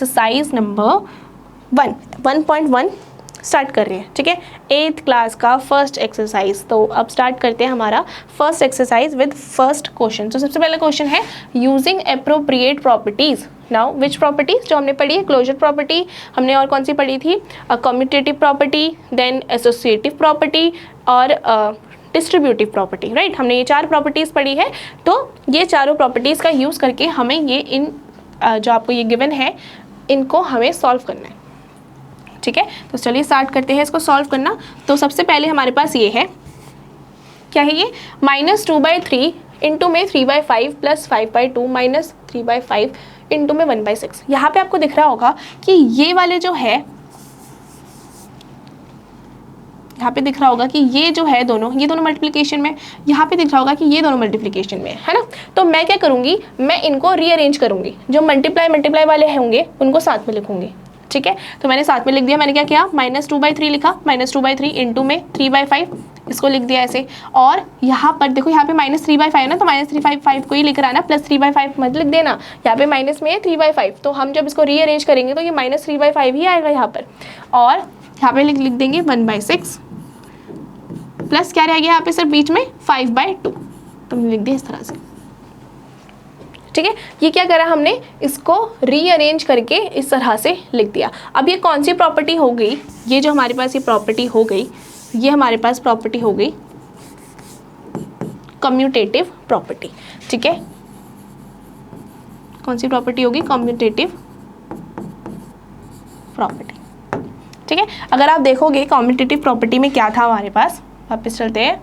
Exercise number 1.1 start कर रहे हैं, ठीक है, 8th क्लास का फर्स्ट एक्सरसाइज। तो अब स्टार्ट करते हैं हमारा first exercise with first question. तो सबसे पहला क्वेश्चन है using appropriate properties. Now which properties जो हमने पढ़ी है, क्लोजर प्रॉपर्टी हमने, और कौन सी पढ़ी थी, commutative property, then associative property और डिस्ट्रीब्यूटिव प्रॉपर्टी, राइट। हमने ये 4 प्रॉपर्टीज़ पढ़ी है। तो ये चारों प्रॉपर्टीज़ का यूज़ करके हमें ये इन जो आपको ये गिवन है इनको हमें सॉल्व करना है, ठीक है। तो चलिए स्टार्ट करते हैं इसको सॉल्व करना। तो सबसे पहले हमारे पास ये है, क्या है ये, -2/3 इंटू में 3/5 प्लस 5/2 माइनस 3/5 इंटू में 1/6। यहाँ पे आपको दिख रहा होगा कि ये वाले जो है, यहाँ पे दिख रहा होगा कि ये जो है दोनों, ये दोनों मल्टीप्लिकेशन में, यहाँ पे दिख रहा होगा कि ये दोनों मल्टीप्लिकेशन में है ना। तो मैं क्या करूँगी, मैं इनको रीअरेंज करूँगी, जो मल्टीप्लाई वाले होंगे उनको साथ में लिखूँगी, ठीक है। तो मैंने साथ में लिख दिया, मैंने क्या किया, -2/3 लिखा, -2/3 इंटू में 3/5 इसको लिख दिया ऐसे। और यहाँ पर देखो, यहाँ पे -3/5 है ना, तो -3/5 को ही लिख रहा है ना, +3/5 मत लिख देना, यहाँ पे माइनस में है 3/5। तो हम जब इसको रीअरेंज करेंगे तो ये -3/5 ही आएगा यहाँ पर। और यहाँ पे लिख देंगे 1/6 प्लस क्या रहेगा यहाँ पे सिर्फ बीच में 5/2। तो लिख दिया इस तरह से, ठीक है। ये क्या करा हमने, इसको रीअरेंज करके इस तरह से लिख दिया। अब ये कौन सी प्रॉपर्टी हो गई, ये जो हमारे पास ये प्रॉपर्टी हो गई, ये हमारे पास प्रॉपर्टी हो गई कम्यूटेटिव प्रॉपर्टी, ठीक है। कौन सी प्रॉपर्टी होगी, कम्यूटेटिव प्रॉपर्टी, ठीक है। अगर आप देखोगे कम्यूटेटिव प्रॉपर्टी में क्या था हमारे पास, वापस चलते हैं,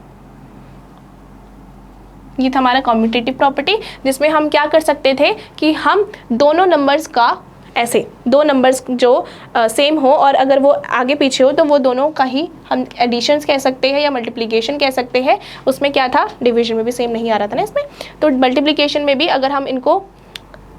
ये था हमारा कम्यूटेटिव प्रॉपर्टी, जिसमें हम क्या कर सकते थे कि हम दोनों नंबर्स का, ऐसे दो नंबर्स जो सेम हो और अगर वो आगे पीछे हो तो वो दोनों का ही हम एडिशंस कह सकते हैं या मल्टीप्लिकेशन कह सकते हैं। उसमें क्या था, डिवीजन में भी सेम नहीं आ रहा था ना इसमें, तो मल्टीप्लिकेशन में भी अगर हम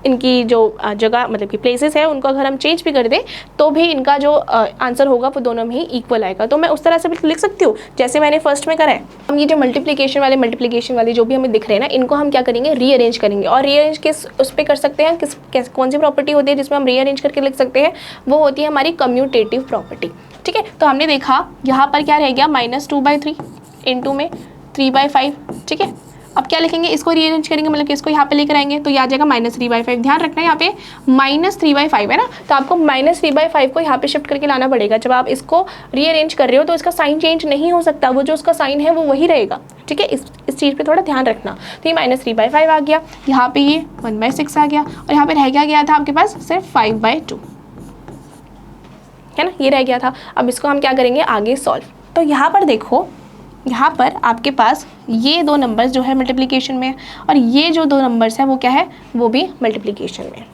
इनकी जो जगह मतलब कि प्लेसेस है उनको अगर हम चेंज भी कर दें तो भी इनका जो आंसर होगा वो दोनों में ही इक्वल आएगा। तो मैं उस तरह से भी लिख सकती हूँ जैसे मैंने फर्स्ट में करा है। हम ये जो मल्टीप्लिकेशन वाले जो भी हमें दिख रहे हैं ना, इनको हम क्या करेंगे, रीअरेंज करेंगे। और रीअरेंज किस उस पर कर सकते हैं, कौन सी प्रॉपर्टी होती है जिसमें हम रीअरेंज करके लिख सकते हैं, वो होती है हमारी कम्यूटेटिव प्रॉपर्टी, ठीक है। तो हमने देखा यहाँ पर क्या रह गया, -2/3 इंटू में 3/5, ठीक है। अब क्या लिखेंगे, इसको रीअरेंज करेंगे, मतलब कि इसको यहाँ पे लेकर आएंगे तो ये आ जाएगा -3/5। ध्यान रखना है यहाँ पे -3/5 है ना, तो आपको -3/5 को यहाँ पे शिफ्ट करके लाना पड़ेगा। जब आप इसको रीअरेंज कर रहे हो तो इसका साइन चेंज नहीं हो सकता, वो जो उसका साइन है वो वही रहेगा, ठीक है। इस चीज़ पे थोड़ा ध्यान रखना। तो ये -3/5 आ गया, यहाँ पे ये 1/6 आ गया, और यहाँ पे रह गया था आपके पास सिर्फ 5/2, है ना, ये रह गया था। अब इसको हम क्या करेंगे आगे सॉल्व। तो यहाँ पर देखो, यहाँ पर आपके पास ये दो नंबर्स जो है मल्टीप्लिकेशन में, और ये जो दो नंबर्स हैं वो क्या है, वो भी मल्टीप्लिकेशन में।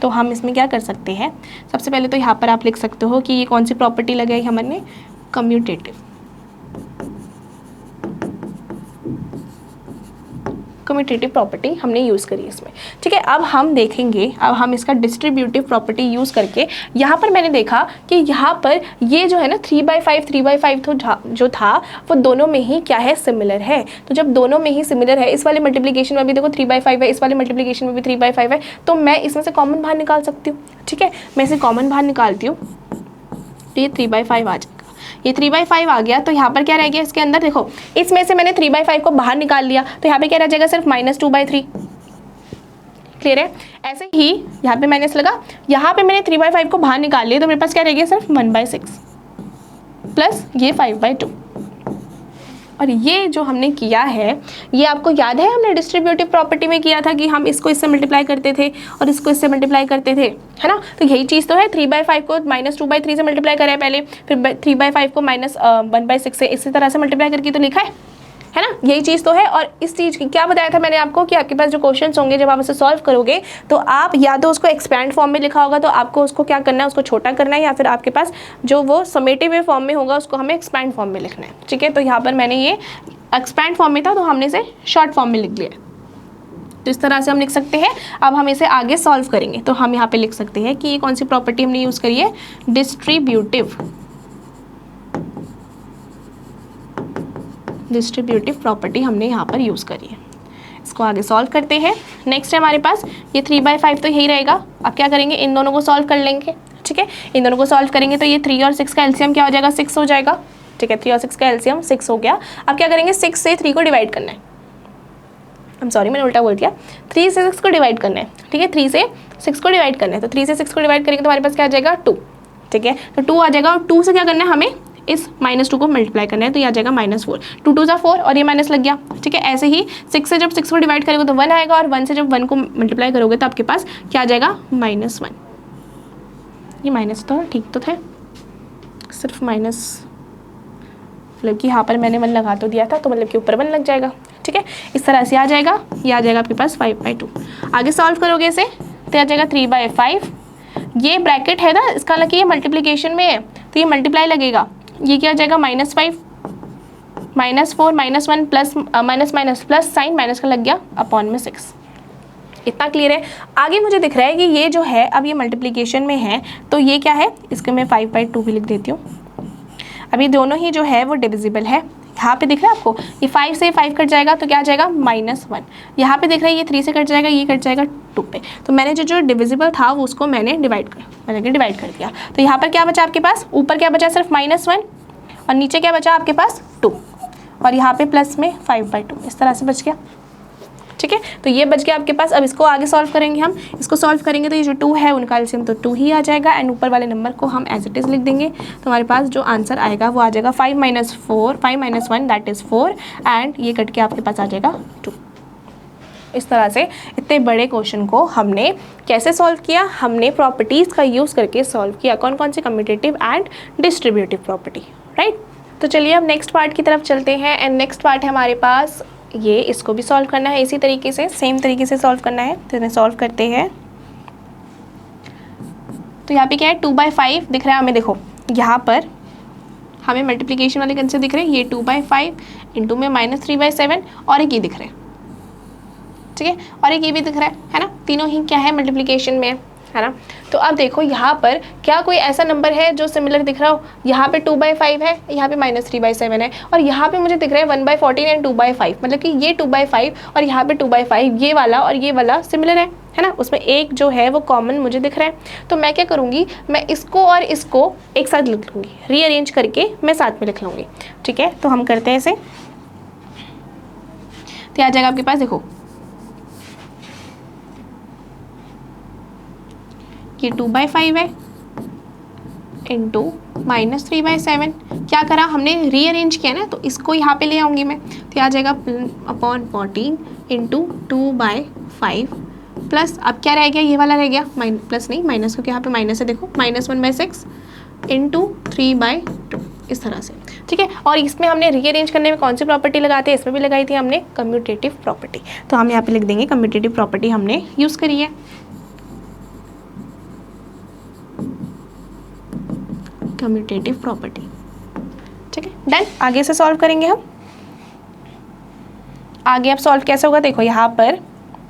तो हम इसमें क्या कर सकते हैं, सबसे पहले तो यहाँ पर आप लिख सकते हो कि ये कौन सी प्रॉपर्टी लगाई हमने, कम्यूटेटिव प्रॉपर्टी हमने यूज़ करी इसमें, ठीक है। अब हम देखेंगे, अब हम इसका डिस्ट्रीब्यूटिव प्रॉपर्टी यूज़ करके, यहाँ पर मैंने देखा कि यहाँ पर ये जो है ना 3/5 तो जो था वो दोनों में ही क्या है, सिमिलर है। तो जब दोनों में ही सिमिलर है, इस वाले मल्टीप्लिकेशन में भी देखो 3/5 है, इस वाले मल्टीप्लिकेशन में भी 3/5 है, तो मैं इसमें से कॉमन बाहर निकाल सकती हूँ, ठीक है। मैं इसे कॉमन बाहर निकालती हूँ तो ये 3/5 आ जाएगा। ये 3/5 आ गया, तो यहाँ पर क्या रह गया, इसके अंदर देखो, इसमें से मैंने 3/5 को बाहर निकाल लिया, तो यहाँ पे क्या रह जाएगा, सिर्फ -2/3। क्लियर है। ऐसे ही यहाँ पे माइनस लगा, यहाँ पे मैंने 3/5 को बाहर निकाल लिया, तो मेरे पास क्या रह गया, सिर्फ 1/6 प्लस ये 5/2। और ये जो हमने किया है, ये आपको याद है हमने डिस्ट्रीब्यूटिव प्रॉपर्टी में किया था कि हम इसको इससे मल्टीप्लाई करते थे और इसको इससे मल्टीप्लाई करते थे, है ना। तो यही चीज़ तो है, 3/5 को -2/3 से मल्टीप्लाई करा है पहले, फिर 3/5 को -1/6 से इसी तरह से मल्टीप्लाई करके तो लिखा है ना, यही चीज़ तो है। और इस चीज़ की क्या बताया था मैंने आपको कि आपके पास जो क्वेश्चंस होंगे जब आप इसे सॉल्व करोगे तो आप या तो उसको एक्सपैंड फॉर्म में लिखा होगा तो आपको उसको क्या करना है, उसको छोटा करना है, या फिर आपके पास जो वो समेटिव फॉर्म में होगा उसको हमें एक्सपैंड फॉर्म में लिखना है, ठीक है। तो यहाँ पर मैंने ये एक्सपैंड फॉर्म में था तो हमने इसे शॉर्ट फॉर्म में लिख लिया, तो इस तरह से हम लिख सकते हैं। अब हम इसे आगे सॉल्व करेंगे, तो हम यहाँ पे लिख सकते हैं कि ये कौन सी प्रॉपर्टी हमने यूज़ करी है, डिस्ट्रीब्यूटिव प्रॉपर्टी हमने यहाँ पर यूज़ करी है। इसको आगे सॉल्व करते हैं। नेक्स्ट है हमारे पास ये 3/5 तो यही रहेगा। अब क्या करेंगे, इन दोनों को सॉल्व कर लेंगे। ठीक है, इन दोनों को सॉल्व करेंगे तो ये 3 और 6 का एलसीएम क्या हो जाएगा, 6 हो जाएगा। ठीक है, 3 और 6 का एलसीएम 6 हो गया। अब क्या करेंगे, 6 से 3 को डिवाइड करना है। सॉरी मैंने उल्टा बोल दिया, 3 से 6 को डिवाइड करना है। ठीक है, 3 से 6 को डिवाइड करना है, तो 3 से 6 को डिवाइड करेंगे तो हमारे पास क्या आ जाएगा, 2। ठीक है, तो 2 आ जाएगा और 2 से क्या करना है, हमें इस -2 को मल्टीप्लाई करना है, तो ये आ जाएगा -4। 2 2 = 4 और ये माइनस लग गया। ठीक है, ऐसे ही 6 से जब 6 को डिवाइड करोगे तो 1 आएगा और 1 से जब 1 को मल्टीप्लाई करोगे तो आपके पास क्या आ जाएगा, -1। ये माइनस तो ठीक तो थे, सिर्फ माइनस मतलब कि यहाँ पर मैंने 1 लगा तो दिया था, तो मतलब कि ऊपर 1 लग जाएगा। ठीक है, इस तरह से आ जाएगा। ये आ जाएगा आपके पास 5/2। आगे सॉल्व करोगे इसे तो आ जाएगा 3/5। ये ब्रैकेट है ना, इसका हालांकि ये मल्टीप्लिकेशन में है तो ये मल्टीप्लाई लगेगा। ये क्या आ जाएगा, -5 -4 -1 plus minus minus plus sign minus का लग गया अपॉन में 6। इतना क्लियर है। आगे मुझे दिख रहा है कि ये जो है अब ये मल्टीप्लिकेशन में है, तो ये क्या है, इसको मैं 5/2 भी लिख देती हूँ। अभी दोनों ही जो है वो डिविजिबल है। यहाँ पे दिख रहा है आपको, ये 5 से 5 कट जाएगा तो क्या आ जाएगा, -1। यहाँ पे दिख रहा है ये 3 से कट जाएगा, ये कट जाएगा 2 पे। तो मैंने जो डिविजिबल था वो उसको मैंने डिवाइड कर दिया। तो यहाँ पर क्या बचा आपके पास, ऊपर क्या बचा, सिर्फ -1 और नीचे क्या बचा आपके पास 2 और यहाँ पे प्लस में 5/2, इस तरह से बच गया। ठीक है, तो ये बच गया आपके पास। अब इसको आगे सॉल्व करेंगे हम। इसको सॉल्व करेंगे तो ये जो 2 है उनका एलसीएम तो 2 ही आ जाएगा एंड ऊपर वाले नंबर को हम एज इट इज़ लिख देंगे। तो हमारे पास जो आंसर आएगा वो आ जाएगा 5 - 1 दैट इज़ 4 एंड ये कट के आपके पास आ जाएगा 2। इस तरह से इतने बड़े क्वेश्चन को हमने कैसे सॉल्व किया, हमने प्रॉपर्टीज़ का यूज़ करके सॉल्व किया। कौन कौन सी, commutative and distributive property, right. तो चलिए अब नेक्स्ट पार्ट की तरफ चलते हैं एंड नेक्स्ट पार्ट है हमारे पास ये, इसको भी सॉल्व करना है इसी तरीके से, सेम तरीके से सॉल्व करना है। तो इन्हें सॉल्व करते हैं। तो यहाँ पे क्या है, 2/5 दिख रहा है हमें। देखो यहाँ पर हमें मल्टीप्लिकेशन वाले कंसेप्ट दिख रहे हैं, ये 2/5 इंटू में -3/7 और एक ये दिख रहा है। ठीक है, और एक ये भी दिख रहा है ना, तीनों ही क्या है, मल्टीप्लिकेशन में है ना। तो अब देखो यहाँ पर क्या कोई ऐसा नंबर है जो सिमिलर दिख रहा हो, यहाँ पे 2/5 है, यहाँ पे -3/7 है और यहाँ पे मुझे दिख रहा है 1/14 एंड 2/5, मतलब कि ये 2/5 और यहाँ पे 2/5, ये वाला और ये वाला सिमिलर है ना। उसमें एक जो है वो कॉमन मुझे दिख रहा है। तो मैं क्या करूँगी, मैं इसको और इसको एक साथ लिख लूँगी, रीअरेंज करके मैं साथ में लिख लूँगी। ठीक है, तो हम करते हैं इसे। तो आ जाएगा आपके पास, देखो ये 2/5 है इंटू -3/7। क्या करा हमने, रीअरेंज किया ना, तो इसको यहाँ पे ले आऊँगी मैं। तो आ जाएगा अपॉन 14 इंटू 2/5 प्लस, अब क्या रह गया, ये वाला रह गया प्लस नहीं माइनस, क्योंकि यहाँ पे माइनस है। देखो -1/6 इंटू 3/2, इस तरह से। ठीक है, और इसमें हमने रीअरेंज करने में कौन सी प्रॉपर्टी लगाते हैं, इसमें भी लगाई थी हमने कम्यूटेटिव प्रॉपर्टी। तो हम यहाँ पे लिख देंगे कम्यूटेटिव प्रॉपर्टी हमने यूज़ करी है। Commutative property. ठीक है, डन। आगे से सॉल्व करेंगे हम। आगे अब सॉल्व कैसे होगा, देखो यहाँ पर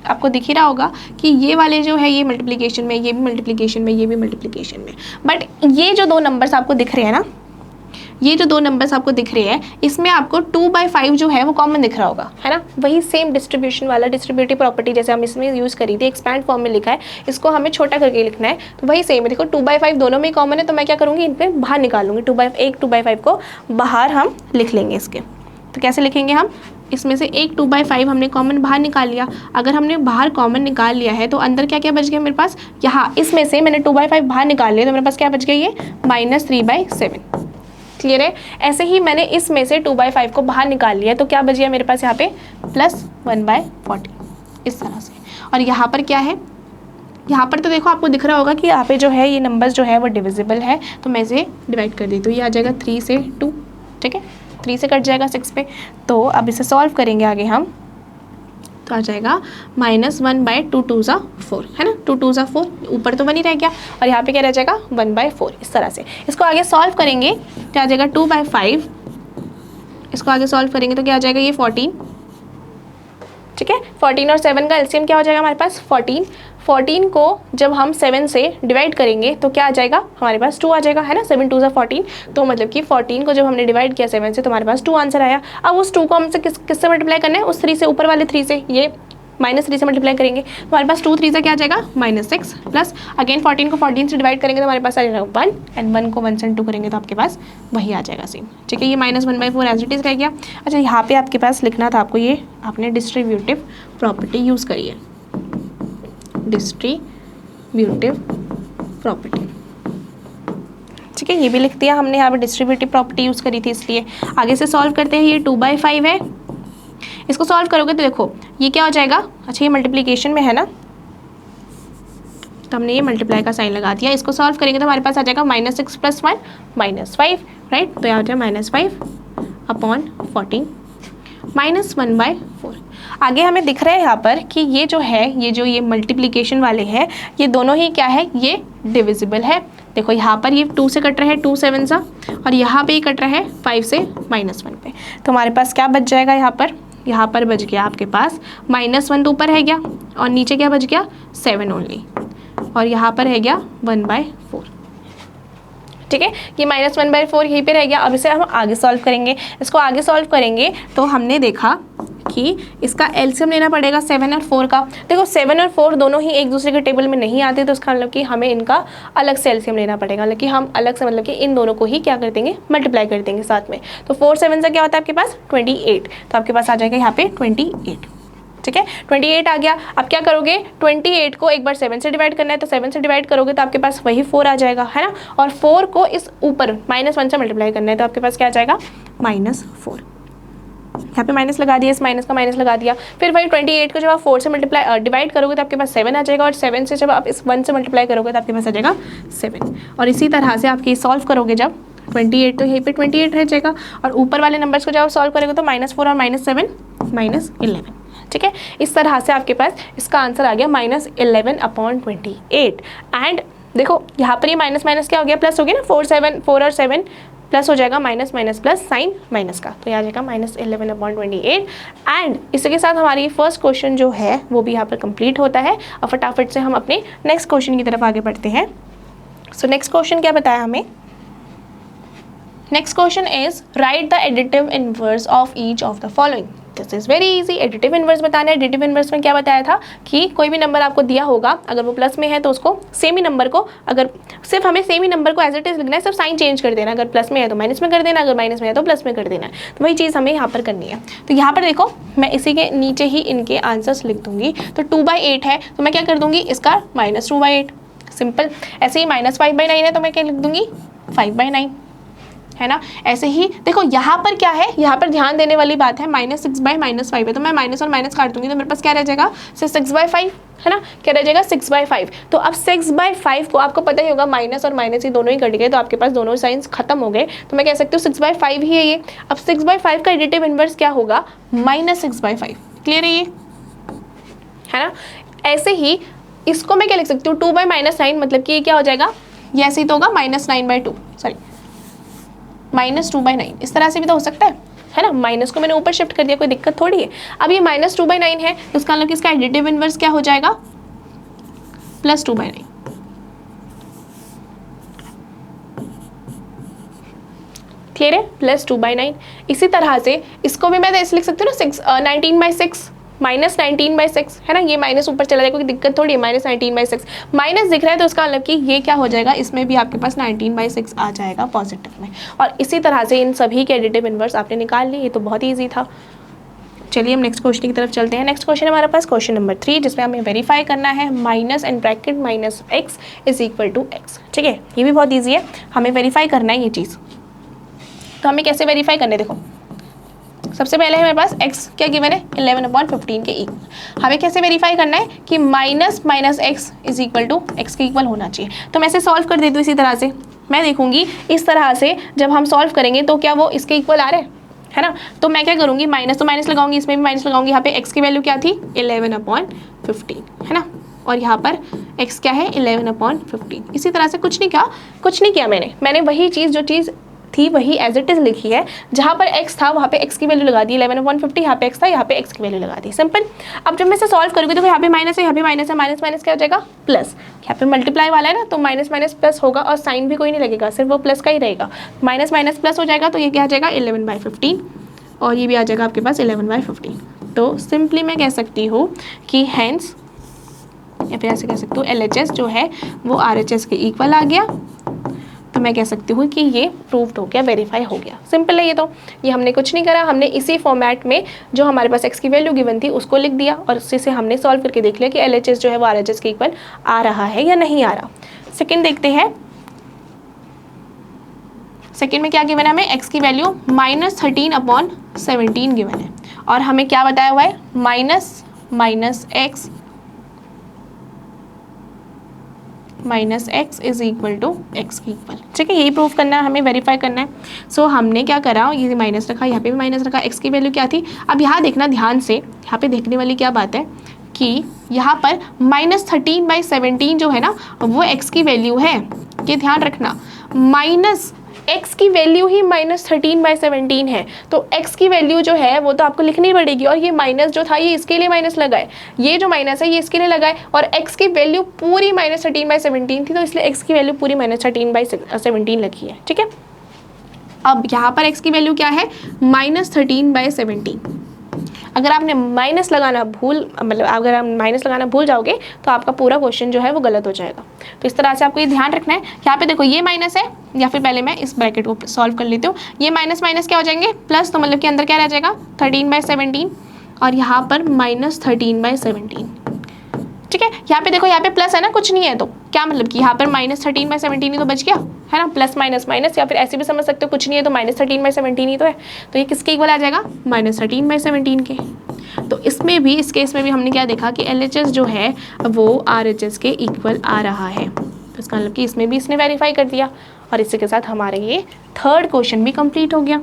आपको दिख ही रहा होगा कि ये वाले जो है ये मल्टीप्लिकेशन में, ये भी मल्टीप्लिकेशन में, ये भी मल्टीप्लिकेशन में, बट ये जो 2 नंबर्स आपको दिख रहे हैं ना, ये जो 2 नंबर्स आपको दिख रहे हैं, इसमें आपको 2/5 जो है वो कॉमन दिख रहा होगा, है ना। वही सेम डिस्ट्रीब्यूशन वाला, डिस्ट्रीब्यूटिव प्रॉपर्टी जैसे हम इसमें यूज़ करी थी, एक्सपैंड फॉर्म में लिखा है, इसको हमें छोटा करके लिखना है। तो वही सेम है, देखो 2/5 दोनों में कॉमन है, तो मैं क्या करूँगी, इन पर बाहर निकालूंगी। 2/5 को बाहर हम लिख लेंगे इसके। तो कैसे लिखेंगे हम, इसमें से एक 2/5 हमने कॉमन बाहर निकाल लिया। अगर हमने बाहर कॉमन निकाल लिया है तो अंदर क्या क्या बच गया मेरे पास, यहाँ इसमें से मैंने 2/5 बाहर निकाल लिया तो मेरे पास क्या बच गया, ये -3/7। क्लियर है। ऐसे ही मैंने इसमें से 2/5 को बाहर निकाल लिया तो क्या बच गया मेरे पास यहाँ पे +1/40, इस तरह से। और यहाँ पर क्या है, यहाँ पर तो देखो आपको दिख रहा होगा कि यहाँ पे जो है ये नंबर्स जो है वो डिविजिबल है, तो मैं इसे डिवाइड कर देती हूँ। ये आ जाएगा 3 से 2, ठीक है, 3 से कट जाएगा 6 पे। तो अब इसे सॉल्व करेंगे आगे हम, तो आ जाएगा -1/2 2 ज़ा 4, है ना। 2 2 ज़ा 4, ऊपर तो 1 ही रह गया और यहाँ पे क्या रह जाएगा 1/4, इस तरह से। इसको आगे सॉल्व करेंगे तो आ जाएगा 2/5, इसको आगे सॉल्व करेंगे तो क्या आ जाएगा, ये 14, ठीक है। 14 और 7 का एलसीएम क्या हो जाएगा हमारे पास 14। 14 को जब हम 7 से डिवाइड करेंगे तो क्या आ जाएगा हमारे पास 2 आ जाएगा, है ना। 7 2 ज़ा 14, तो मतलब कि 14 को जब हमने डिवाइड किया 7 से तो हमारे पास 2 आंसर आया। अब उस 2 को हमसे किससे मल्टीप्लाई करना है, उस 3 से, ऊपर वाले 3 से। ये -3 से मल्टीप्लाई करेंगे तो हमारे पास 2 3 से क्या आ जाएगा -6 प्लस अगेन 14 को 14 से डिवाइड करेंगे तो हमारे पास आ जाएगा 1 एंड 1 को 1 से 2 करेंगे तो आपके पास वही आ जाएगा सेम। ठीक है, ये -1/4 एज इट इज रह गया। अच्छा, यहाँ पे आपके पास लिखना था आपको, ये आपने डिस्ट्रीब्यूटिव प्रॉपर्टी यूज़ करी है, डिस्ट्रीब्यूटिव प्रॉपर्टी। ठीक है, ये भी लिख दिया हमने, यहाँ पे डिस्ट्रीब्यूटिव प्रॉपर्टी यूज़ करी थी इसलिए। आगे से सॉल्व करते हैं। ये 2/5 है, इसको सॉल्व करोगे तो देखो ये क्या हो जाएगा। अच्छा, ये मल्टीप्लिकेशन में है ना, तो हमने ये मल्टीप्लाई का साइन लगा दिया। इसको सॉल्व करेंगे तो हमारे पास आ जाएगा -6 + 1 -5, राइट। तो यहाँ हो जाएगा -5/14 -1/4। आगे हमें दिख रहा है यहाँ पर कि ये जो है, ये मल्टीप्लिकेशन वाले हैं, ये दोनों ही क्या है, ये डिविजिबल है। देखो यहाँ पर ये 2 से कट रहे हैं, 2 7 सा, और यहाँ पे ये कट रहा है 5 से -1 पे। तो हमारे पास क्या बच जाएगा यहाँ पर बच गया आपके पास -1 तो ऊपर है गया, और नीचे क्या बच गया 7 ओनली, और यहाँ पर है गया 1/4। ठीक है, ये -1/4 यहीं पे रह गया। अब इसे हम आगे सॉल्व करेंगे। इसको आगे सॉल्व करेंगे तो हमने देखा कि इसका एलसीएम लेना पड़ेगा 7 और 4 का। देखो 7 और 4 दोनों ही एक दूसरे के टेबल में नहीं आते, तो इसका मतलब कि हमें इनका अलग से एलसीएम लेना पड़ेगा। मतलब कि हम अलग से, मतलब कि इन दोनों को ही क्या कर देंगे, मल्टीप्लाई कर देंगे साथ में। तो 4 7 से क्या होता है आपके पास 28, तो आपके पास आ जाएगा यहाँ पे 28। ठीक है, 28 आ गया। अब क्या करोगे, 28 को एक बार 7 से डिवाइड करना है, तो 7 से डिवाइड करोगे तो आपके पास वही 4 आ जाएगा, है ना। और 4 को इस ऊपर -1 से मल्टीप्लाई करना है, तो आपके पास क्या आ जाएगा -4। यहाँ पे माइनस लगा दिया, इस माइनस का माइनस लगा दिया। फिर वही 28 को जब आप 4 से मल्टीप्लाई डिवाइड करोगे तो आपके पास 7 आ जाएगा, और 7 से जब आप इस 1 से मल्टीप्लाई करोगे तो आपके पास आ जाएगा 7। और इसी तरह से आप ये सॉल्व करोगे जब 28, तो यहीं पे 28 रह जाएगा, और ऊपर वाले नंबर्स को जब आप सॉल्व करोगे तो -4 और -7 -11। ठीक है, इस तरह से आपके पास इसका आंसर आ गया -11/28। एंड देखो यहाँ पर ये माइनस माइनस क्या हो गया, प्लस हो गया ना, 4 और 7 प्लस हो जाएगा, minus minus plus sign minus का, तो यहाँ आ जाएगा -11/28। एंड इसके साथ हमारी फर्स्ट क्वेश्चन जो है वो भी यहाँ पर कंप्लीट होता है। अब फटाफट से हम अपने नेक्स्ट क्वेश्चन की तरफ आगे बढ़ते हैं। सो नेक्स्ट क्वेश्चन क्या बताया हमें, next question is right the additive inverse of each of the following. This is very easy. Additive inverse बताना है। एडिटिव इनवर्स में क्या बताया था कि कोई भी नंबर आपको दिया होगा, अगर वो प्लस में है तो उसको सेम ही नंबर को, अगर सिर्फ हमें सेम ही नंबर को एज इट इज लिखना है, सिर्फ साइन चेंज कर देना। अगर प्लस में है तो माइनस में कर देना, अगर माइनस में है तो प्लस में कर देना है। तो वही चीज़ हमें यहाँ पर करनी है। तो यहाँ पर देखो, मैं इसी के नीचे ही इनके आंसर्स लिख दूंगी। तो 2/8 है तो मैं क्या कर दूंगी, इसका -2/8, सिंपल। ऐसे ही -5/9 है तो मैं क्या लिख दूंगी, 5/9, है ना। ऐसे ही देखो यहाँ पर क्या है, यहाँ पर ध्यान देने वाली बात है, -6/-5 है, तो मैं माइनस और माइनस काट दूंगी तो मेरे पास क्या रह जाएगा, 6/5, है ना। क्या रह जाएगा, 6/5। तो अब 6/5 को आपको पता ही होगा, माइनस और माइनस ही दोनों ही कट गए, तो आपके पास दोनों साइंस खत्म हो गए, तो मैं कह सकती हूँ 6/5 ही है ये। अब 6/5 का एडिटिव इनवर्स क्या होगा, -6/5। क्लियर है ये, है ना। ऐसे ही इसको मैं क्या लिख सकती हूँ, 2/-9, मतलब कि ये क्या हो जाएगा, ये ऐसे ही तो होगा -9/2, सॉरी -2/9। इस तरह से भी तो हो सकता है ना। माइनस को मैंने ऊपर शिफ्ट कर दिया, कोई दिक्कत थोड़ी है। अब ये -2/9 है तो इसका मतलब इसका एडिटिव इनवर्स क्या हो जाएगा, +2/9। क्लियर है, +2/9। इसी तरह से इसको भी मैं ऐसे लिख सकती हूँ ना, 19/6 -19/6, है ना। ये माइनस ऊपर चला जाएगा, कोई दिक्कत थोड़ी है। -19/6 माइनस दिख रहा है तो उसका मतलब कि ये क्या हो जाएगा, इसमें भी आपके पास 19/6 आ जाएगा पॉजिटिव में। और इसी तरह से इन सभी के एडिटिव इनवर्स आपने निकाल लिए। ये तो बहुत ईजी था। चलिए हम नेक्स्ट क्वेश्चन की तरफ चलते हैं। नेक्स्ट क्वेश्चन हमारे पास क्वेश्चन नंबर 3, जिसमें हमें वेरीफाई करना है -(x) = x। ठीक है, ये भी बहुत ईजी है, हमें वेरीफाई करना है ये चीज़। तो हमें कैसे वेरीफाई करना है, देखो सबसे पहले हमारे पास x क्या गिवन है, 11/15 के इक्वल। हमें कैसे वेरीफाई करना है कि -(x) = x के इक्वल होना चाहिए। तो मैं इसे सॉल्व कर देती हूँ। इसी तरह से मैं देखूंगी, इस तरह से जब हम सॉल्व करेंगे तो क्या वो इसके इक्वल आ रहे हैं, है ना। तो मैं क्या करूँगी, माइनस तो माइनस लगाऊंगी, इसमें भी माइनस लगाऊंगी। यहाँ पे x की वैल्यू क्या थी, 11/15, है ना। और यहाँ पर x क्या है, 11/15। इसी तरह से कुछ नहीं किया मैंने वही चीज़, जो चीज़ थी वही एज इट इज लिखी है। जहाँ पर x था वहाँ पे x की वैल्यू लगा दी, 11/15, यहाँ पे x था, यहाँ पे x की वैल्यू लगा दी, सिंपल। अब जब मैं इसे सॉल्व करूँगी तो यहाँ पे माइनस है, यहाँ पे माइनस है, माइनस माइनस क्या हो जाएगा, प्लस। यहाँ पे मल्टीप्लाई वाला है ना, तो माइनस माइनस प्लस होगा, और साइन भी कोई नहीं लगेगा, सिर्फ वो प्लस का ही रहेगा। माइनस माइनस प्लस हो जाएगा, तो ये क्या आ जाएगा, 11/15, और ये भी आ जाएगा आपके पास 11/15। तो सिंपली मैं कह सकती हूँ कि हैंस, या फिर ऐसे कह सकती हूँ LHS जो है वो RHS के इक्वल आ गया। तो मैं कह सकती हूँ कि ये प्रूव्ड हो गया, वेरीफाई हो गया। सिंपल है ये तो, ये हमने कुछ नहीं करा, हमने इसी फॉर्मेट में जो हमारे पास x की वैल्यू गिवन थी उसको लिख दिया और उसी से हमने सॉल्व करके देख लिया कि LHS जो है वो RHS के इक्वल आ रहा है या नहीं आ रहा। सेकेंड देखते हैं, सेकेंड में क्या गिवन है हमें, x की वैल्यू -13/17 गिवन है और हमें क्या बताया हुआ है, minus x is equal to x की इक्वल। ठीक है, यही प्रूव करना है, हमें वेरीफाई करना है। सो हमने क्या करा, ये माइनस रखा, यहाँ पे भी माइनस रखा, x की वैल्यू क्या थी। अब यहाँ देखना ध्यान से, यहाँ पे देखने वाली क्या बात है कि यहाँ पर -13/17 जो है ना वो x की वैल्यू है, ये ध्यान रखना। माइनस x की वैल्यू ही -13/17 है, तो x की वैल्यू जो है वो तो आपको लिखनी पड़ेगी और ये माइनस जो था ये इसके लिए माइनस लगा है, ये जो माइनस है ये इसके लिए लगा है और x की वैल्यू पूरी -13/17 थी तो इसलिए x की वैल्यू पूरी -13/17 लगी है। ठीक है, अब यहाँ पर x की वैल्यू क्या है, -13/17। अगर आपने माइनस लगाना अगर आप माइनस लगाना भूल जाओगे तो आपका पूरा क्वेश्चन जो है वो गलत हो जाएगा। तो इस तरह से आपको ये ध्यान रखना है। यहाँ पे देखो ये माइनस है, या फिर पहले मैं इस ब्रैकेट को सॉल्व कर लेती हूँ। ये माइनस माइनस क्या हो जाएंगे, प्लस, तो मतलब कि अंदर क्या रह जाएगा 13/17 और यहाँ पर -13/17। ठीक है, यहाँ पे देखो यहाँ पे प्लस है ना, कुछ नहीं है, तो क्या मतलब कि यहाँ पर -13/17 ही तो बच गया है ना, प्लस माइनस माइनस, या फिर ऐसे भी समझ सकते हो कुछ नहीं है तो -13/17 ही तो है, तो ये किसके इक्वल आ जाएगा, -13/17 के। तो इसमें भी, इस केस में भी हमने क्या देखा कि LHS जो है वो RHS के इक्वल आ रहा है, तो इसका मतलब कि इसमें भी इसने वेरीफाई कर दिया और इसी के साथ हमारे ये थर्ड क्वेश्चन भी कंप्लीट हो गया।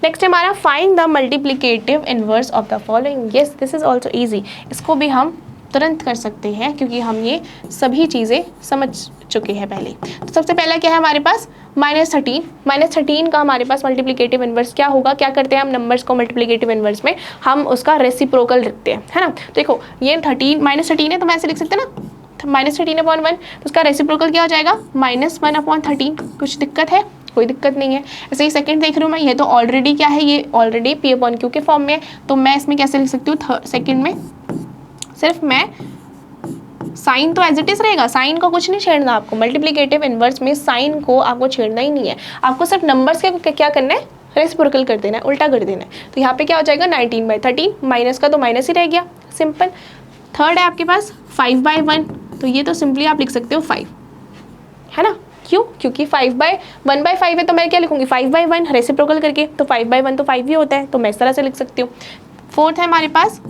नेक्स्ट है हमारा find the multiplicative inverse of the following. Yes, this is also easy, इसको भी हम तुरंत कर सकते हैं क्योंकि हम ये सभी चीज़ें समझ चुके हैं पहले। तो सबसे पहला क्या है हमारे पास, -13 का हमारे पास मल्टीप्लिकेटिव इनवर्स क्या होगा। क्या करते हैं हम, नंबर्स को मल्टीप्लिकेटिव इनवर्स में हम उसका रेसिप्रोकल रखते हैं, है ना। देखो ये -13 है तो मैं ऐसे लिख सकते हैं ना, -13/1, तो उसका रेसिप्रोकल क्या हो जाएगा, -1/13। कुछ दिक्कत है, कोई दिक्कत नहीं है। ऐसे ही सेकंड देख रही हूँ मैं, ये तो ऑलरेडी क्या है, ये ऑलरेडी P/Q के फॉर्म में है, तो मैं इसमें कैसे लिख सकती हूँ, सेकंड में सिर्फ मैं साइन तो एज इट इज रहेगा, साइन को कुछ नहीं छेड़ना आपको। मल्टीप्लिकेटिव इनवर्स में साइन को आपको छेड़ना ही नहीं है, आपको सिर्फ नंबर्स के क्या करना है, रेसिप्रोकल कर देना है, उल्टा कर देना है। तो यहाँ पे क्या हो जाएगा 19/13, माइनस का तो माइनस ही रह गया, सिंपल। थर्ड है आपके पास 5/1, तो ये तो सिंपली आप लिख सकते हो 5, है ना। क्यों, क्योंकि 1/5 है तो मैं क्या लिखूंगी 5/1 रेसिप्रोकल करके, तो 5/1 तो 5 ही होता है, तो मैं इस तरह से लिख सकती हूँ। फोर्थ है हमारे पास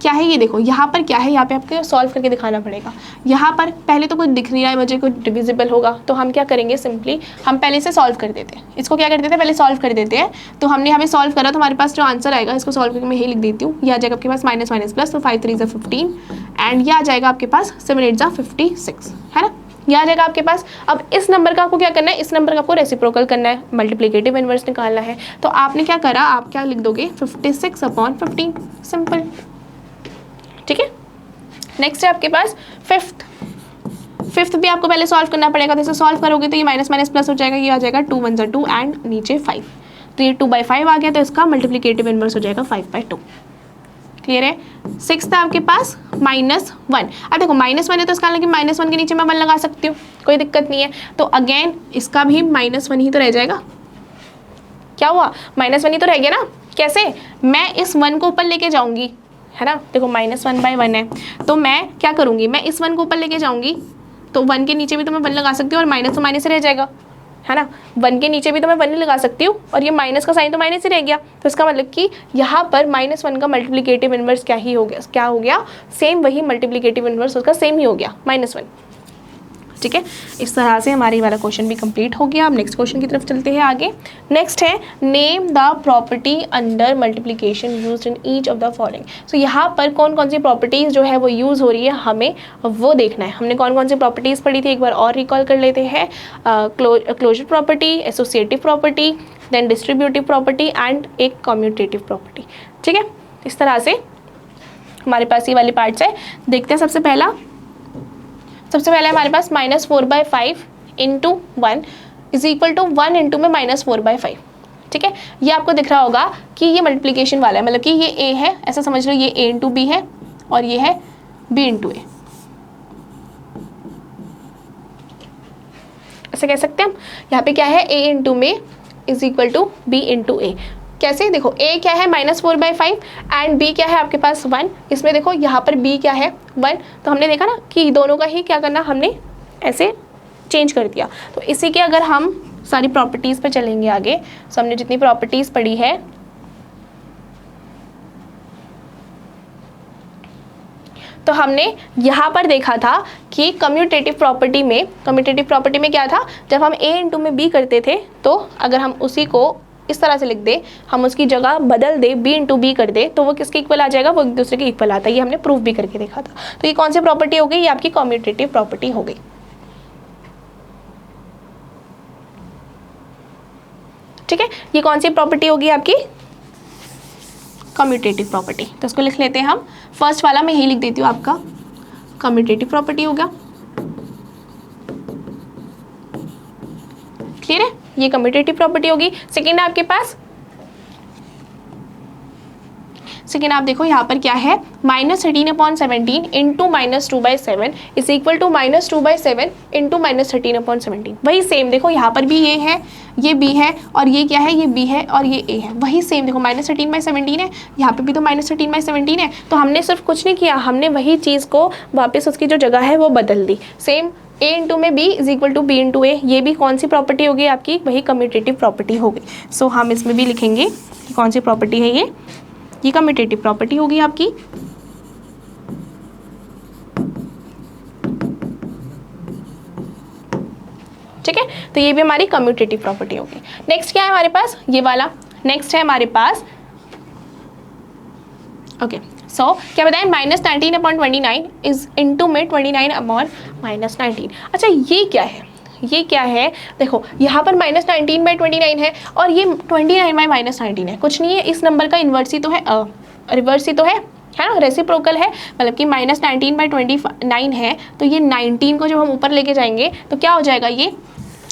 क्या है, ये देखो यहाँ पर क्या है, यहाँ पे आपको सॉल्व करके दिखाना पड़ेगा। यहाँ पर पहले तो कुछ दिख नहीं रहा है मुझे, कुछ डिविजिबल होगा, तो हम क्या करेंगे, सिंपली हम पहले से सॉल्व कर देते हैं। इसको क्या कर देते हैं, पहले सॉल्व कर देते हैं। तो हमने यहाँ पे सॉल्व करा तो हमारे पास जो आंसर आएगा, इसको सॉल्व करके मैं यही लिख देती हूँ। ये आ जाएगा आपके पास माइनस माइनस प्लस, तो 5 3 15 एंड ये आ जाएगा आपके पास 7 8 56, है ना। ये आ जाएगा आपके पास। अब इस नंबर का आपको क्या करना है, इस नंबर का आपको रेसिप्रोकल करना है, मल्टीप्लिकेटिव इनवर्स निकालना है। तो आपने क्या करा, आप क्या लिख दोगे 56/15, सिंपल। ठीक है, नेक्स्ट है आपके पास फिफ्थ भी आपको पहले सॉल्व करना पड़ेगा। तो इसे सॉल्व करोगे तो ये माइनस माइनस प्लस हो जाएगा, ये आ जाएगा 2 1 2 एंड नीचे 5, तो ये 2/5 आ गया, तो इसका मल्टीप्लिकेटिव इनवर्स हो जाएगा 5/2। क्लियर है। सिक्स्थ है आपके पास -1। अब देखो -1 है तो इसका मतलब -1 के नीचे मैं 1 लगा सकती हूँ, कोई दिक्कत नहीं है। तो अगेन इसका भी -1 ही तो रह जाएगा। क्या हुआ, -1 ही तो रह गया ना। कैसे, मैं इस 1 को ऊपर लेके जाऊंगी, है ना। देखो -1/1 है तो मैं क्या करूँगी, मैं इस 1 को ऊपर लेके जाऊँगी, तो 1 के नीचे भी तो मैं 1 लगा सकती हूँ और माइनस तो माइनस ही रह जाएगा, है ना। 1 के नीचे भी तो मैं 1 ही लगा सकती हूँ और ये माइनस का साइन तो माइनस ही रह गया। तो इसका मतलब कि यहाँ पर -1 का मल्टीप्लिकेटिव इनवर्स क्या हो गया, सेम वही मल्टीप्लिकेटिव इनवर्स उसका सेम ही हो गया, -1। ठीक है, इस तरह से हमारी वाला क्वेश्चन भी कंप्लीट हो गया। अब नेक्स्ट क्वेश्चन की तरफ चलते हैं आगे। नेक्स्ट है name the property under multiplication used in each of the following. So यहाँ पर कौन कौन सी प्रॉपर्टीज़ जो है वो यूज़ हो रही है, हमें वो देखना है। हमने कौन कौन सी प्रॉपर्टीज़ पढ़ी थी, एक बार और रिकॉल कर लेते हैं। Closure property, associative property, then distributive property and एक कम्यूटेटिव प्रॉपर्टी। ठीक है, इस तरह से हमारे पास ये वाली पार्ट्स है। देखते हैं सबसे पहले हमारे पास -4/5 × 1 इज इक्वल टू 1 इंटू में -4/5। ठीक है, ये आपको दिख रहा होगा कि ये मल्टीप्लिकेशन वाला है, मतलब कि ये a है, ऐसा समझ लो ये a इंटू बी है और ये है b इंटू ए, ऐसे कह सकते हैं हम। यहाँ पे क्या है, a इंटू में is equal to b into A. कैसे, देखो a क्या है -4/5 एंड b क्या है आपके पास 1, इसमें देखो यहाँ पर b क्या है 1, तो हमने देखा ना कि दोनों का ही क्या करना, हमने ऐसे चेंज कर दिया। तो इसी के अगर हम सारी प्रॉपर्टीज़ पे चलेंगे आगे, तो हमने जितनी प्रॉपर्टीज़ पढ़ी है, तो हमने यहाँ पर देखा था कि कम्यूटेटिव प्रॉपर्टी में क्या था, जब हम a इंटू में b करते थे, तो अगर हम उसी को इस तरह से लिख दे, हम उसकी जगह बदल दे, b इंटू बी कर दे, तो वो किसके इक्वल आ जाएगा, वो एक दूसरे के इक्वल आता है। ये हमने प्रूफ भी करके देखा था। तो ये कौन सी प्रॉपर्टी हो गई, ये आपकी कम्यूटेटिव प्रॉपर्टी हो गई। ठीक है, ये कौन सी प्रॉपर्टी होगी आपकी, कम्यूटेटिव प्रॉपर्टी। तो इसको लिख लेते हैं हम, फर्स्ट वाला मैं यही लिख देती हूँ, आपका कम्यूटेटिव प्रॉपर्टी होगा। क्लियर है, ये कम्यूटेटिव प्रॉपर्टी होगी। सेकेंड है आपके पास, सेकेंड आप देखो यहाँ पर क्या है, -13/17 into -2/7 is equal to -2/7 into -13/17। वही सेम देखो यहाँ पर भी ये है, ये b है, और ये क्या है, ये b है और ये a है। वही सेम देखो -13/17 है, यहाँ पे भी तो -13/17 है। तो हमने सिर्फ कुछ नहीं किया, हमने वही चीज़ को वापस उसकी जो जगह है वो बदल दी। सेम a इंटू में b is equal to b into A, ये भी कौन सी प्रॉपर्टी होगी आपकी, वही कम्यूटेटिव प्रॉपर्टी होगी। सो हम इसमें भी लिखेंगे कि कौन सी प्रॉपर्टी है ये कम्यूटेटिव प्रॉपर्टी होगी आपकी। ठीक है, तो ये भी हमारी कम्यूटेटिव प्रॉपर्टी होगी। नेक्स्ट क्या है हमारे पास, ये वाला नेक्स्ट है हमारे पास। ओके, सो क्या बताएं, -19/29 इज इंटू में 29/-19। अच्छा ये क्या है, ये क्या है, देखो यहाँ पर -19/29 है और ये 29/-19 है, कुछ नहीं है, इस नंबर का इन्वर्स ही तो है, रिवर्स ही तो है ना, रेसिप्रोकल है, मतलब कि -19/29 है, तो ये 19 को जब हम ऊपर लेके जाएंगे तो क्या हो जाएगा, ये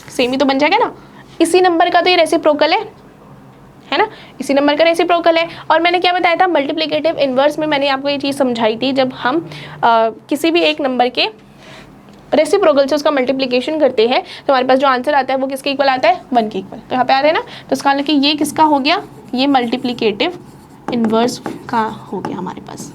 सेम ही तो बन जाएगा ना, इसी नंबर का तो ये रेसिप्रोकल है ना, इसी नंबर का रेसिप्रोकल है। और मैंने क्या बताया था, मल्टीप्लिकेटिव इन्वर्स में मैंने आपको ये चीज़ समझाई थी, जब हम किसी भी एक नंबर के रेसिप्रोकल से उसका मल्टीप्लिकेशन करते हैं तो हमारे पास जो आंसर आता है वो किसके इक्वल आता है, 1 के इक्वल। तो यहाँ पे आ रहे हैं ना, तो इसका मतलब कि ये किसका हो गया, ये मल्टीप्लिकेटिव इन्वर्स का हो गया हमारे पास।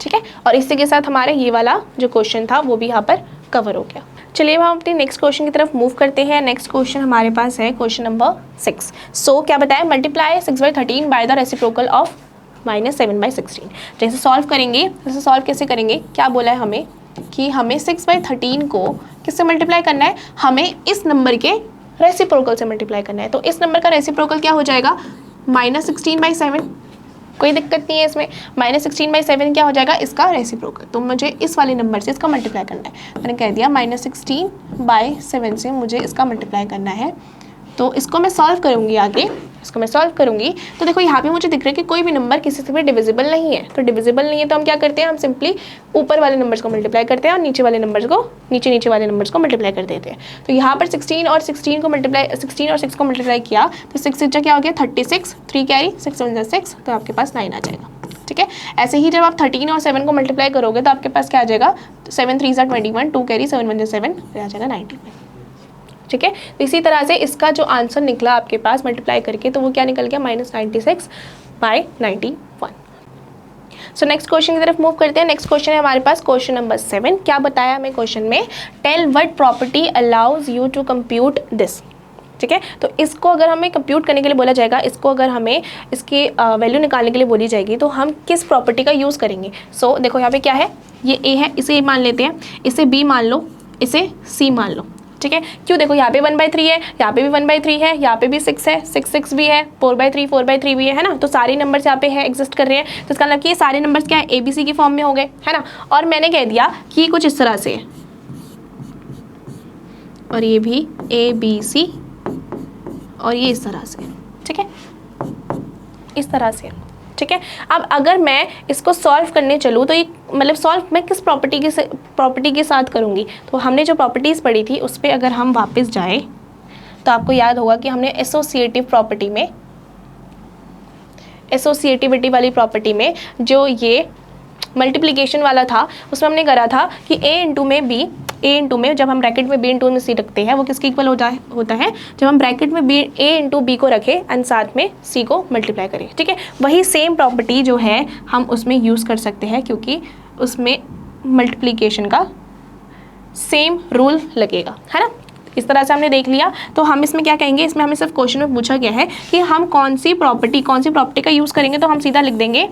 ठीक है, और इसी के साथ हमारे ये वाला जो क्वेश्चन था वो भी यहाँ पर कवर हो गया। चलिए हम अपने नेक्स्ट क्वेश्चन की तरफ मूव करते हैं। नेक्स्ट क्वेश्चन हमारे पास है क्वेश्चन नंबर 6। सो क्या बताया, multiply 6/13 by the reciprocal of -7/16। जैसे सॉल्व करेंगे, जैसे सॉल्व कैसे करेंगे, क्या बोला है हमें कि हमें 6/13 को किससे मल्टीप्लाई करना है, हमें इस नंबर के रेसिप्रोकल से मल्टीप्लाई करना है। तो इस नंबर का रेसिप्रोकल क्या हो जाएगा, -16/7, कोई दिक्कत नहीं है इसमें। -16/7 क्या हो जाएगा, इसका रेसिप्रोकल। तो मुझे इस वाले नंबर से इसका मल्टीप्लाई करना है, मैंने कह दिया -16/7 से मुझे इसका मल्टीप्लाई करना है। तो इसको मैं सॉल्व करूँगी आगे, इसको मैं सॉल्व करूँगी। तो देखो यहाँ पे मुझे दिख रहा है कि कोई भी नंबर किसी से भी डिविजिबल नहीं है, तो डिविजिबल नहीं है तो हम क्या करते हैं, हम सिंपली ऊपर वाले नंबर्स को मल्टीप्लाई करते हैं और नीचे वाले नंबर्स को, नीचे वाले नंबर्स को मल्टीप्लाई कर देते हैं। तो यहाँ पर 16 और 6 को मल्टीप्लाई किया तो 6 क्या हो गया 36, 3 कैरी 6 7 6, तो आपके पास 9 आ जाएगा। ठीक है, ऐसे ही जब आप 13 और 7 को मल्टीप्लाई करोगे तो आपके पास क्या आ जाएगा, 7 3 21, 2 कैरी 7 1 7, आ जाएगा 91। ठीक है, तो इसी तरह से इसका जो आंसर निकला आपके पास मल्टीप्लाई करके, तो वो क्या निकल गया, -96/91। सो नेक्स्ट क्वेश्चन की तरफ मूव करते हैं। नेक्स्ट क्वेश्चन है हमारे पास क्वेश्चन नंबर 7। क्या बताया हमें क्वेश्चन में, tell what property allows you to compute this. ठीक है, तो इसको अगर हमें कंप्यूट करने के लिए बोला जाएगा, इसको अगर हमें इसकी वैल्यू निकालने के लिए बोली जाएगी, तो हम किस प्रॉपर्टी का यूज़ करेंगे। सो देखो यहाँ पे क्या है, ये ए है, इसे ए मान लेते हैं, इसे बी मान लो, इसे सी मान लो। ठीक है, क्यों, देखो यहाँ पे 1/3 है, यहाँ पे भी 1/3 है, यहाँ पे भी 6 है, 6 भी है, 4/3 भी है ना, तो सारे नंबर्स यहाँ पे है एग्जिस्ट कर रहे हैं। तो इसका मतलब कि ये सारे नंबर्स क्या है, ABC की फॉर्म में हो गए, है ना। और मैंने कह दिया कि कुछ इस तरह से है, और ये भी ABC, और ये इस तरह से, ठीक है, इस तरह से। ठीक है। अब अगर मैं इसको सॉल्व करने चलूँ तो ये मतलब सॉल्व मैं किस प्रॉपर्टी के साथ करूँगी, तो हमने जो प्रॉपर्टीज़ पढ़ी थी उस पर अगर हम वापस जाए तो आपको याद होगा कि हमने एसोसिएटिविटी वाली प्रॉपर्टी में जो ये मल्टीप्लिकेशन वाला था उसमें हमने करा था कि a इंटू में जब हम ब्रैकेट में b इंटू में c रखते हैं वो किसके इक्वल होता है, जब हम ब्रैकेट में a इंटू b को रखें एंड साथ में c को मल्टीप्लाई करें। ठीक है, वही सेम प्रॉपर्टी जो है हम उसमें यूज़ कर सकते हैं क्योंकि उसमें मल्टीप्लिकेशन का सेम रूल लगेगा, है ना। इस तरह से हमने देख लिया। तो हम इसमें क्या कहेंगे, इसमें हमें सिर्फ क्वेश्चन में पूछा गया है कि हम कौन सी प्रॉपर्टी का यूज़ करेंगे, तो हम सीधा लिख देंगे,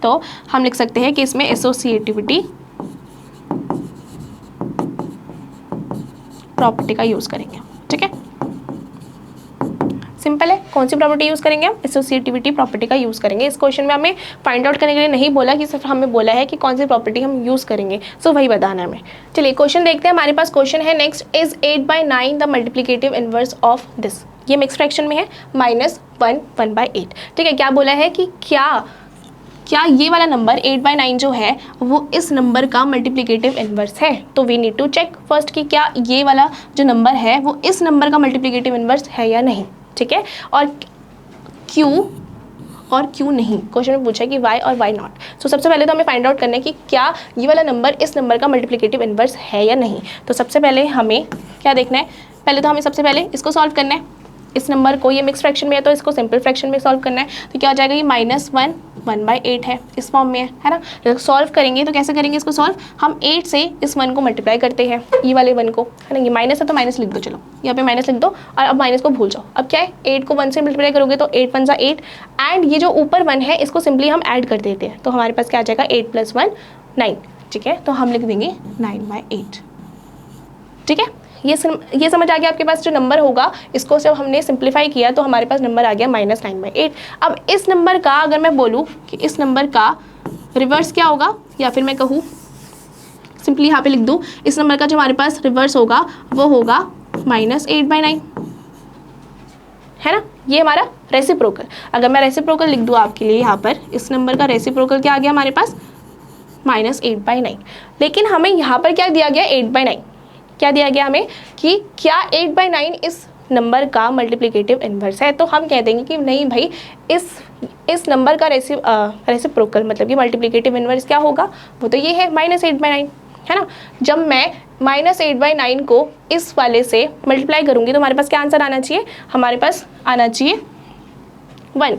तो हम लिख सकते हैं कि इसमें एसोसिएटिविटी प्रॉपर्टी का यूज़ करेंगे। ठीक है, सिंपल है। कौन सी प्रॉपर्टी यूज़ करेंगे हम, एसोसिएटिविटी प्रॉपर्टी का यूज़ करेंगे। इस क्वेश्चन में हमें फाइंड आउट करने के लिए नहीं बोला कि सिर्फ हमें बोला है कि कौन सी प्रॉपर्टी हम यूज़ करेंगे, सो वही बताना है हमें। चलिए क्वेश्चन देखते हैं। हमारे पास क्वेश्चन है next, is 8/9 the multiplicative inverse of this. ये मिक्स फ्रैक्शन में है, -1 1/8। ठीक है, क्या बोला है कि क्या ये वाला नंबर 8/9 जो है वो इस नंबर का मल्टीप्लिकेटिव इन्वर्स है। तो we need to check first कि क्या ये वाला जो नंबर है वो इस नंबर का मल्टीप्लिकेटिव इन्वर्स है या नहीं। ठीक है, और क्यों नहीं, क्वेश्चन में पूछा है कि वाई और वाई नॉट। तो सबसे पहले तो हमें फाइंड आउट करना है कि क्या ये वाला नंबर इस नंबर का मल्टीप्लिकेटिव इन्वर्स है या नहीं। तो सबसे पहले हमें क्या देखना है, पहले तो हमें सबसे पहले इसको सॉल्व करना है। इस नंबर को, ये मिक्स फ्रैक्शन में है तो इसको सिंपल फ्रैक्शन में सॉल्व करना है। तो क्या हो जाएगा, ये -1 1/8 है, इस फॉर्म में है ना। जब सॉल्व करेंगे तो कैसे करेंगे इसको सॉल्व, हम 8 से इस 1 को मल्टीप्लाई करते हैं, ये वाले 1 को, है ना। ये माइनस है तो माइनस लिख दो, चलो यहाँ पे माइनस लिख दो और अब माइनस को भूल जाओ। अब क्या है, 8 को 1 से मल्टीप्लाई करोगे तो 8 1 8, एंड ये जो ऊपर 1 है इसको सिंपली हम ऐड कर देते हैं। तो हमारे पास क्या आ जाएगा, 8 + 1 9। ठीक है, तो हम लिख देंगे 9/8। ठीक है, ये समझ आ गया आपके पास। जो नंबर होगा इसको जब हमने सिंप्लीफाई किया तो हमारे पास नंबर आ गया -9/8। अब इस नंबर का अगर मैं बोलूँ कि इस नंबर का रिवर्स क्या होगा, या फिर मैं कहूँ सिंपली यहाँ पे लिख दूँ, इस नंबर का जो हमारे पास रिवर्स होगा वो होगा -8/9, है ना। ये हमारा रेसिप्रोकल, अगर मैं रेसिप्रोकल लिख दूँ आपके लिए यहाँ पर, इस नंबर का रेसिप्रोकल क्या आ गया हमारे पास, -8/9। लेकिन हमें यहाँ पर क्या दिया गया, 8/9 क्या दिया गया हमें कि क्या 8/9 इस नंबर का मल्टीप्लिकेटिव इन्वर्स है। तो हम कह देंगे कि नहीं भाई, इस नंबर का रेसिप्रोकल मतलब कि मल्टीप्लिकेटिव इन्वर्स क्या होगा, वो तो ये है -8/9, है ना। जब मैं -8/9 को इस वाले से मल्टीप्लाई करूँगी तो हमारे पास क्या आंसर आना चाहिए, हमारे पास आना चाहिए 1।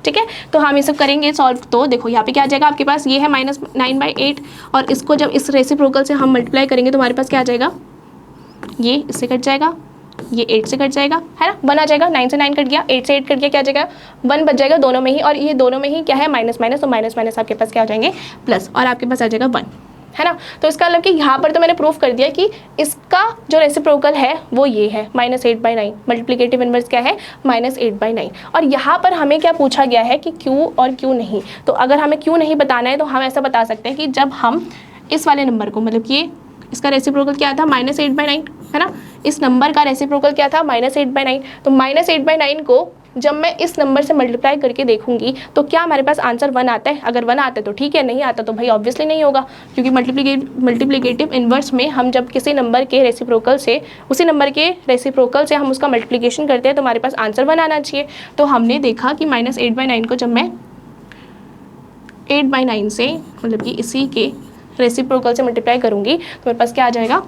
ठीक है, तो हम ये सब करेंगे सॉल्व। तो देखो यहाँ पे क्या आ जाएगा आपके पास, ये है -9/8 और इसको जब इस रेसिप्रोकल से हम मल्टीप्लाई करेंगे तो हमारे पास क्या आ जाएगा, ये इससे कट जाएगा, ये 8 से कट जाएगा, है ना। 1 आ जाएगा, 9 से 9 कट गया, 8 से 8 कट गया, क्या आ जाएगा 1 बच जाएगा दोनों में ही, और ये दोनों में ही क्या है माइनस माइनस, तो माइनस माइनस आपके पास क्या हो जाएंगे प्लस, और आपके पास आ जाएगा 1, है ना। तो इसका मतलब कि यहाँ पर तो मैंने प्रूफ कर दिया कि इसका जो रेसिप्रोकल है वो ये है -8/9, मल्टीप्लिकेटिव इन्वर्स क्या है -8/9। और यहाँ पर हमें क्या पूछा गया है कि क्यों और क्यों नहीं। तो अगर हमें क्यों नहीं बताना है तो हम ऐसा बता सकते हैं कि जब हम इस वाले नंबर को, मतलब कि इसका रेसिप्रोकल क्या था -8/9, है ना। इस नंबर का रेसिप्रोकल क्या था -8/9, तो -8/9 को जब मैं इस नंबर से मल्टीप्लाई करके देखूंगी तो क्या हमारे पास आंसर 1 आता है। अगर 1 आता है तो ठीक है, नहीं आता तो भाई ऑब्वियसली नहीं होगा, क्योंकि मल्टीप्लिकेटिव इन्वर्स में हम जब किसी नंबर के रेसिप्रोकल से, उसी नंबर के रेसिप्रोकल से हम उसका मल्टीप्लिकेशन करते हैं तो हमारे पास आंसर 1 आना चाहिए। तो हमने देखा कि -8/9 को जब मैं 8/9 से, मतलब कि इसी के रेसिप्रोकल से मल्टीप्लाई करूँगी तो मेरे पास क्या आ जाएगा,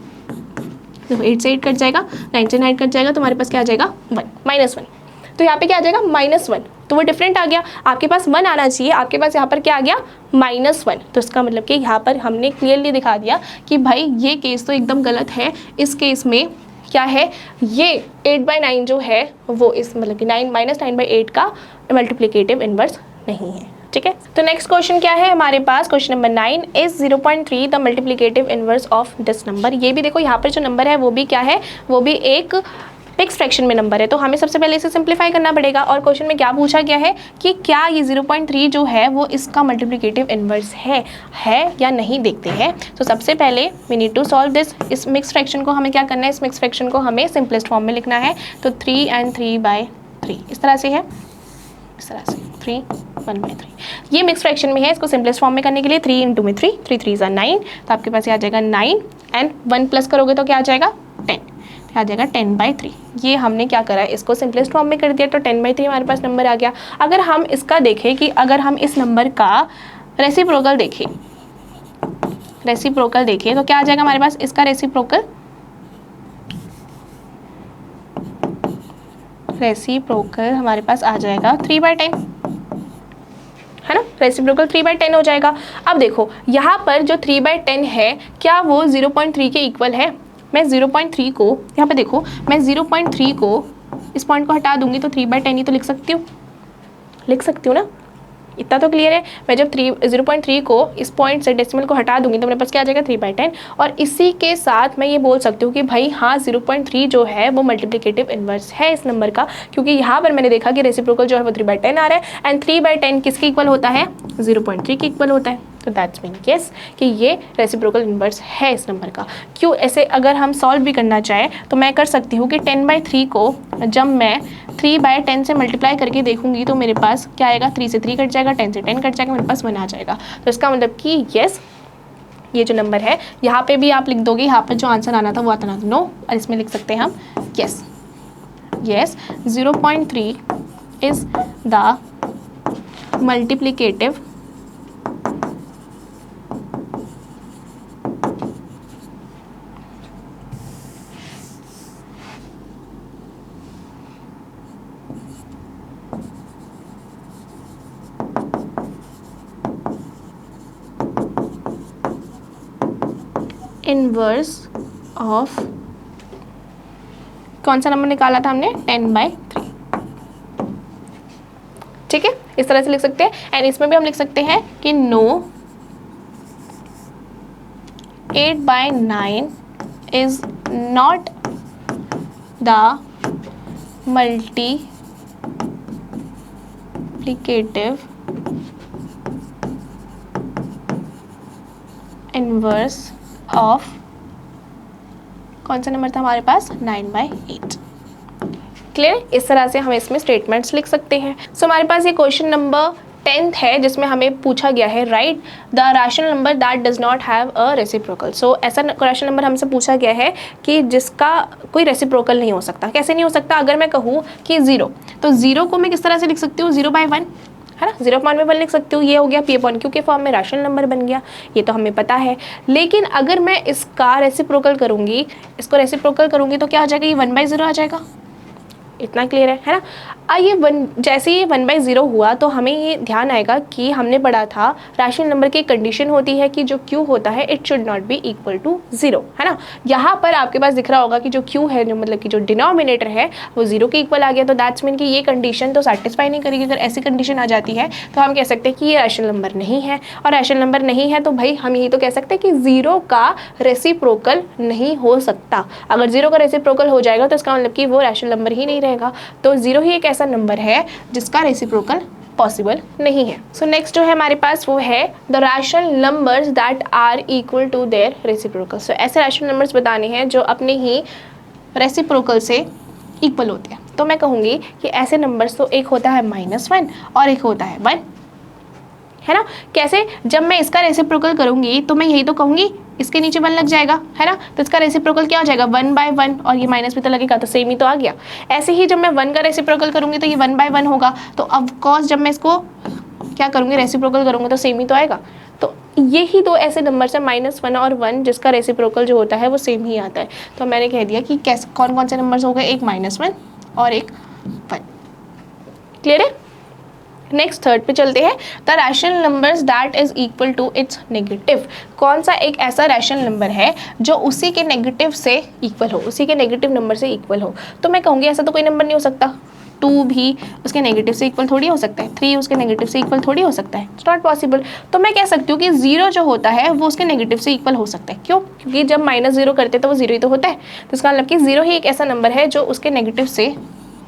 देखो 8 से 8 कट जाएगा, 9 से 9 कट जाएगा, तो हमारे पास क्या आ जाएगा 1 -1। तो यहाँ पे क्या आ जाएगा -1, तो वो डिफरेंट आ गया। आपके पास 1 आना चाहिए, आपके पास यहाँ पर क्या आ गया -1। तो इसका मतलब कि यहाँ पर हमने क्लियरली दिखा दिया कि भाई ये केस तो एकदम गलत है। इस केस में क्या है, ये 8/9 जो है वो इस मतलब कि -9/8 का मल्टीप्लिकेटिव इन्वर्स नहीं है। ठीक है, तो नेक्स्ट क्वेश्चन क्या है हमारे पास, question number 9, is 0.3 the multiplicative inverse of this number. ये भी देखो यहाँ पर जो नंबर है वो भी क्या है, वो भी एक मिक्स फ्रैक्शन में नंबर है। तो हमें सबसे पहले इसे सिंप्लीफाई करना पड़ेगा। और क्वेश्चन में क्या पूछा गया है कि क्या ये 0.3 जो है वो इसका मल्टीप्लिकेटिव इन्वर्स है या नहीं, देखते हैं। तो सबसे पहले we need to solve this. इस मिक्स फ्रैक्शन को हमें क्या करना है, इस मिक्स फ्रैक्शन को हमें सिंपलेस्ट फॉर्म में लिखना है। तो 3 and 3/3 इस तरह से है। इस तरह से 3 1/3। ये मिक्स फ्रैक्शन में है, इसको सिंपलेस्ट फॉर्म में करने के लिए 3 × में 3 3 3 9, तो आपके पास ये आ जाएगा 9 एंड 1 प्लस करोगे तो क्या आ जाएगा 10, आ जाएगा 10/3। ये हमने क्या करा है, इसको सिंपलेस्ट फॉर्म में कर दिया, तो 10/3 हमारे पास नंबर आ गया। अगर हम इसका देखें कि अगर हम इस नंबर का रेसिप्रोकल देखें तो क्या आ जाएगा हमारे पास, इसका रेसिप्रोकल हमारे पास आ जाएगा 3/10, है ना। रेसिप्रोकल 3/10 हो जाएगा। अब देखो यहाँ पर जो 3/10 है, क्या वो 0.3 के इक्वल है? मैं 0.3 को यहाँ पे देखो, मैं 0.3 को इस पॉइंट को हटा दूंगी तो 3/10 ही तो लिख सकती हूँ ना। इतना तो क्लियर है। मैं जब 0.3 को इस पॉइंट से डेसिमल को हटा दूंगी तो मेरे पास क्या आ जाएगा 3/10। और इसी के साथ मैं ये बोल सकती हूँ कि भाई हाँ 0.3 जो है वो मल्टीप्लिकेटिव इन्वर्स है इस नंबर का, क्योंकि यहाँ पर मैंने देखा कि रेसिप्रोकल जो है वो 3/10 आ रहा है एंड 3/10 किसके इक्वल होता है, 0.3 के इक्वल होता है। तो दैट्स मीन यस कि ये रेसिप्रोकल इन्वर्स है इस नंबर का। क्यों ऐसे अगर हम सॉल्व भी करना चाहें तो मैं कर सकती हूँ कि 10/3 को जब मैं 3/10 से मल्टीप्लाई करके देखूंगी तो मेरे पास क्या आएगा, 3 से 3 कट जाएगा, 10 से 10 कट जाएगा, मेरे पास 1 आ जाएगा। तो इसका मतलब कि यस ये जो नंबर है यहाँ पे भी आप लिख दोगे, यहाँ पर जो आंसर आना था वो आता ना नो, और इसमें लिख सकते हैं हम yes 0.3 is the multiplicative inverse of, कौन सा नंबर निकाला था हमने, 10/3। ठीक है, इस तरह से लिख सकते हैं। एंड इसमें भी हम लिख सकते हैं कि no 8/9 is not the multiplicative inverse of, कौन सा नंबर था हमारे पास, 9/8। क्लियर, इस तरह से हम इसमें स्टेटमेंट्स लिख सकते हैं। सो हमारे पास ये क्वेश्चन नंबर 10th है जिसमें हमें पूछा गया है write the rational number that does not have a reciprocal. So ऐसा रैशनल नंबर हमसे पूछा गया है कि जिसका कोई रेसिप्रोकल नहीं हो सकता। कैसे नहीं हो सकता, अगर मैं कहूँ कि 0, तो 0 को मैं किस तरह से लिख सकती हूँ, 0/1, है ना, 0/1 लिख सकती हूँ। ये हो गया P/Q के फॉर्म में रैशनल नंबर बन गया, ये तो हमें पता है। लेकिन अगर मैं इसका रेसिप्रोकल करूँगी, तो क्या हो जाएगा, ये 1/0 आ जाएगा। इतना क्लियर है ना। ये जैसे ही 1/0 हुआ तो हमें ये ध्यान आएगा कि हमने पढ़ा था रैशनल नंबर की कंडीशन होती है कि जो Q होता है it should not be equal to 0, है ना। यहाँ पर आपके पास दिख रहा होगा कि जो Q है, जो मतलब कि जो डिनोमिनेटर है वो 0 के इक्वल आ गया। तो दैट्स मीन कि ये कंडीशन तो सेटिस्फाई नहीं करेगी। अगर ऐसी कंडीशन आ जाती है तो हम कह सकते हैं कि ये रैशनल नंबर नहीं है, और रैशनल नंबर नहीं है तो भाई हम यही तो कह सकते हैं कि 0 का रेसिप्रोकल नहीं हो सकता। अगर 0 का रेसिप्रोकल हो जाएगा तो इसका मतलब कि वो रैशनल नंबर ही नहीं रहेगा। तो 0 ही एक ऐसा नंबर है जिसका रेसिप्रोकल पॉसिबल नहीं है। सो नेक्स्ट जो है हमारे पास वो है the rational numbers that are equal to their reciprocal. So ऐसे रैशनल नंबर्स बताने हैं जो अपने ही रेसिप्रोकल से इक्वल होते हैं। तो मैं कहूँगी कि ऐसे नंबर्स तो एक होता है -1 और एक होता है 1, है ना। कैसे, जब मैं इसका रेसिप्रोकल करूँगी तो मैं यही तो कहूँगी इसके नीचे 1 लग जाएगा, है ना। तो इसका रेसिप्रोकल क्या हो जाएगा, 1/1, और ये माइनस भी तो लगेगा तो सेम ही तो आ गया। ऐसे ही जब मैं 1 का रेसिप्रोकल करूँगी तो ये 1/1 होगा। तो ऑफ कोर्स जब मैं इसको क्या करूँगी, रेसिप्रोकल करूँगी तो सेम ही तो आएगा। तो यही तो ऐसे नंबर है -1 और 1 जिसका रेसिप्रोकल जो होता है वो सेम ही आता है। तो मैंने कह दिया कि कैसे कौन कौन से नंबर्स हो गए, एक -1 और एक 1। क्लियर है। नेक्स्ट थर्ड पे चलते हैं। The rational numbers that is equal to its negative. कौन सा एक ऐसा रैशनल नंबर है जो उसी के नेगेटिव से इक्वल हो, उसी के नेगेटिव नंबर से इक्वल हो। तो मैं कहूँगी ऐसा तो कोई नंबर नहीं हो सकता। 2 भी उसके नेगेटिव से इक्वल थोड़ी हो सकता है, 3 उसके नेगेटिव से इक्वल थोड़ी हो सकता है, इट्स नॉट पॉसिबल। तो मैं कह सकती हूँ कि 0 जो होता है वो उसके नेगेटिव से इक्वल हो सकता है। क्यों, क्योंकि जब -0 करते तो वो 0 ही तो होता है। तो इसका मतलब कि 0 ही एक ऐसा नंबर है जो उसके नेगेटिव से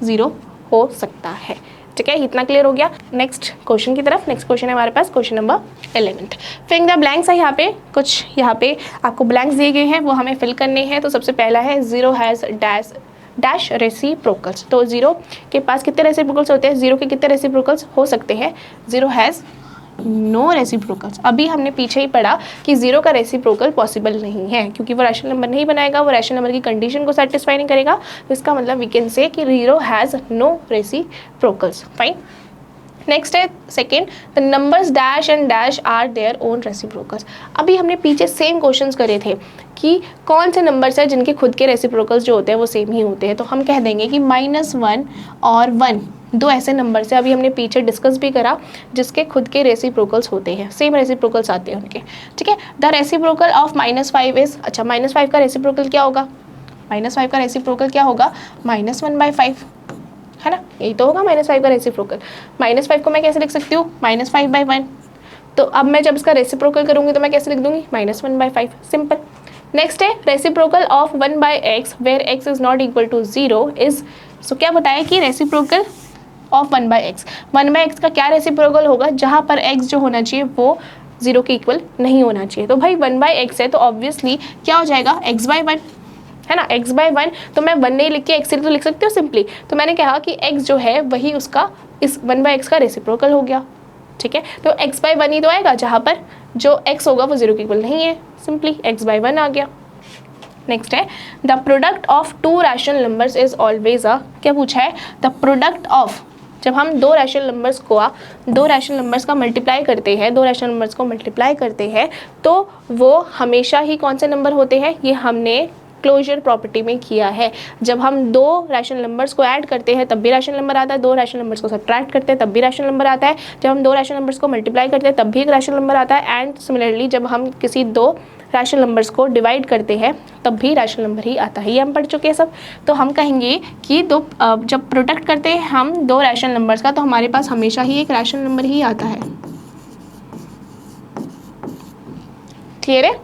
0 हो सकता है। ठीक है, इतना क्लियर हो गया। नेक्स्ट क्वेश्चन की तरफ। नेक्स्ट क्वेश्चन है हमारे पास question number 11। Filling the blanks है। यहाँ पे आपको ब्लैंक्स दिए गए हैं वो हमें फिल करने हैं। तो सबसे पहला है 0 हैज़ डैश डैश रेसिप्रोकल्स। तो 0 के पास कितने रेसिप्रोकल्स होते हैं? 0 के कितने रेसिप्रोकल्स हो सकते हैं? 0 हैज़ नो रेसिप्रोकल्स। अभी हमने पीछे ही पढ़ा कि 0 का रेसिप्रोकल पॉसिबल नहीं है क्योंकि वो रैशनल नंबर नहीं बनाएगा, वो रैशनल नंबर की कंडीशन को सेटिस्फाई नहीं करेगा। तो इसका मतलब वी कैन से कि 0 has no reciprocals. Fine. Next है second, the numbers dash and dash are their own reciprocals. अभी हमने पीछे सेम क्वेश्चंस करे थे कि कौन से नंबर्स हैं जिनके खुद के रेसिप्रोकल्स जो होते हैं वो सेम ही होते हैं। तो हम कह देंगे कि -1 और 1 दो ऐसे नंबर्स हैं, अभी हमने पीछे डिस्कस भी करा, जिसके खुद के रेसिप्रोकल्स होते हैं, सेम रेसिप्रोकल्स आते हैं उनके। ठीक है, द रेसिप्रोकल ऑफ -5 इज, अच्छा -5 का रेसिप्रोकल क्या होगा? -5 का रेसिप्रोकल क्या होगा? -1/5 है ना, यही तो होगा -5 का रेसिप्रोकल। -5 को मैं कैसे लिख सकती हूँ? -5/1। तो अब मैं जब इसका रेसिप्रोकल करूँगी तो मैं कैसे लिख दूँगी? -1/5, सिंपल। नेक्स्ट है reciprocal of 1/x where x is not equal to 0 is, so क्या बताया कि रेसिप्रोकल ऑफ 1/x, 1/x का क्या रेसिप्रोकल होगा? जहाँ पर x जो होना चाहिए वो 0 के इक्वल नहीं होना चाहिए। तो भाई 1/x है तो ऑब्वियसली क्या हो जाएगा? x/1 है ना, x/1। तो मैं 1 नहीं लिख के x तो लिख सकती हूँ सिंपली। तो मैंने कहा कि x जो है वही उसका इस 1/x का रेसिप्रोकल हो गया। ठीक है, तो x/1 ही तो आएगा जहाँ पर जो x होगा वो 0 के इक्वल नहीं है, सिंपली x/1 आ गया। नेक्स्ट है the product of to rational numbers is always a, क्या पूछा है? द प्रोडक्ट ऑफ, जब हम दो रैशनल नंबर्स का मल्टीप्लाई करते हैं, दो रैशनल नंबर्स को मल्टीप्लाई करते हैं तो वो हमेशा ही कौन से नंबर होते हैं? ये हमने क्लोजर प्रॉपर्टी में किया है। जब हम दो रैशनल नंबर्स को ऐड करते हैं तब भी रैशनल नंबर आता है, दो रैशनल नंबर्स को सब्ट्रैक्ट करते हैं तब भी रैशनल नंबर आता है, जब हम दो रैशनल नंबर्स को मल्टीप्लाई करते हैं तब भी एक रैशनल नंबर आता है, एंड सिमिलरली जब हम किसी दो रैशनल नंबर्स को डिवाइड करते हैं तब भी रैशनल नंबर ही आता है। ये हम पढ़ चुके हैं सब। तो हम कहेंगे कि जब प्रोडक्ट करते हैं हम दो रैशनल नंबर्स का तो हमारे पास हमेशा ही एक रैशनल नंबर ही आता है। क्लियर है?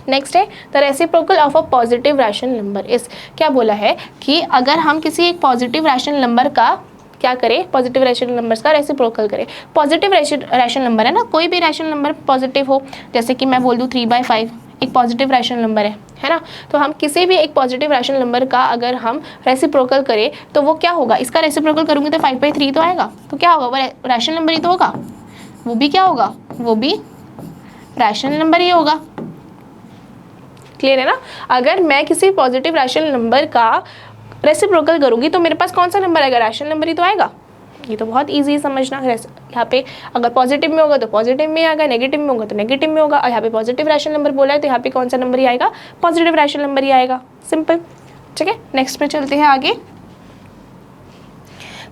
नेक्स्ट है the reciprocal of a positive rational number is, क्या बोला है कि अगर हम किसी एक पॉजिटिव रैशनल नंबर का क्या करें? पॉजिटिव रैशनल नंबर्स का रेसिप्रोकल करें। पॉजिटिव रैशनल नंबर है ना, कोई भी रैशनल नंबर पॉजिटिव हो, जैसे कि मैं बोल दूँ 3/5 एक पॉजिटिव रैशनल नंबर है ना, तो हम किसी भी एक पॉजिटिव रैशनल नंबर का अगर हम रेसिप्रोकल करें तो वो क्या होगा? इसका रेसिप्रोकल करूँगी तो 5/3 तो आएगा, तो क्या होगा? वो रैशनल नंबर ही तो होगा, वो भी क्या होगा? वो भी रैशनल नंबर ही होगा। क्लियर है ना? अगर मैं किसी पॉजिटिव रैशनल नंबर का रेसिप्रोकल करूँगी तो मेरे पास कौन सा नंबर आएगा? रैशनल नंबर ही तो आएगा। ये तो बहुत इजी समझना है। यहाँ पे अगर पॉजिटिव में होगा तो पॉजिटिव में आएगा, नेगेटिव में होगा तो नेगेटिव में होगा, और यहाँ पे पॉजिटिव रैशनल नंबर बोला है तो यहाँ पे कौन सा नंबर ही आएगा? पॉजिटिव रैशनल नंबर ही आएगा, सिंपल। ठीक है, नेक्स्ट पे चलते हैं आगे।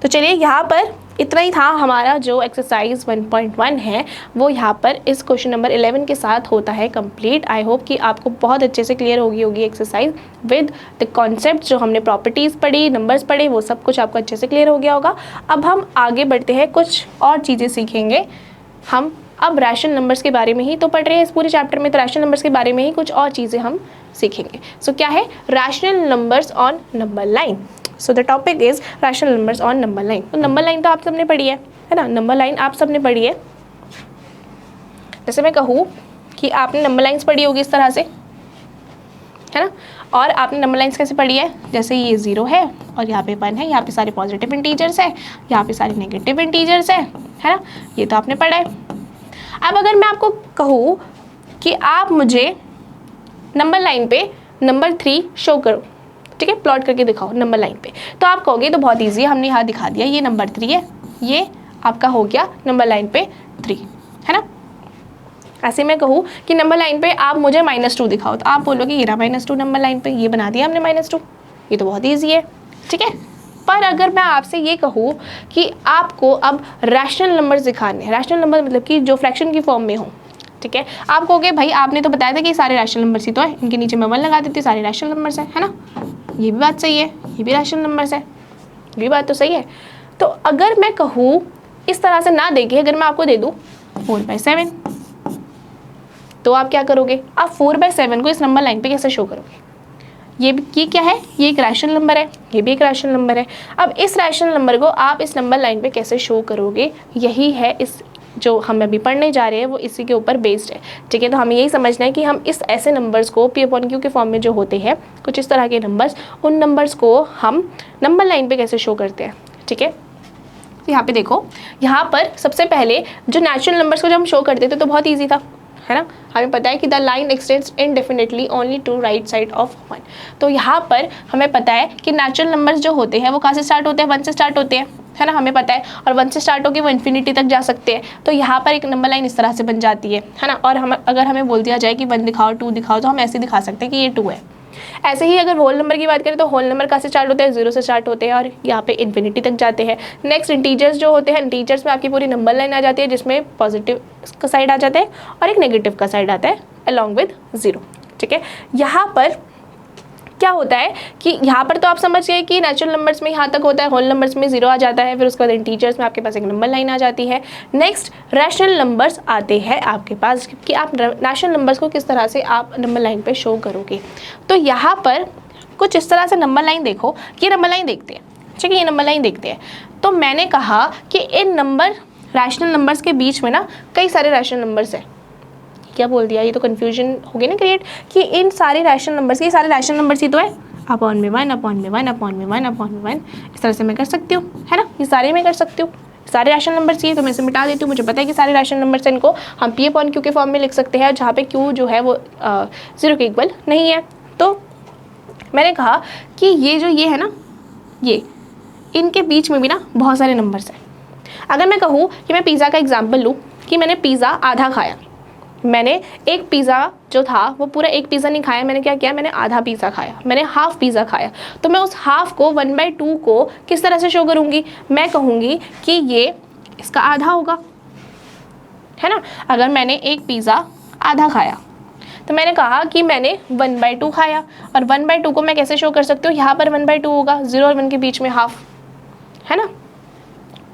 तो चलिए यहाँ पर इतना ही था हमारा जो एक्सरसाइज 1.1 है वो यहाँ पर इस क्वेश्चन नंबर 11 के साथ होता है कंप्लीट। आई होप कि आपको बहुत अच्छे से क्लियर होगी एक्सरसाइज विद द कॉन्सेप्ट, जो हमने प्रॉपर्टीज़ पढ़ी, नंबर्स पढ़े, वो सब कुछ आपको अच्छे से क्लियर हो गया होगा। अब हम आगे बढ़ते हैं, कुछ और चीज़ें सीखेंगे। हम अब रैशनल नंबर्स के बारे में ही तो पढ़ रहे हैं इस पूरे चैप्टर में, तो रैशनल नंबर्स के बारे में ही कुछ और चीज़ें हम सीखेंगे। सो क्या है? Rational numbers on number line. So the topic is rational numbers on number line. तो नंबर लाइन तो आप सबने पढ़ी है ना, नंबर लाइन आप सबने पढ़ी है। जैसे मैं कहूँ कि आपने नंबर लाइन्स पढ़ी होगी इस तरह से, है ना, और आपने नंबर लाइन्स कैसे पढ़ी है? जैसे ये 0 है और यहाँ पे 1 है, यहाँ पे सारे पॉजिटिव इंटीजर्स है, यहाँ पे सारे नेगेटिव इंटीजर्स है ना, ये तो आपने पढ़ा है। अब अगर मैं आपको कहूँ कि आप मुझे नंबर लाइन पे नंबर 3 शो करो, ठीक है, प्लॉट करके दिखाओ नंबर लाइन पे, तो आप कहोगे तो बहुत इजी है, हमने यहाँ दिखा दिया, ये नंबर 3 है, ये आपका हो गया नंबर लाइन पे 3, है ना। ऐसे मैं कहूँ कि नंबर लाइन पे आप मुझे -2 दिखाओ, तो आप बोलोगे ये रहा -2 नंबर लाइन पे, ये बना दिया हमने -2, ये तो बहुत ईजी है, ठीक है। पर अगर मैं आपसे ये कहूँ कि आपको अब रैशनल नंबर्स दिखाने हैं, रैशनल नंबर मतलब कि जो फ्रैक्शन की फॉर्म में हो, ठीक है, आप कहोगे भाई आपने तो बताया था कि सारे रैशनल नंबर्स ही तो है, इनके नीचे मैं 1 लगा देती हूँ, सारे रैशनल नंबर्स है ना, ये भी बात सही है, ये भी रैशनल नंबर्स है, ये भी बात तो सही है। तो अगर मैं कहूँ इस तरह से ना देके, अगर मैं आपको दे दूँ 4/7, तो आप क्या करोगे? आप 4/7 को इस नंबर लाइन पे कैसे शो करोगे? ये क्या है? ये एक रैशनल नंबर है, ये भी एक रैशनल नंबर है। अब इस रैशनल नंबर को आप इस नंबर लाइन पे कैसे शो करोगे? यही है इस जो हम अभी पढ़ने जा रहे हैं वो इसी के ऊपर बेस्ड है, ठीक है। तो हमें यही समझना है कि हम इस ऐसे नंबर्स को P/Q के फॉर्म में जो होते हैं कुछ इस तरह के नंबर्स, उन नंबर्स को हम नंबर लाइन पे कैसे शो करते हैं, ठीक है। तो यहाँ पे देखो, यहाँ पर सबसे पहले जो नेचुरल नंबर्स को जब हम शो करते थे तो बहुत ईजी था, है ना। हमें पता है कि the line extends indefinitely only to right side of 1। तो यहाँ पर हमें पता है कि नेचुरल नंबर्स जो होते हैं वो कहाँ से स्टार्ट होते हैं, 1 से स्टार्ट होते हैं, है ना, हमें पता है। और 1 से स्टार्ट होकर वो इन्फिनिटी तक जा सकते हैं। तो यहाँ पर एक नंबर लाइन इस तरह से बन जाती है ना। और हम अगर हमें बोल दिया जाए कि 1 दिखाओ 2 दिखाओ तो हम ऐसे दिखा सकते हैं कि ये 2 है। ऐसे ही अगर होल नंबर की बात करें तो होल नंबर कहाँ से स्टार्ट होते हैं, 0 से स्टार्ट होते हैं और यहाँ पे इन्फिनिटी तक जाते हैं। नेक्स्ट इंटीजर्स जो होते हैं, इंटीजर्स में आपकी पूरी नंबर लाइन आ जाती है जिसमें पॉजिटिव का साइड आ जाता है और एक नेगेटिव का साइड आता है अलॉन्ग विद 0, ठीक है। यहाँ पर क्या होता है कि यहाँ पर तो आप समझ गए कि नेचुरल नंबर्स में यहाँ तक होता है, होल नंबर्स में 0 आ जाता है, फिर उसके बाद इंटीजर्स में आपके पास एक नंबर लाइन आ जाती है। नेक्स्ट रैशनल नंबर्स आते हैं आपके पास कि आप रैशनल नंबर्स को किस तरह से आप नंबर लाइन पे शो करोगे। तो यहाँ पर कुछ इस तरह से नंबर लाइन देखो, ये नंबर लाइन देखते हैं, ठीक है, ये नंबर लाइन देखते हैं। तो मैंने कहा कि इन रैशनल नंबर्स के बीच में ना कई सारे रैशनल नंबर्स हैं। क्या बोल दिया, ये तो कन्फ्यूजन हो गई ना क्रिएट कि इन सारे रैशनल नंबर्स, ये सारे रैशनल नंबर्स ही तो है, अपॉन में 1 अपॉन में 1 अपॉन में 1 अपॉन में 1, इस तरह से मैं कर सकती हूँ, है ना। ये सारे मैं कर सकती हूँ, सारे रैशनल नंबर्स ये तो मैं इसे मिटा देती हूँ। मुझे पता है कि सारे रैशनल नंबर्स हैं, इनको हम P/Q के फॉर्म में लिख सकते हैं जहाँ पे Q जो है वो 0 के इक्वल नहीं है। तो मैंने कहा कि ये है ना, ये इनके बीच में भी ना बहुत सारे नंबर्स हैं। अगर मैं कहूँ कि मैं पिज़्ज़ा का एग्जाम्पल लूँ कि मैंने पिज़्ज़ा आधा खाया, मैंने एक पिज़्ज़ा जो था वो पूरा एक पिज़्ज़ा नहीं खाया, मैंने क्या किया, मैंने आधा पिज़्ज़ा खाया, मैंने हाफ़ पिज़्ज़ा खाया। तो मैं उस हाफ़ को 1/2 को किस तरह से शो करूँगी, मैं कहूँगी कि ये इसका आधा होगा, है ना। अगर मैंने एक पिज़्ज़ा आधा खाया तो मैंने कहा कि मैंने 1/2 खाया, और 1/2 को मैं कैसे शो कर सकती हूँ, यहाँ पर 1/2 होगा, 0 और 1 के बीच में हाफ़, है ना।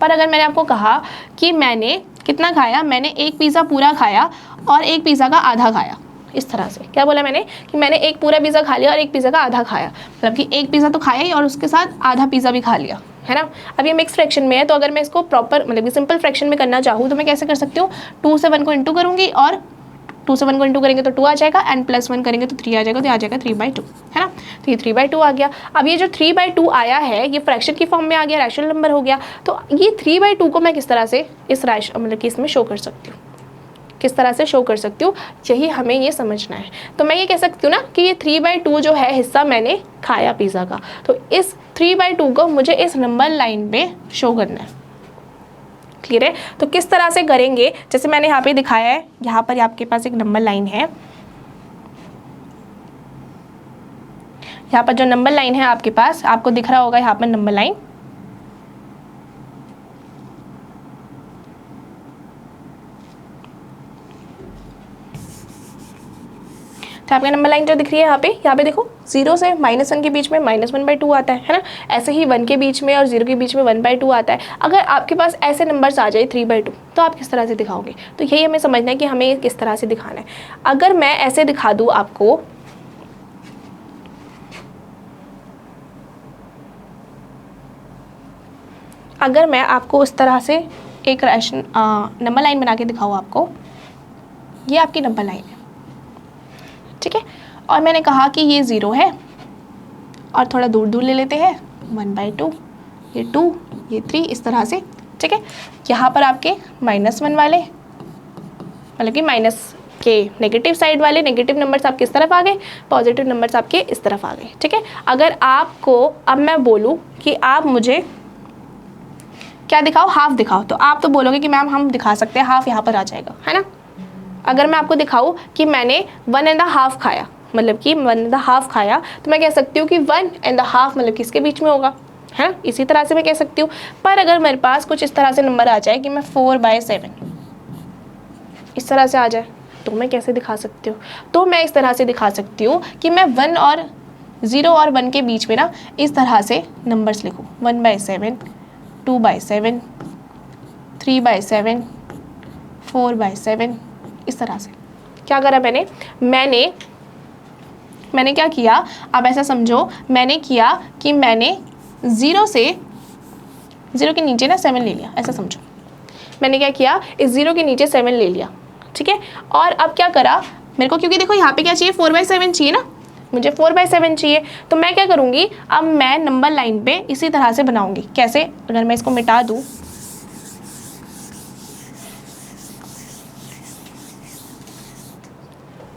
पर अगर मैंने आपको कहा कि मैंने कितना खाया, मैंने एक पिज़्ज़ा पूरा खाया और एक पिज़्ज़ा का आधा खाया, इस तरह से क्या बोला मैंने कि मैंने एक पूरा पिज़्ज़ा खा लिया और एक पिज़्ज़ा का आधा खाया, मतलब कि एक पिज़्ज़ा तो खाया ही और उसके साथ आधा पिज़्ज़ा भी खा लिया, है ना। अब ये मिक्स फ्रैक्शन में है, तो अगर मैं इसको प्रॉपर मतलब कि सिंपल फ्रैक्शन में करना चाहूँ तो मैं कैसे कर सकती हूँ, 2 से 1 को इंटू करूँगी और 2 से 1 को इंटू करेंगे तो 2 आ जाएगा, एंड +1 करेंगे तो 3 आ जाएगा, तो आ जाएगा 3/2, है ना। तो ये 3/2 आ गया। अब ये जो 3/2 आया है ये फ्रैक्शन की फॉर्म में आ गया, रैशनल नंबर हो गया। तो ये 3/2 को मैं किस तरह से इस मतलब कि इसमें शो कर सकती हूँ, किस तरह से शो कर सकती हूँ, यही हमें ये समझना है। तो मैं ये कह सकती हूँ ना कि ये 3/2 जो है हिस्सा मैंने खाया पिज़्ज़ा का, तो इस 3/2 को मुझे इस नंबर लाइन पे शो करना है। क्लियर है। तो किस तरह से करेंगे, जैसे मैंने यहाँ पे दिखाया है, यहाँ पर आपके पास एक नंबर लाइन है, यहाँ पर जो नंबर लाइन है आपके पास, आपको दिख रहा होगा यहाँ पर नंबर लाइन, तो आपके नंबर लाइन जो दिख रही है यहाँ पे देखो, 0 से -1 के बीच में -1/2 आता है ना। ऐसे ही 1 के बीच में और 0 के बीच में 1/2 आता है। अगर आपके पास ऐसे नंबर्स आ जाए 3/2 तो आप किस तरह से दिखाओगे, तो यही हमें समझना है कि हमें किस तरह से दिखाना है। अगर मैं ऐसे दिखा दूँ आपको, अगर मैं आपको उस तरह से एक नंबर लाइन बना के दिखाऊँ आपको, ये आपकी नंबर लाइन है, ठीक है। और मैंने कहा कि ये 0 है और थोड़ा दूर दूर ले लेते हैं, 1/2, ये 2, ये 3, इस तरह से, ठीक है। यहाँ पर आपके -1 वाले, मतलब कि माइनस के नेगेटिव साइड वाले नेगेटिव नंबर्स आप किस तरफ आ गए, पॉजिटिव नंबर्स आपके इस तरफ आ गए, ठीक है। अगर आपको अब मैं बोलूँ कि आप मुझे क्या दिखाओ, हाफ दिखाओ, तो आप तो बोलोगे कि मैम हम दिखा सकते हैं, हाफ यहाँ पर आ जाएगा, है ना। अगर मैं आपको दिखाऊँ कि मैंने 1.5 खाया, मतलब कि 1.5 खाया, तो मैं कह सकती हूँ कि 1.5 मतलब किसके बीच में होगा, है ना। इसी तरह से मैं कह सकती हूँ। पर अगर मेरे पास कुछ इस तरह से नंबर आ जाए कि मैं 4/7 इस तरह से आ जाए, तो मैं कैसे दिखा सकती हूँ, तो मैं इस तरह से दिखा सकती हूँ कि मैं 1 और 0 और 1 के बीच में ना इस तरह से नंबर्स लिखूँ, 1/7, 2/7, 3/7, 4/7, इस तरह से। क्या करा मैंने क्या किया, अब ऐसा समझो, मैंने किया कि मैंने 0 के नीचे ना 7 ले लिया, ऐसा समझो। मैंने क्या किया, इस 0 के नीचे 7 ले लिया, ठीक है। और अब क्या करा मेरे को, क्योंकि देखो यहाँ पे क्या चाहिए, 4/7 चाहिए ना, मुझे 4/7 चाहिए, तो मैं क्या करूँगी, अब मैं नंबर लाइन पे इसी तरह से बनाऊंगी। कैसे, अगर मैं इसको मिटा दूँ,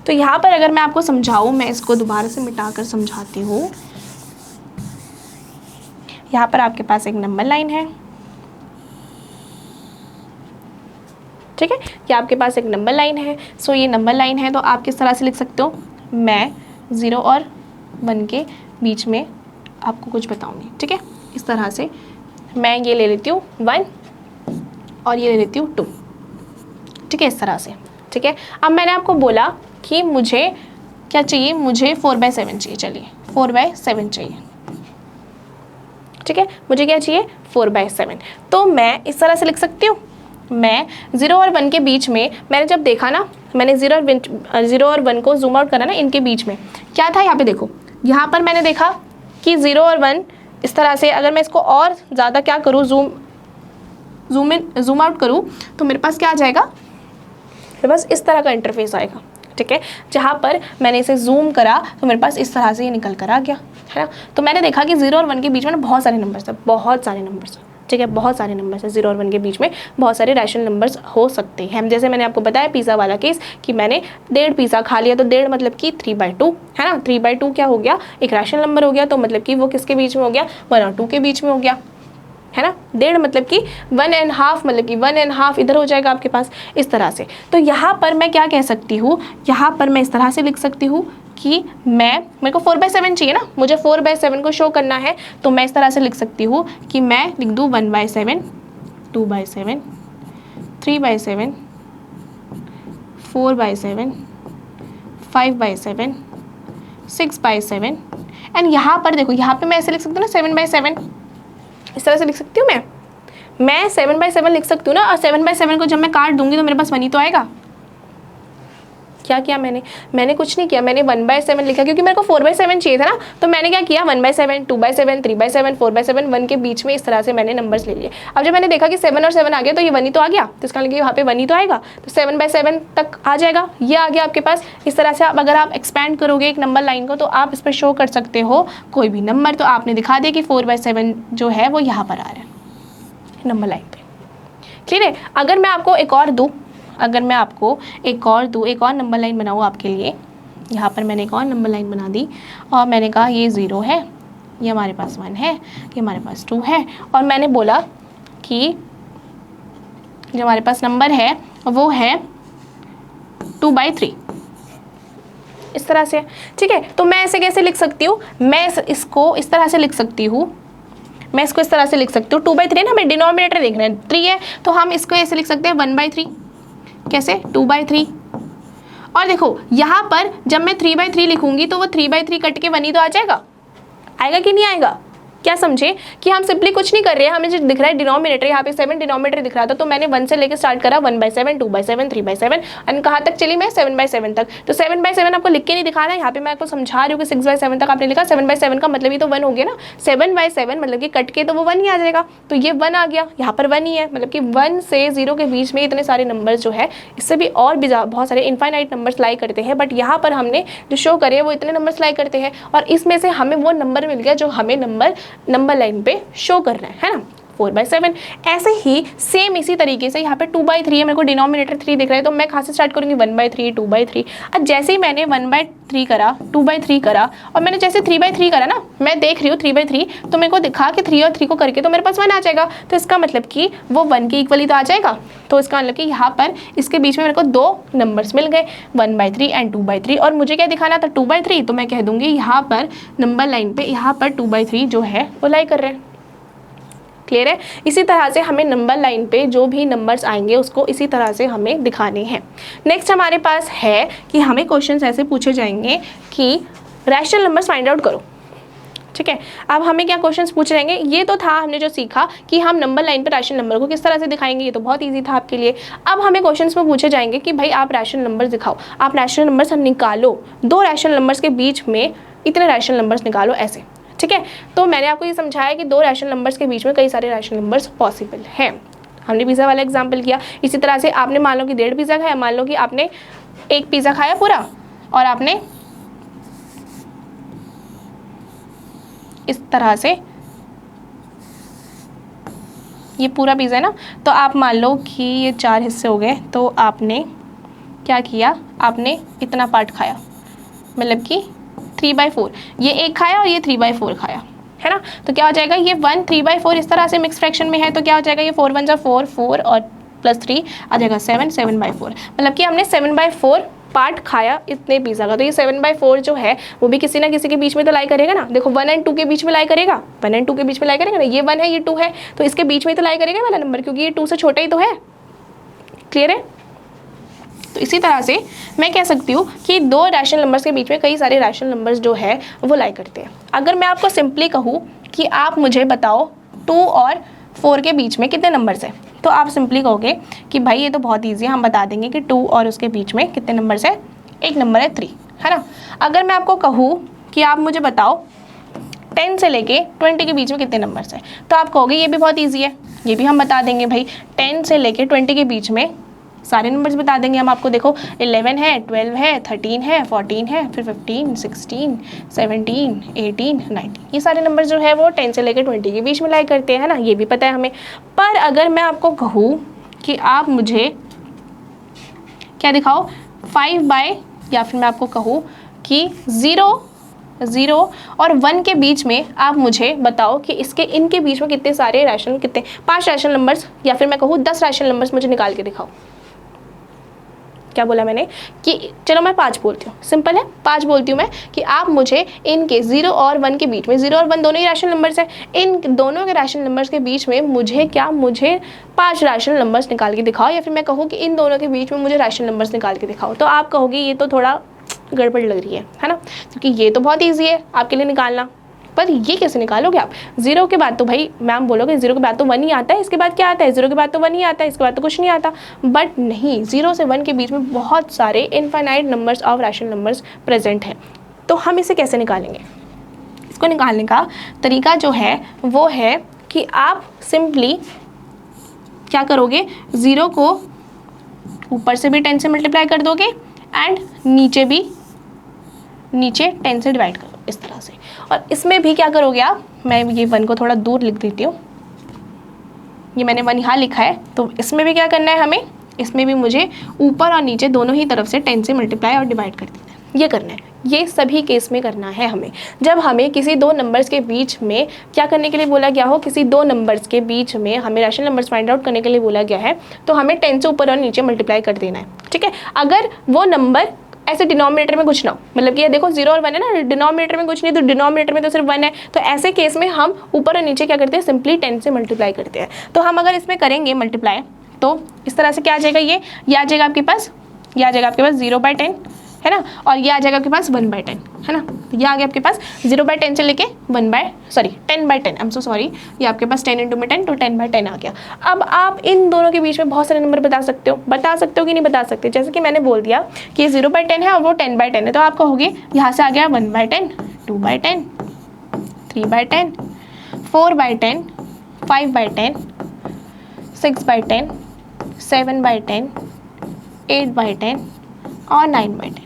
तो यहाँ पर अगर मैं आपको समझाऊँ, मैं इसको दोबारा से मिटा कर समझाती हूँ। यहाँ पर आपके पास एक नंबर लाइन है, ठीक है, ये आपके पास एक नंबर लाइन है। सो ये नंबर लाइन है, तो आप किस तरह से लिख सकते हो, मैं 0 और 1 के बीच में आपको कुछ बताऊंगी, ठीक है। इस तरह से मैं ये ले लेती हूँ 1 और ये ले लेती हूँ 2, ठीक है, इस तरह से, ठीक है। अब मैंने आपको बोला कि मुझे क्या चाहिए, मुझे 4/7 चाहिए, चलिए 4/7 चाहिए, ठीक है, मुझे क्या चाहिए, 4/7। तो मैं इस तरह से लिख सकती हूँ, मैं 0 और 1 के बीच में, मैंने जब देखा ना, मैंने 0 और 1 को जूम आउट करा ना, इनके बीच में क्या था, यहाँ पे देखो, यहाँ पर मैंने देखा कि 0 और 1 इस तरह से, अगर मैं इसको और ज़्यादा क्या करूँ, जूम आउट करूँ, तो मेरे पास क्या आ जाएगा, मेरे पास इस तरह का इंटरफेस आएगा, ठीक है। जहाँ पर मैंने इसे जूम करा तो मेरे पास इस तरह से ये निकल कर आ गया, है ना। तो मैंने देखा कि 0 और 1 के बीच में ना बहुत सारे नंबर्स हैं, बहुत सारे नंबर्स, ठीक है, बहुत सारे नंबर्स हैं। 0 और 1 के बीच में बहुत सारे रैशनल नंबर्स हो सकते हैं। जैसे मैंने आपको बताया पिज़्ज़ा वाला केस कि मैंने 1.5 पिज़्ज़ा खा लिया, तो 1.5 मतलब कि 3/2, है ना। 3/2 क्या हो गया, एक रैशनल नंबर हो गया, तो मतलब कि वो किसके बीच में हो गया, 1 और 2 के बीच में हो गया, है ना। 1.5 मतलब कि 1.5, मतलब कि 1.5 इधर हो जाएगा आपके पास, इस तरह से। तो यहाँ पर मैं क्या कह सकती हूँ, यहाँ पर मैं इस तरह से लिख सकती हूँ कि मेरे को 4/7 चाहिए ना, मुझे 4/7 को शो करना है, तो मैं इस तरह से लिख सकती हूँ कि मैं लिख दूँ 1/7, 2/7, 3/7, 4/7, 5/7, 6/7, एंड यहाँ पर देखो, यहाँ पे मैं ऐसे लिख सकती हूँ ना 7/7, इस तरह से लिख सकती हूँ मैं 7/7 लिख सकती हूँ ना। और 7/7 को जब मैं काट दूंगी तो मेरे पास 1 ही तो आएगा। क्या किया मैंने कुछ नहीं किया, मैंने 1/7 लिखा, क्योंकि मेरे को 4/7 चाहिए था ना। तो मैंने क्या किया, 1/7, 2/7, 3/7, 4/7, 1 के बीच में इस तरह से मैंने नंबर्स ले लिए। अब जब मैंने देखा कि 7 और 7 आ गया, तो ये 1 ही तो आ गया, तो इसका मतलब यहाँ पे 1 ही तो आएगा, तो 7/7 तक आ जाएगा, ये आ गया आपके पास। इस तरह से आप अगर आप एक्सपैंड करोगे एक नंबर लाइन को, तो आप इस पर शो कर सकते हो कोई भी नंबर। तो आपने दिखा दिया कि 4/7 जो है वो यहाँ पर आ रहा है नंबर लाइन पे, क्लियर है। अगर मैं आपको एक और दूँ, अगर मैं आपको एक और नंबर लाइन बनाऊँ आपके लिए, यहाँ पर मैंने एक और नंबर लाइन बना दी और मैंने कहा ये 0 है, ये हमारे पास 1 है, ये हमारे पास 2 है, और मैंने बोला कि जो हमारे पास नंबर है वो है 2/3, इस तरह से, ठीक है। तो मैं ऐसे कैसे लिख सकती हूँ, मैं इसको इस तरह से लिख सकती हूँ, मैं इसको इस तरह से लिख सकती हूँ। 2/3 ना, हमें डिनोमिनेटर देखना है, 3 है, तो हम इसको ऐसे लिख सकते हैं 1/3, कैसे 2/3। और देखो यहाँ पर जब मैं 3/3 लिखूंगी तो वो 3/3 कट के 1 ही तो आ जाएगा, आएगा कि नहीं आएगा। क्या समझे कि हम सिंपली कुछ नहीं कर रहे हैं, हमें जो दिख रहा है डिनोमिनेटर, यहाँ पे 7 डिनोमिनेटर दिख रहा था, तो मैंने 1 से लेकर स्टार्ट करा 1/7, 2/7, 3/7, एंड कहाँ तक चली मैं 7/7 तक। तो 7/7 आपको लिख के नहीं दिखाना है, यहाँ पे मैं आपको समझा रही हूँ कि 6/7 तक आपने लिखा, 7/7 का मतलब ही तो 1 हो गया ना, 7/7 मतलब कि कट के तो वो 1 ही आ जाएगा, तो ये 1 आ गया, यहाँ पर 1 ही है, मतलब कि 1 से 0 के बीच में इतने सारे नंबर्स जो है, इससे भी और भी बहुत सारे इनफाइनाइट नंबर्स लाई करते हैं, बट यहाँ पर हमने जो शो करे वो इतने नंबर्स लाई करते हैं, और इसमें से हमें वो नंबर मिल गया जो हमें नंबर लाइन पे शो करना है ना, 4/7। ऐसे ही सेम इसी तरीके से यहाँ पे 2/3 है, मेरे को डिनोमिनेटर 3 दिख रहा है, तो मैं कहाँ से स्टार्ट करूँगी 1/3, 2/3। अब जैसे ही मैंने 1/3 करा, 2/3 करा, और मैंने जैसे 3/3 करा ना, मैं देख रही हूँ 3/3, तो मेरे को दिखा कि 3 और 3 को करके तो मेरे पास 1 आ जाएगा, तो इसका मतलब कि वो 1 के इक्वली तो आ जाएगा। तो इसका मतलब कि यहाँ पर इसके बीच में मेरे को 2 नंबर्स मिल गए, 1/3 एंड 2/3, और मुझे क्या दिखाना था 2/3, तो मैं कह दूँगी यहाँ पर नंबर लाइन पे यहाँ पर 2/3 जो है वो लाई कर रहे हैं, क्लियर है। इसी तरह से हमें नंबर लाइन पे जो भी नंबर्स आएंगे उसको इसी तरह से हमें दिखाने हैं। नेक्स्ट हमारे पास है कि हमें क्वेश्चंस ऐसे पूछे जाएंगे कि रैशनल नंबर्स फाइंड आउट करो, ठीक है। अब हमें क्या क्वेश्चंस पूछे जाएंगे, ये तो था हमने जो सीखा कि हम नंबर लाइन पे रैशनल नंबर को किस तरह से दिखाएंगे, ये तो बहुत ईजी था आपके लिए। अब हमें क्वेश्चंस में पूछे जाएंगे कि भाई आप रैशनल नंबर्स दिखाओ, आप रैशनल नंबर्स निकालो, 2 रैशनल नंबर्स के बीच में इतने रैशनल नंबर्स निकालो ऐसे, ठीक है। तो मैंने आपको ये समझाया कि 2 रैशनल नंबर्स के बीच में कई सारे रैशनल नंबर्स पॉसिबल हैं। हमने पिज़्ज़ा वाला एग्जाम्पल किया। इसी तरह से आपने मान लो कि 1.5 पिज़्ज़ा खाया, मान लो कि आपने 1 पिज़्ज़ा खाया पूरा और आपने इस तरह से ये पूरा पिज़्ज़ा है ना, तो आप मान लो कि ये 4 हिस्से हो गए, तो आपने क्या किया, आपने इतना पार्ट खाया, मतलब कि 3/4, ये 1 खाया और ये 3/4 खाया, है ना। तो क्या हो जाएगा, ये 1 3/4 इस तरह से मिक्स फ्रैक्शन में है, तो क्या हो जाएगा, ये 4 1 जा 4 4 और +3 आ जाएगा 7 7/4, मतलब कि हमने 7/4 पार्ट खाया इतने पिज़्ज़ा का। तो ये 7/4 जो है वो भी किसी ना किसी के बीच में तो लाई करेगा ना। देखो 1 और 2 के बीच में लाई करेगा, 1 और 2 के बीच में लाई करेगा ना, ये 1 है ये 2 है, तो इसके बीच में तो लाई करेगा वाला नंबर, क्योंकि ये 2 से छोटा ही तो है। क्लियर है। तो इसी तरह से मैं कह सकती हूँ कि 2 रैशनल नंबर्स के बीच में कई सारे रैशनल नंबर्स जो है वो लाई करते हैं। अगर मैं आपको सिंपली कहूँ कि आप मुझे बताओ 2 और 4 के बीच में कितने नंबर्स हैं, तो आप सिंपली कहोगे कि भाई ये तो बहुत ईजी है, हम बता देंगे कि 2 और उसके बीच में कितने नंबर्स है, एक नंबर है 3, है ना। अगर मैं आपको कहूँ कि आप मुझे बताओ 10 से लेके 20 के बीच में कितने नंबर्स हैं, तो आप कहोगे ये भी बहुत ईजी है, ये भी हम बता देंगे भाई। 10 से लेके 20 के बीच में सारे नंबर्स बता देंगे हम आपको। देखो 11 है, 12 है, 13 है, 14 है, फिर 15 16 17 18 19, ये सारे नंबर जो है वो 10 से लेकर 20 के बीच में लाई करते हैं, है ना, ये भी पता है हमें। पर अगर मैं आपको कहूँ कि आप मुझे क्या दिखाओ 5 या फिर मैं आपको कहूँ कि 0 और 1 के बीच में आप मुझे बताओ कि इनके बीच में कितने सारे रैशनल, कितने 5 रैशनल नंबर्स, या फिर मैं कहूँ 10 रैशनल नंबर्स मुझे निकाल के दिखाओ। क्या बोला मैंने कि चलो मैं 5 बोलती हूँ, सिंपल है, 5 बोलती हूँ मैं कि आप मुझे इनके 0 और 1 के बीच में, 0 और 1 दोनों ही रैशनल नंबर्स हैं, इन दोनों के रैशनल नंबर्स के बीच में मुझे 5 रैशनल नंबर्स निकाल के दिखाओ, या फिर मैं कहूँ कि इन दोनों के बीच में मुझे रैशनल नंबर्स निकाल के दिखाओ। तो आप कहोगे ये तो थोड़ा गड़बड़ लग रही है ना, क्योंकि ये तो बहुत ईजी है आपके लिए निकालना, पर ये कैसे निकालोगे आप। 0 के बाद तो भाई मैम बोलोगे 0 के बाद तो 1 ही आता है, इसके बाद क्या आता है, 0 के बाद तो 1 ही आता है, इसके बाद तो कुछ नहीं आता। बट नहीं, 0 से 1 के बीच में बहुत सारे infinite numbers of rational numbers present हैं। तो हम इसे कैसे निकालेंगे, इसको निकालने का तरीका जो है वो है कि आप सिंपली क्या करोगे, 0 को ऊपर से भी 10 से मल्टीप्लाई कर दोगे एंड नीचे 10 से डिवाइड करो इस तरह से। और इसमें भी क्या करोगे आप, मैं ये 1 को थोड़ा दूर लिख देती हूँ, ये मैंने 1 यहाँ लिखा है, तो इसमें भी क्या करना है हमें, इसमें भी मुझे ऊपर और नीचे दोनों ही तरफ से 10 से मल्टीप्लाई और डिवाइड कर देना है, ये करना है। ये सभी केस में करना है हमें। जब हमें किसी 2 नंबर्स के बीच में क्या करने के लिए बोला गया हो, किसी 2 नंबर्स के बीच में हमें रैशनल नंबर्स फाइंड आउट करने के लिए बोला गया है, तो हमें 10 से ऊपर और नीचे मल्टीप्लाई कर देना है, ठीक है। अगर वो नंबर ऐसे डिनोमिनेटर में कुछ ना हो, मतलब कि ये देखो 0 और 1 है ना, डिनोमिनेटर में कुछ नहीं, तो डिनोमिनेटर में तो सिर्फ 1 है, तो ऐसे केस में हम ऊपर और नीचे क्या करते हैं, सिंपली 10 से मल्टीप्लाई करते हैं। तो हम अगर इसमें करेंगे मल्टीप्लाई, तो इस तरह से क्या आ जाएगा, ये आ जाएगा आपके पास, ये आ जाएगा आपके पास 0/10, है ना, और ये आ जाएगा आपके पास 1/10, है ना। ये आ गया आपके पास 0/10 से लेके 10/10, आई एम सो सॉरी, ये आपके पास 10 × 10 तो 10/10 आ गया। अब आप इन दोनों के बीच में बहुत सारे नंबर बता सकते हो कि नहीं बता सकते। जैसे कि मैंने बोल दिया कि 0/10 है और वो 10/10 है, तो आप कहोगे यहाँ से आ गया 1/10, 2/10, 3/10, 4/10, 5/10, 6/10, 7/10, 8/10 और 9/10,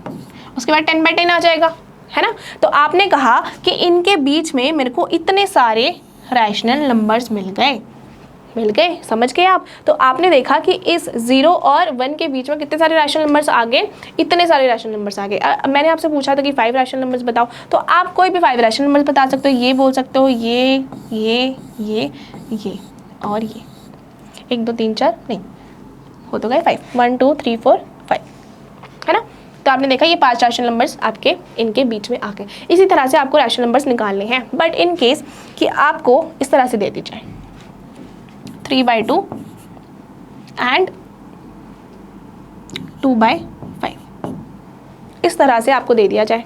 उसके बाद 10/10 आ जाएगा, है ना। तो आपने कहा कि इनके बीच में मेरे को इतने सारे रैशनल नंबर्स मिल गए, समझ गए आप। तो आपने देखा कि इस 0 और 1 के बीच में कितने सारे रैशनल नंबर्स आ गए, इतने सारे रैशनल नंबर्स आ गए। मैंने आपसे पूछा था कि 5 रैशनल नंबर्स बताओ, तो आप कोई भी 5 रैशनल नंबर्स बता सकते हो। ये बोल सकते हो ये और ये 1 2 3 4 नहीं हो तो गए 5, 1 2 3 4 5, है ना। तो आपने देखा ये 5 रैशनल नंबर्स आपके इनके बीच में आ गए। इसी तरह से आपको रैशनल नंबर्स निकालने हैं, बट इन केस कि आपको इस तरह से दे दी जाए 3/2 एंड 2/5, इस तरह से आपको दे दिया जाए,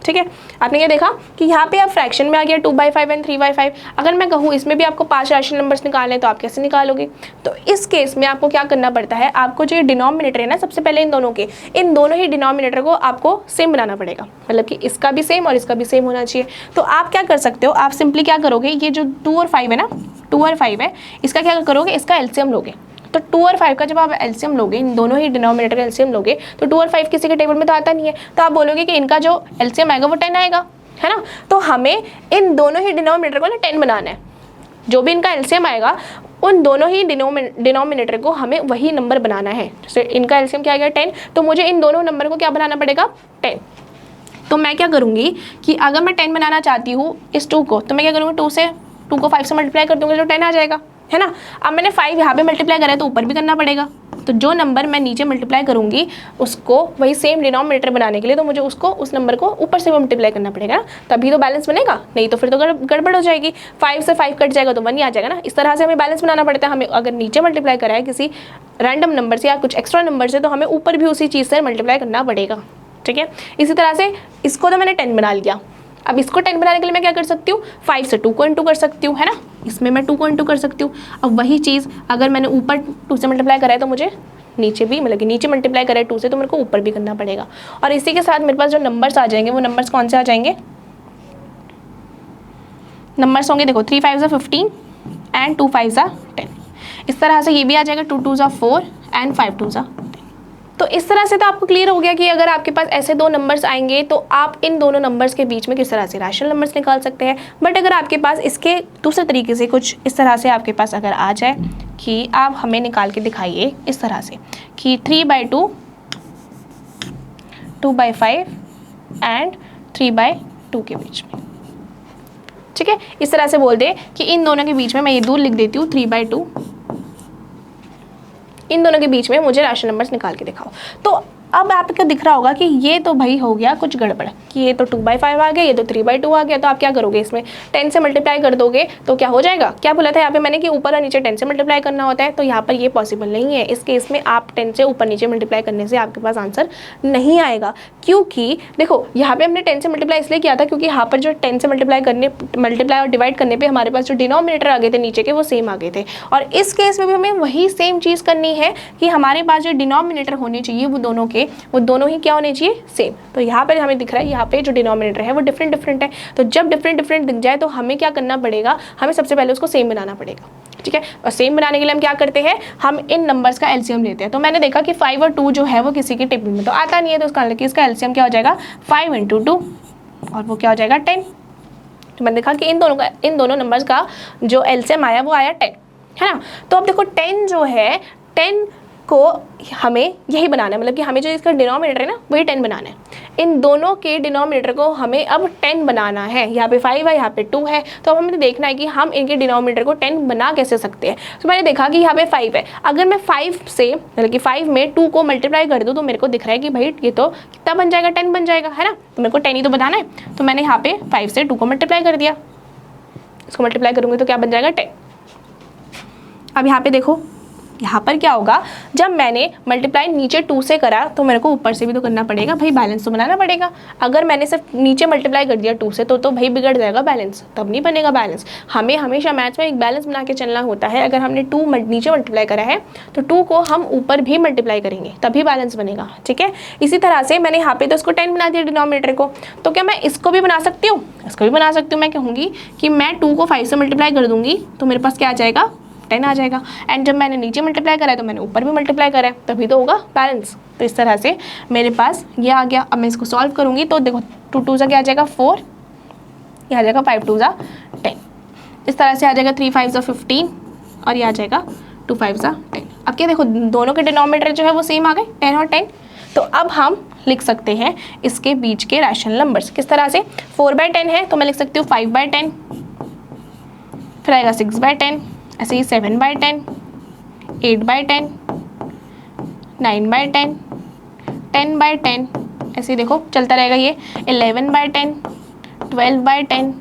ठीक है। आपने क्या देखा कि यहाँ पे आप फ्रैक्शन में आ गया 2/5 एंड 3/5। अगर मैं कहूँ इसमें भी आपको 5 रैशनल नंबर्स निकालने हैं, तो आप कैसे निकालोगे। तो इस केस में आपको क्या करना पड़ता है, आपको जो डिनोमिनेटर है ना, सबसे पहले इन दोनों ही डिनोमिनेटर को आपको सेम बनाना पड़ेगा, मतलब कि इसका भी सेम और इसका भी सेम होना चाहिए। तो आप क्या कर सकते हो, आप सिंपली क्या करोगे, ये जो 2 और 5 है ना, 2 और 5 है, इसका क्या करोगे, इसका एलसीएम लोगे। तो 2 और 5 का जब आप एलसीएम लोगे, इन दोनों ही डिनोमिनेटर का एलसीएम लोगे, तो 2 और 5 किसी के टेबल में तो आता नहीं है, तो आप बोलोगे कि इनका जो एलसीएम आएगा वो 10 आएगा, है ना। तो हमें इन दोनों ही डिनोमिनेटर को ना 10 बनाना है, जो भी इनका एलसीएम आएगा उन दोनों ही डिनोमिनेटर को हमें वही नंबर बनाना है। जैसे इनका एलसीएम क्या आएगा 10, तो मुझे इन दोनों नंबर को क्या बनाना पड़ेगा 10। तो मैं क्या करूँगी कि अगर मैं 10 बनाना चाहती हूँ इस 2 को, तो मैं क्या करूँगी 2 को 5 से मल्टीप्लाई कर दूँगी तो 10 आ जाएगा, है ना। अब मैंने 5 यहाँ पे मल्टीप्लाई करा है तो ऊपर भी करना पड़ेगा, तो जो नंबर मैं नीचे मल्टीप्लाई करूँगी उसको वही सेम डिनोमिनेटर बनाने के लिए तो मुझे उसको उस नंबर को ऊपर से मल्टीप्लाई करना पड़ेगा ना, तभी तो बैलेंस बनेगा, नहीं तो फिर तो गड़बड़ हो जाएगी। 5 से 5 कट जाएगा तो 1 ही आ जाएगा ना। इस तरह से हमें बैलेंस बनाना पड़ता है। हमें अगर नीचे मल्टीप्लाई करा है किसी रैंडम नंबर से या कुछ एक्स्ट्रा नंबर से, तो हमें ऊपर भी उसी चीज़ से मल्टीप्लाई करना पड़ेगा, ठीक है। इसी तरह से इसको तो मैंने 10 बना लिया, अब इसको 10 बनाने के लिए मैं क्या कर सकती हूँ, 5 से 2 को इंटू कर सकती हूँ, है ना। इसमें मैं 2 को इंटू कर सकती हूँ। अब वही चीज़ अगर मैंने ऊपर 2 से मल्टीप्लाई करा है तो मुझे नीचे भी, मतलब कि नीचे मल्टीप्लाई करा है 2 से तो मेरे को ऊपर भी करना पड़ेगा। और इसी के साथ मेरे पास जो नंबर्स आ जाएंगे वो नंबर्स कौन से आ जाएंगे, नंबर्स होंगे देखो 3 5 15 एंड 2 5 10। इस तरह से ये भी आ जाएगा 2 2 4 एंड 5 2 10। तो इस तरह से तो आपको क्लियर हो गया कि अगर आपके पास ऐसे दो नंबर्स आएंगे तो आप इन दोनों नंबर्स के बीच में किस तरह से रैशनल नंबर्स निकाल सकते हैं। बट अगर आपके पास इसके दूसरे तरीके से कुछ इस तरह से आपके पास अगर आ जाए कि आप हमें निकाल के दिखाइए इस तरह से कि 3/2, 2/5 एंड 3/2 के बीच में, ठीक है। इस तरह से बोल दे कि इन दोनों के बीच में, मैं ये दूर लिख देती हूँ 3/2, इन दोनों के बीच में मुझे रैशनल नंबर्स निकाल के दिखाओ। तो अब आपको दिख रहा होगा कि ये तो भाई हो गया कुछ गड़बड़, कि ये तो 2/5 आ गया, ये तो 3/2 आ गया। तो आप क्या करोगे, इसमें 10 से मल्टीप्लाई कर दोगे तो क्या हो जाएगा, क्या बोला था यहाँ पे मैंने कि ऊपर और नीचे 10 से मल्टीप्लाई करना होता है, तो यहाँ पर ये पॉसिबल नहीं है। इस केस में आप 10 से ऊपर नीचे मल्टीप्लाई करने से आपके पास आंसर नहीं आएगा, क्योंकि देखो यहाँ पे हमने 10 से मल्टीप्लाई इसलिए किया था क्योंकि यहाँ पर जो 10 से मल्टीप्लाई और डिवाइड करने पर हमारे पास जो डिनोमिनेटर आ गए थे नीचे के वो सेम आ गए थे। और इस केस में भी हमें वही सेम चीज़ करनी है कि हमारे पास जो डिनोमिनेटर होने चाहिए वो दोनों ही क्या होने चाहिए, सेम। तो यहाँ पर हमें दिख रहा है यहाँ पे जो डिनोमिनेटर है वो डिफरेंट है। तो जब डिफरेंट दिख जाए तो हमें क्या करना पड़ेगा, हमें सबसे पहले उसको सेम बनाना पड़ेगा, ठीक है। और सेम बनाने के लिए हम क्या करते हैं, हम इन नंबर्स का एलसीएम लेते हैं। तो मैंने देखा कि 5 और 2 जो है वो किसी के टेबल में तो आता नहीं है, तो उसका मतलब कि इसका एलसीएम क्या हो जाएगा 5 × 2 और वो क्या हो जाएगा 10। तो मैंने देखा कि इन दोनों नंबर्स का जो एलसीएम आया वो आया 10, है ना। तो अब देखो 10 जो है, 10 को हमें यही बनाना है, मतलब कि हमें जो इसका डिनोमिनेटर है ना वही 10 बनाना है। इन दोनों के डिनोमिनेटर को हमें अब 10 बनाना है। यहाँ पे 5 है, यहाँ पे 2 है, तो अब हमें देखना है कि हम इनके डिनोमिनेटर को 10 बना कैसे सकते हैं। तो मैंने देखा कि यहाँ पे 5 है, अगर मैं 5 से, मतलब कि 5 में 2 को मल्टीप्लाई कर दूँ तो मेरे को दिख रहा है कि भाई ये तो कितना बन जाएगा, 10 बन जाएगा, है ना। तो मेरे को 10 ही तो बनाना है, तो मैंने यहाँ पे 5 से 2 को मल्टीप्लाई कर दिया। इसको मल्टीप्लाई करूँगी तो क्या बन जाएगा 10। अब यहाँ पे देखो, यहाँ पर क्या होगा, जब मैंने मल्टीप्लाई नीचे 2 से करा तो मेरे को ऊपर से भी तो करना पड़ेगा, भाई बैलेंस तो बनाना पड़ेगा। अगर मैंने सिर्फ नीचे मल्टीप्लाई कर दिया 2 से तो भाई बिगड़ जाएगा बैलेंस, तब नहीं बनेगा बैलेंस। हमें हमेशा मैथ्स में एक बैलेंस बना के चलना होता है। अगर हमने 2 नीचे मल्टीप्लाई करा है तो 2 को हम ऊपर भी मल्टीप्लाई करेंगे तभी बैलेंस बनेगा, ठीक है। इसी तरह से मैंने यहाँ पे तो इसको 10 बना दिया डिनोमिनेटर को, तो क्या मैं इसको भी बना सकती हूँ, इसको भी बना सकती हूँ। मैं कहूँगी कि मैं 2 को 5 से मल्टीप्लाई कर दूँगी तो मेरे पास क्या आ जाएगा 10 आ जाएगा। एंड जब मैंने नीचे मल्टीप्लाई करा है तो मैंने ऊपर भी मल्टीप्लाई करा है, तभी तो होगा बैलेंस। तो इस तरह से मेरे पास ये आ गया। अब मैं इसको सॉल्व करूँगी तो देखो 2 2 क्या आ जाएगा 4, ये आ जाएगा 5 2 10। इस तरह से आ जाएगा 3 5 15 और ये आ जाएगा 2 5 10। अब क्या देखो दोनों के डिनोमिनेटर जो है वो सेम आ गए 10 और 10। तो अब हम लिख सकते हैं इसके बीच के रैशनल नंबर्स किस तरह से। 4/10 है तो मैं लिख सकती हूँ 5/10, फिर आएगा 6/10, ऐसे ही 7/10, 8/10, 9/10, 10/10, ऐसे ही देखो चलता रहेगा ये 11/10, 12/10,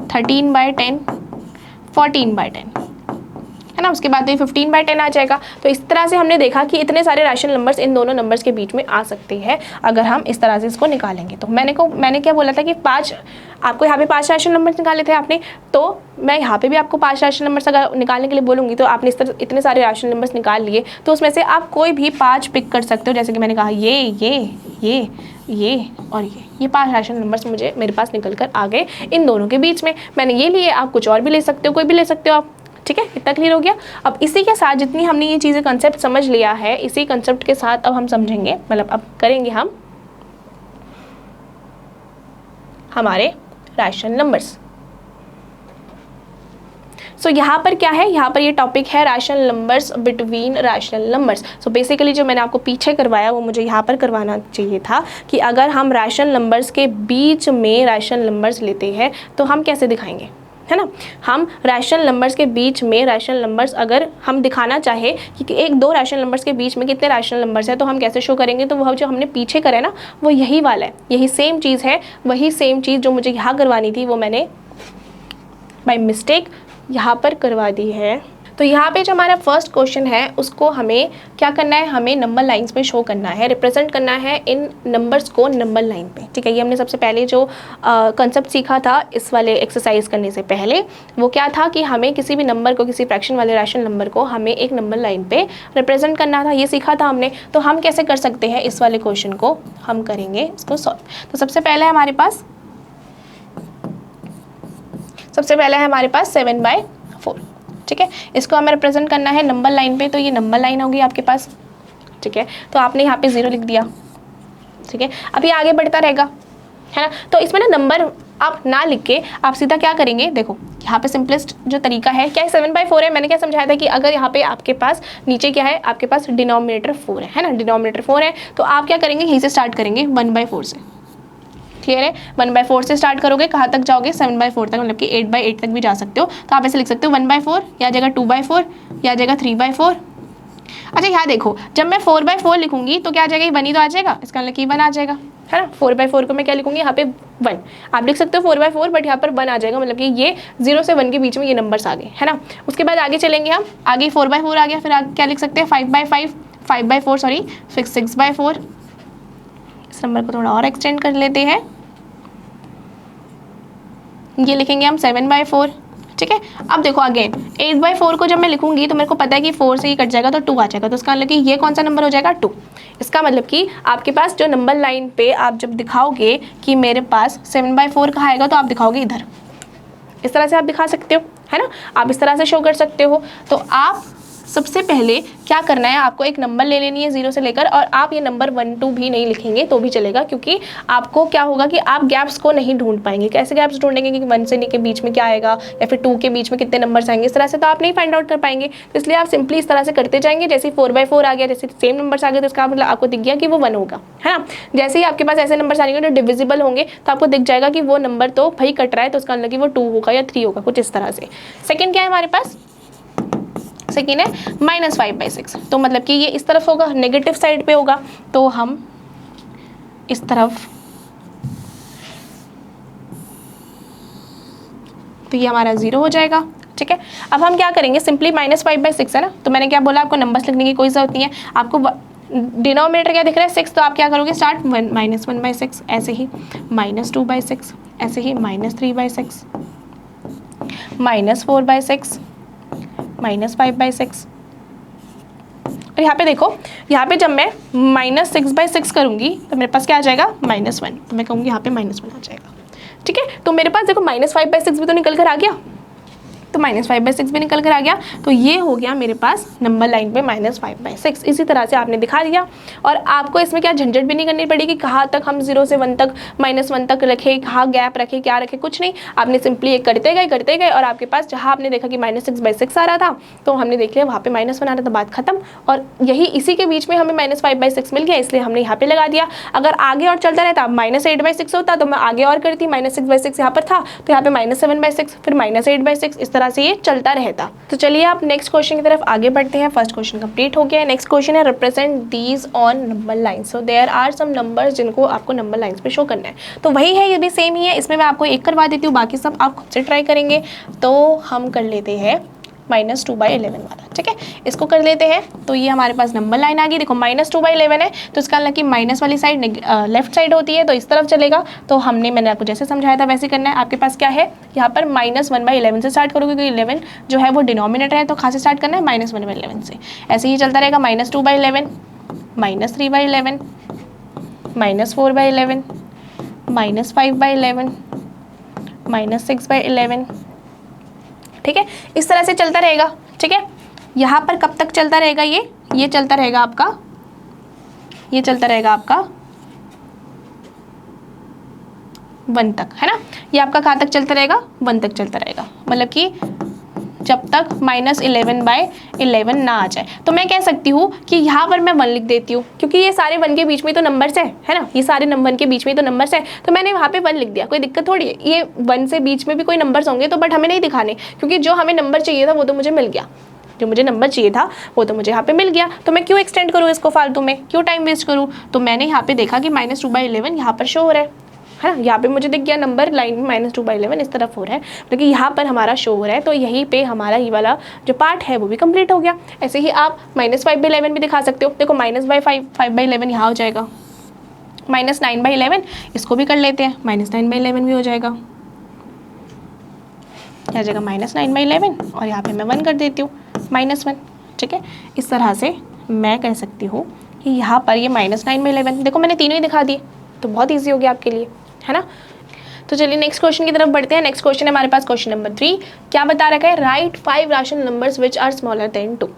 13/10, 14/10, है ना। उसके बाद 15/10 आ जाएगा। तो इस तरह से हमने देखा कि इतने सारे रैशनल नंबर्स इन दोनों नंबर्स के बीच में आ सकते हैं अगर हम इस तरह से इसको निकालेंगे। तो मैंने क्या बोला था कि 5, आपको यहाँ पे 5 रैशनल नंबर्स निकाले थे आपने, तो मैं यहाँ पे भी आपको 5 रैशनल नंबर्स अगर निकालने के लिए बोलूँगी तो आपने इस तरह इतने सारे रैशनल नंबर्स निकाल लिए, तो उसमें से आप कोई भी 5 पिक कर सकते हो। जैसे कि मैंने कहा ये ये और ये 5 रैशनल नंबर्स मुझे मेरे पास निकल कर आ गए इन दोनों के बीच में। मैंने ये लिए, आप कुछ और भी ले सकते हो, कोई भी ले सकते हो आप। ठीक है, इतना क्लियर हो गया। अब इसी के साथ जितनी हमने ये चीज़ें कंसेप्ट समझ लिया है, इसी कंसेप्ट के साथ अब हम समझेंगे, मतलब अब करेंगे हम हमारे रैशनल नंबर्स। सो यहाँ पर क्या है, यहाँ पर ये टॉपिक है rational numbers between rational numbers. So basically जो मैंने आपको पीछे करवाया वो मुझे यहाँ पर करवाना चाहिए था कि अगर हम रैशनल नंबर्स के बीच में रैशनल नंबर्स लेते हैं तो हम कैसे दिखाएंगे, है ना। हम रैशनल नंबर्स के बीच में रैशनल नंबर्स अगर हम दिखाना चाहे कि एक दो रैशनल नंबर्स के बीच में कितने रैशनल नंबर्स हैं तो हम कैसे शो करेंगे, तो वो जो हमने पीछे करा है ना वो यही वाला है, यही सेम चीज़ है। वही सेम चीज़ जो मुझे यहाँ करवानी थी वो मैंने बाय मिस्टेक यहाँ पर करवा दी है। तो यहाँ पे जो हमारा फर्स्ट क्वेश्चन है उसको हमें क्या करना है, हमें नंबर लाइंस पे शो करना है, रिप्रेजेंट करना है इन नंबर्स को नंबर लाइन पे। ठीक है, ये हमने सबसे पहले जो कंसेप्ट सीखा था इस वाले एक्सरसाइज करने से पहले, वो क्या था कि हमें किसी भी नंबर को, किसी फ्रैक्शन वाले रैशनल नंबर को हमें एक नंबर लाइन पे रिप्रेजेंट करना था, ये सीखा था हमने। तो हम कैसे कर सकते हैं इस वाले क्वेश्चन को, हम करेंगे इसको सॉल्व। तो सबसे पहले हमारे पास 7/4। ठीक है, इसको हमें रिप्रेजेंट करना है नंबर लाइन पे, तो ये नंबर लाइन होगी आपके पास। ठीक है, तो आपने यहाँ पे 0 लिख दिया। ठीक है, अब ये आगे बढ़ता रहेगा, है ना। तो इसमें ना नंबर आप ना लिख के आप सीधा क्या करेंगे, देखो यहाँ पे सिंपलेस्ट जो तरीका है क्या है, 7/4 है। मैंने क्या समझाया था कि अगर यहाँ पे आपके पास नीचे क्या है, आपके पास डिनोमिनेटर 4 है ना, डिनोमिनेटर 4 है, तो आप क्या करेंगे, यहीं से स्टार्ट करेंगे 1/4 से। क्लियर है, 1/4 से स्टार्ट करोगे, कहाँ तक जाओगे, 7/4 तक, मतलब कि 8/8 तक भी जा सकते हो। तो आप ऐसे लिख सकते हो 1/4 या जगह 2/4 या जगह 3/4। अच्छा यहाँ देखो, जब मैं 4/4 लिखूंगी तो क्या आ जाएगा, ये 1 ही तो आ जाएगा, इसका मतलब कि 1 आ जाएगा, है ना। 4/4 को मैं क्या लिखूंगी, यहाँ पे 1 आप लिख सकते हो 4/4, बट यहाँ पर 1 आ जाएगा, मतलब कि ये 0 से 1 के बीच में ये नंबर्स आ गए, है ना। उसके बाद आगे चलेंगे हम, आगे 4/4 आ गया, फिर आगे क्या लिख सकते हैं, 5/4 सॉरी, फिर 6/4। इस नंबर को थोड़ा और एक्सटेंड कर लेते हैं, ये लिखेंगे हम 7/4। ठीक है, अब देखो अगेन 8/4 को जब मैं लिखूंगी तो मेरे को पता है कि 4 से ही कट जाएगा तो 2 आ जाएगा, तो इसका मतलब कि ये कौन सा नंबर हो जाएगा, 2। इसका मतलब कि आपके पास जो नंबर लाइन पे आप जब दिखाओगे कि मेरे पास 7/4 कहाँ आएगा, तो आप दिखाओगे इधर, इस तरह से आप दिखा सकते हो, है ना। आप इस तरह से शो कर सकते हो। तो आप सबसे पहले क्या करना है, आपको एक नंबर ले लेनी है 0 से लेकर, और आप ये नंबर 1 2 भी नहीं लिखेंगे तो भी चलेगा, क्योंकि आपको क्या होगा कि आप गैप्स को नहीं ढूंढ पाएंगे। कैसे गैप्स ढूंढेंगे कि 1 से के बीच में क्या आएगा या फिर 2 के बीच में कितने नंबर्स आएंगे, इस तरह से तो आप नहीं फाइंड आउट कर पाएंगे। तो इसलिए आप सिंपली इस तरह से करते जाएंगे, जैसे 4/4 आ गया, जैसे सेम नंबर्स आ गए तो इसका मतलब आपको दिख गया कि वो 1 होगा, है ना। जैसे ही आपके पास ऐसे नंबर्स आएंगे जो डिविजिबल होंगे तो आपको दिख जाएगा कि वो नंबर तो भाई कट रहा है, तो उसका मतलब कि वो 2 होगा या 3 होगा, कुछ इस तरह से। सेकेंड क्या है हमारे पास, सेकेंड है -5/6, तो मतलब कि ये इस तरफ होगा, नेगेटिव साइड पे होगा, तो हम इस तरफ, तो ये हमारा 0 हो जाएगा। ठीक है, अब हम क्या करेंगे, सिंपली -5/6 है ना, तो मैंने क्या बोला, आपको नंबर्स लिखने की कोई जरूरत नहीं है, आपको डिनोमिनेटर क्या दिख रहा है 6, तो आप क्या करोगे, स्टार्ट -1/6, ऐसे ही -2/6, ऐसे ही -3/6, -4/6, -5/6। और यहाँ पे देखो, यहाँ पे जब मैं -6/6 करूँगी तो मेरे पास क्या आ जाएगा, -1, तो मैं कहूँगी यहाँ पे -1 आ जाएगा। ठीक है, तो मेरे पास देखो -5/6 भी तो निकल कर आ गया, तो -5/6 भी निकल कर आ गया, तो ये हो गया मेरे पास नंबर लाइन पे -5/6। इसी तरह से आपने दिखा दिया, और आपको इसमें क्या झंझट भी नहीं करनी पड़ेगी, कहाँ तक हम 0 से 1 तक, -1 तक रखें, कहाँ गैप रखें, क्या रखें, कुछ नहीं। आपने सिंपली एक करते गए, और आपके पास जहाँ आपने देखा कि -6/6 आ रहा था तो हमने देख लिया वहाँ पे -1 आ रहा था, बात खत्म। और यही इसी के बीच में हमें -5/6 मिल गया, इसलिए हमने यहाँ पे लगा दिया। अगर आगे और चलता रहता, -8/6 होता तो मैं आगे और करती, -6/6 यहाँ पर था तो यहाँ पे -7/6, फिर -8/6, इस तरह से ये चलता रहता। तो चलिए आप नेक्स्ट क्वेश्चन की तरफ आगे बढ़ते हैं। फर्स्ट क्वेश्चन कंप्लीट हो गया है। नेक्स्ट क्वेश्चन है, represent these on number line. So there are some numbers जिनको आपको नंबर लाइंस पे शो करना है। तो वही है, ये भी सेम ही है, इसमें मैं आपको एक करवा देती हूँ, बाकी सब आप खुद से ट्राई करेंगे। तो हम कर लेते हैं -2/11 वाला। ठीक है, इसको कर लेते हैं। तो ये हमारे पास नंबर लाइन आ गई, देखो -2/11 है, तो इसका मतलब कि माइनस वाली साइड लेफ्ट साइड होती है, तो इस तरफ चलेगा। तो मैंने आपको जैसे समझाया था वैसे करना है। आपके पास क्या है, यहाँ पर -1/11 से स्टार्ट करोगे, क्योंकि 11 जो है वो डिनोमिनेटर है, तो कहाँ से स्टार्ट करना है, -1/11 से। ऐसे ही चलता रहेगा, -2/11, -3/11, -4/11, -5/11, -6/11। ठीक है, इस तरह से चलता रहेगा। ठीक है, यहाँ पर कब तक चलता रहेगा? ये चलता रहेगा आपका, ये चलता रहेगा आपका 1 तक, है ना। ये आपका कहाँ तक चलता रहेगा? 1 तक चलता रहेगा, मतलब कि जब तक -11/11 ना आ जाए। तो मैं कह सकती हूँ कि यहाँ पर मैं 1 लिख देती हूँ, क्योंकि ये सारे 1 के बीच में तो नंबर्स है ना, ये सारे 1 के बीच में तो नंबर्स है, तो मैंने वहाँ पे 1 लिख दिया, कोई दिक्कत थोड़ी है। ये 1 से बीच में भी कोई नंबर्स होंगे तो बट हमें नहीं दिखाने, क्योंकि जो हमें नंबर चाहिए था वो तो मुझे मिल गया, जो मुझे नंबर चाहिए था वो तो मुझे यहाँ पे मिल गया। तो मैं क्यों एक्सटेंड करूँ इसको फालतू में, क्यों टाइम वेस्ट करूँ? तो मैंने यहाँ पे देखा कि -2/11 यहाँ पर शो हो रहा है ना, यहाँ पे मुझे दिख गया नंबर लाइन में -2/11 इस तरफ हो रहा है, लेकिन यहाँ पर हमारा शो हो रहा है, तो यहीं पे हमारा ये वाला जो पार्ट है वो भी कंप्लीट हो गया। ऐसे ही आप -5/11 भी दिखा सकते हो। देखो -5/11 यहाँ हो जाएगा, -9/11 इसको भी कर लेते हैं, -9/11 भी हो जाएगा, आ जाएगा -9/11 और यहाँ पे मैं 1 कर देती हूँ, -1। ठीक है, इस तरह से मैं कह सकती हूँ कि यहाँ पर ये -9/11, देखो मैंने तीनों ही दिखा दिए, तो बहुत ईजी हो गया आपके लिए, है ना। तो चलिए नेक्स्ट क्वेश्चन की तरफ बढ़ते हैं। नेक्स्ट क्वेश्चन है हमारे पास क्वेश्चन नंबर 3। क्या बता रखा है? Right 5 rational numbers which are smaller than 2।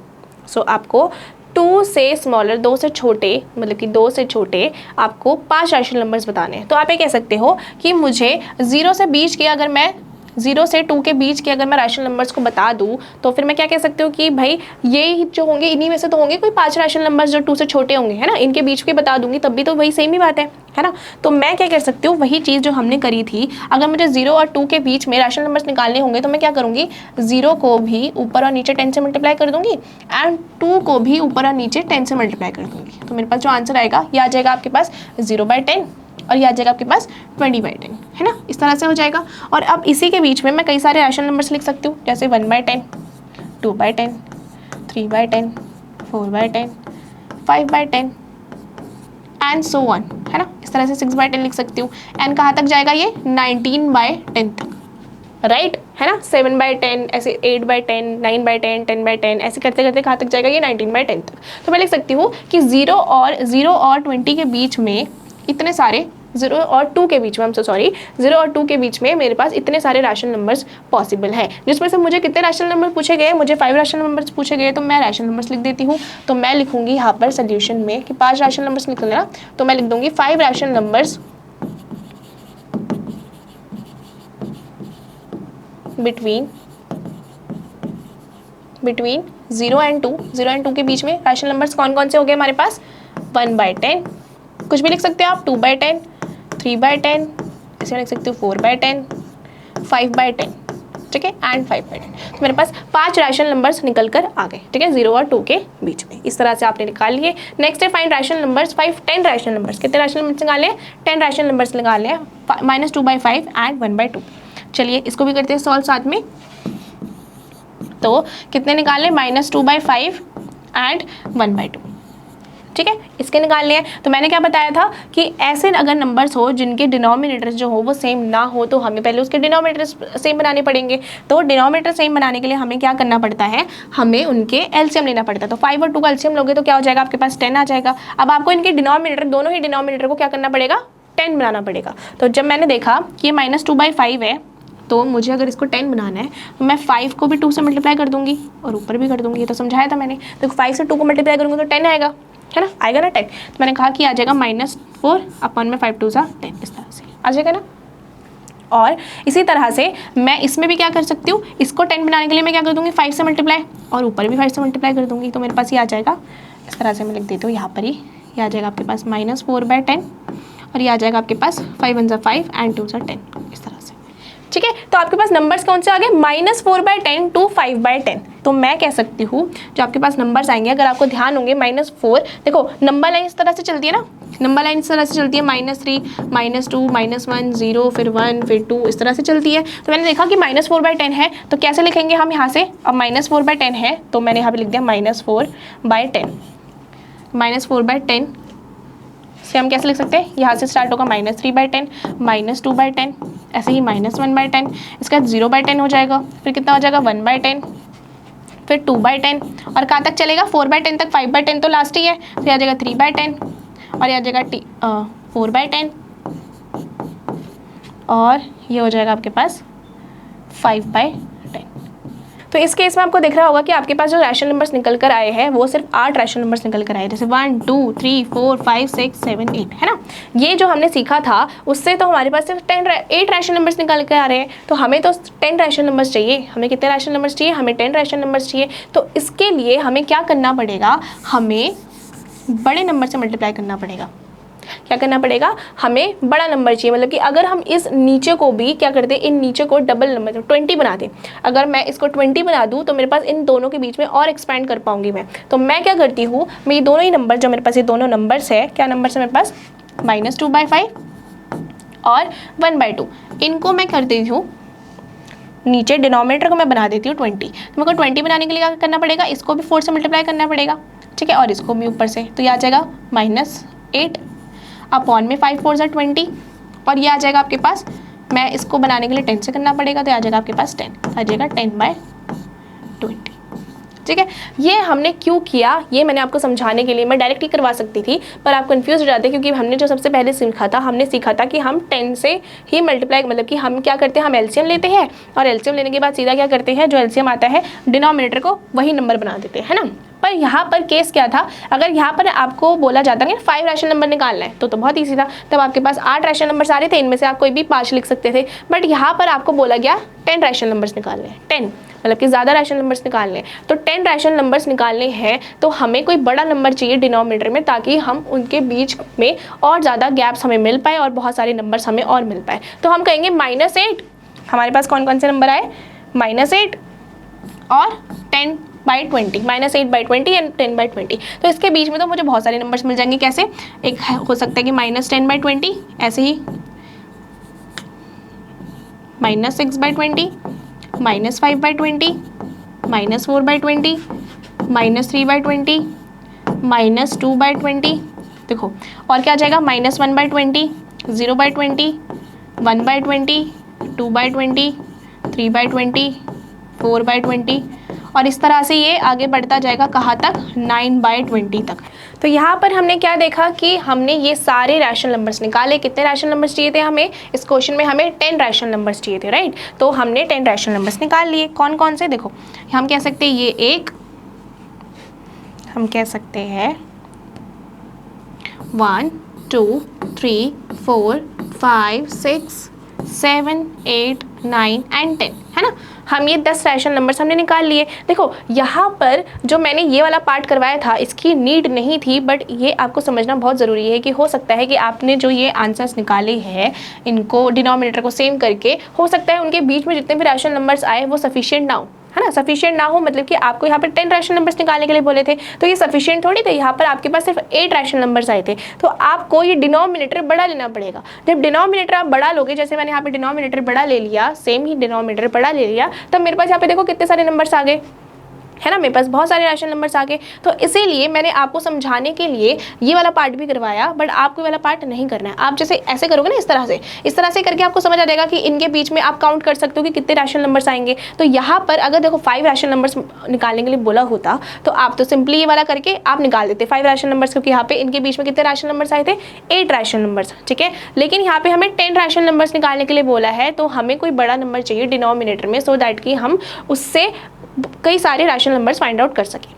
So आपको 2 से स्मॉलर, 2 से छोटे, मतलब कि 2 से छोटे आपको 5 रैशनल नंबर्स बताने हैं। तो आप ये कह सकते हो कि मुझे 0 से 20 के, अगर मैं 0 से 2 के बीच के अगर मैं रैशनल नंबर्स को बता दूं, तो फिर मैं क्या कह सकती हूँ कि भाई ये जो होंगे इन्हीं में से तो होंगे कोई 5 रैशनल नंबर्स जो 2 से छोटे होंगे, है ना, इनके बीच के बता दूंगी, तब भी तो वही सेम ही बात है ना। तो मैं क्या कर सकती हूँ, वही चीज़ जो हमने करी थी, अगर मुझे 0 और 2 के बीच में रैशनल नंबर्स निकालने होंगे तो मैं क्या करूँगी, 0 को भी ऊपर और नीचे 10 से मल्टीप्लाई कर दूंगी एंड 2 को भी ऊपर और नीचे 10 से मल्टीप्लाई कर दूंगी। तो मेरे पास जो आंसर आएगा ये आ जाएगा आपके पास 0/10 और ये आ जाएगा आपके पास 20/10, है ना, इस तरह से हो जाएगा। और अब इसी के बीच में मैं कई सारे रैशनल नंबर्स लिख सकती हूँ, जैसे 1/10, 2/10, 3/10, 4/10, 5/10 एंड सो ऑन, है ना। इस तरह से 6/10 लिख सकती हूँ। एंड कहाँ तक जाएगा ये? 19/10 तक, राइट, है ना। 7/10, ऐसे 8/10, 9/10, 10/10, ऐसे करते करते कहाँ तक जाएगा ये? 19/10 तक। तो मैं लिख सकती हूँ कि 0 और 20 के बीच में इतने सारे, 0 और 2 के बीच में, 0 और 2 के बीच में मेरे पास इतने सारे रैशनल नंबर्स पॉसिबल है, जिसमें से मुझे कितने रैशनल नंबर पूछे गए? मुझे 5 रैशनल नंबर्स पूछे गए, तो मैं रैशनल नंबर्स लिख देती हूँ। तो मैं लिखूंगी यहाँ पर सोल्यूशन में कि 5 रैशनल नंबर्स निकलना, तो मैं लिख दूंगी 5 rational numbers between 0 and 2, 0 and 2 के बीच में रैशनल नंबर्स कौन कौन से हो गए हमारे पास? 1/10, कुछ भी लिख सकते हो आप, 2/10, 3/10, इसे लिख सकते हो 4/10, 5/10, ठीक है, एंड 5/10। तो मेरे पास 5 रैशनल नंबर्स निकल कर आ गए, ठीक है, 0 और 2 के बीच में। इस तरह से आपने निकाल लिए। नेक्स्ट है find rational numbers 10 rational numbers. कितने रैशनल नंबर्स निकाले? 10 रैशनल नंबर्स निकाले, -2/5 एंड 1/2। चलिए इसको भी करते हैं सॉल्व साथ में। तो कितने निकाले? -2/5 एंड 1/2, ठीक है, इसके निकालने हैं। तो मैंने क्या बताया था कि ऐसे अगर नंबर्स हो जिनके डिनोमिनेटर्स जो हो वो सेम ना हो, तो हमें पहले उसके डिनोमिनेटर्स सेम बनाने पड़ेंगे। तो डिनोमिनेटर सेम बनाने के लिए हमें क्या करना पड़ता है? हमें उनके एलसीएम लेना पड़ता है। तो 5 और 2 का एलसीएम लोगे तो क्या हो जाएगा? आपके पास 10 आ जाएगा। अब आपको इनके डिनोमिनेटर, दोनों ही डिनोमिनेटर को क्या करना पड़ेगा? 10 बनाना पड़ेगा। तो जब मैंने देखा कि ये -2/5 है, तो मुझे अगर इसको 10 बनाना है तो मैं 5 को भी 2 से मल्टीप्लाई कर दूंगी और ऊपर भी कर दूंगी। ये तो समझाया था मैंने। तो 5 से 2 को मल्टीप्लाई करूँगी तो 10 आएगा, है ना, आएगा ना 10। तो मैंने कहा कि आ जाएगा -4 अपन में 5 2 10, इस तरह से आ जाएगा ना। और इसी तरह से मैं इसमें भी क्या कर सकती हूँ? इसको 10 बनाने के लिए मैं क्या कर दूँगी? 5 से मल्टीप्लाई और ऊपर भी 5 से मल्टीप्लाई कर दूँगी। तो मेरे पास ये आ जाएगा, इस तरह से मैं लिख देती हूँ यहाँ पर ही। ये आ जाएगा आपके पास -4/10 और ये आ जाएगा आपके पास 5 1 5 एंड 2 10, इस तरह से, ठीक है। तो आपके पास नंबर्स कौन से आ गए? -4/10 टू 5/10। तो मैं कह सकती हूँ जो आपके पास नंबर्स आएंगे, अगर आपको ध्यान होंगे, -4, देखो नंबर लाइन इस तरह से चलती है ना, नंबर लाइन इस तरह से चलती है, -3, -2, -1, 0, फिर 1, फिर 2, इस तरह से चलती है। तो मैंने देखा कि -4/10 है, तो कैसे लिखेंगे हम यहाँ से? अब -4/10 है तो मैंने यहाँ पे लिख दिया -4/10। -4/10 से हम कैसे लिख सकते हैं? यहाँ से स्टार्ट होगा -3/10, -2/10, ऐसे ही -1/10, इसका 0/10 हो जाएगा, फिर कितना हो जाएगा? 1/10, फिर 2/10 और कहाँ तक चलेगा? 4/10 तक। 5/10 तो लास्ट ही है, फिर आ जाएगा 3/10 और आ जाएगा 4/10 और ये हो जाएगा आपके पास 5/10। तो इस केस में आपको दिख रहा होगा कि आपके पास जो रैशनल नंबर्स निकल कर आए हैं वो सिर्फ 8 रैशनल नंबर्स निकल कर आए, जैसे 1 2 3 4 5 6 7 8, है ना। ये जो हमने सीखा था उससे तो हमारे पास सिर्फ 8 रैशनल नंबर्स निकल कर आ रहे हैं, तो हमें तो 10 रैशनल नंबर्स चाहिए। हमें कितने रैशनल नंबर्स चाहिए? हमें 10 रैशनल नंबर्स चाहिए। तो इसके लिए हमें क्या करना पड़ेगा? हमें बड़े नंबर से मल्टीप्लाई करना पड़ेगा। क्या करना पड़ेगा? हमें बड़ा नंबर चाहिए। मतलब कि अगर हम इस नीचे को भी क्या कर दें, इन नीचे को डबल नंबर 20 बना दें, अगर मैं इसको 20 बना दूं तो मेरे पास इन दोनों के बीच में और एक्सपेंड कर पाऊंगी मैं। तो मैं क्या करती हूँ, मैं ये दोनों ही नंबर जो मेरे पास ये दोनों नंबर्स है, क्या नंबर्स है मेरे पास? -2/5 और 1/2, इनको मैं कर देती हूँ नीचे, डिनोमिनेटर को मैं बना देती हूँ 20। तो मेरे को 20 बनाने के लिए क्या करना पड़ेगा? इसको भी 4 से मल्टीप्लाई करना पड़ेगा, ठीक है, और इसको भी ऊपर से। तो ये आ जाएगा -8 अपॉन में 5 4 20, और ये आ जाएगा आपके पास, मैं इसको बनाने के लिए 10 से करना पड़ेगा, तो आ जाएगा आपके पास 10, आ जाएगा 10/20, ठीक है। ये हमने क्यों किया, ये मैंने आपको समझाने के लिए, मैं डायरेक्ट ही करवा सकती थी पर आप कंफ्यूज हो जाते, क्योंकि हमने जो सबसे पहले सीखा था, हमने सीखा था कि हम 10 से ही मल्टीप्लाई, मतलब कि हम क्या करते हैं, हम एलसीएम लेते हैं और एलसीएम लेने के बाद सीधा क्या करते हैं, जो एलसीएम आता है डिनोमिनेटर को वही नंबर बना देते हैं, है ना। पर यहाँ पर केस क्या था, अगर यहाँ पर आपको बोला जाता है 5 रैशनल नंबर निकालना है तो बहुत ईजी था, तब आपके पास 8 रैशनल नंबर आ रहे थे, इनमें से आप कोई भी 5 लिख सकते थे। बट यहाँ पर आपको बोला गया 10 रैशनल नंबर्स निकालने हैं, 10 मतलब कि ज़्यादा रैशनल नंबर्स निकालने हैं। तो 10 रैशनल नंबर्स निकालने हैं तो हमें कोई बड़ा नंबर चाहिए डिनोमिनेटर में, ताकि हम उनके बीच में और ज़्यादा गैप्स हमें मिल पाए और बहुत सारे नंबर्स हमें और मिल पाए। तो हम कहेंगे -8, हमारे पास कौन कौन से नंबर आए, -8 और 10/20, -8/20 एंड 10/20। तो इसके बीच में तो मुझे बहुत सारे नंबर्स मिल जाएंगे। कैसे? एक हो सकता है कि -10/20, ऐसे ही -6/20, -5/20, -4/20, -3/20, -2/20, देखो, और क्या आ जाएगा, -1/20, 0/20, 1/20, 2/20, 3/20, 4/20, और इस तरह से ये आगे बढ़ता जाएगा कहाँ तक, 9/20 तक। तो यहाँ पर हमने क्या देखा कि हमने ये सारे रैशनल नंबर्स निकाले। कितने रैशनल नंबर्स चाहिए थे हमें? इस क्वेश्चन में हमें 10 रैशनल नंबर्स चाहिए थे, राइट। तो हमने 10 रैशनल नंबर्स निकाल लिए। कौन कौन से? देखो, हम कह सकते हैं ये एक, हम कह सकते हैं 1 2 3 4 5 6 7 8 9 एंड 10, है ना। हम ये 10 रैशनल नंबर्स हमने निकाल लिए। देखो यहाँ पर जो मैंने ये वाला पार्ट करवाया था इसकी नीड नहीं थी, बट ये आपको समझना बहुत ज़रूरी है कि हो सकता है कि आपने जो ये आंसर्स निकाले हैं इनको डिनोमिनेटर को सेम करके, हो सकता है उनके बीच में जितने भी रैशनल नंबर्स आए वो सफिशिएंट ना हो, है ना। सफिशिएंट ना हो मतलब कि आपको यहाँ पर 10 रैशनल नंबर्स निकालने के लिए बोले थे, तो ये सफिशिएंट थोड़ी थे। यहाँ पर आपके पास सिर्फ 8 रैशनल नंबर्स आए थे, तो आपको ये डिनोमिनेटर बड़ा लेना पड़ेगा। जब डिनोमिनेटर आप बड़ा लोगे, जैसे मैंने यहाँ पे डिनोमिनेटर बड़ा ले लिया, सेम ही डिनोमिनेटर बड़ा ले लिया, तब मेरे पास यहाँ पे देखो कितने सारे नंबर्स आ गए, है ना। मेरे पास बहुत सारे रैशनल नंबर्स आ गए। तो इसीलिए मैंने आपको समझाने के लिए ये वाला पार्ट भी करवाया, बट आपको वाला पार्ट नहीं करना है। आप जैसे ऐसे करोगे ना, इस तरह से करके आपको समझ आ जाएगा कि इनके बीच में आप काउंट कर सकते हो कि कितने रैशनल नंबर्स आएंगे। तो यहाँ पर अगर देखो 5 रैशनल नंबर्स निकालने के लिए बोला होता तो आप तो सिंपली ये वाला करके आप निकाल देते 5 रैशनल नंबर्स, क्योंकि यहाँ पे इनके बीच में कितने रैशनल नंबर्स आए थे, 8 रैशनल नंबर्स, ठीक है। लेकिन यहाँ पे हमें 10 रैशनल नंबर्स निकालने के लिए बोला है, तो हमें कोई बड़ा नंबर चाहिए डिनोमिनेटर में, सो दैट कि हम उससे कई सारे रैशनल नंबर्स फाइंड आउट कर सकें।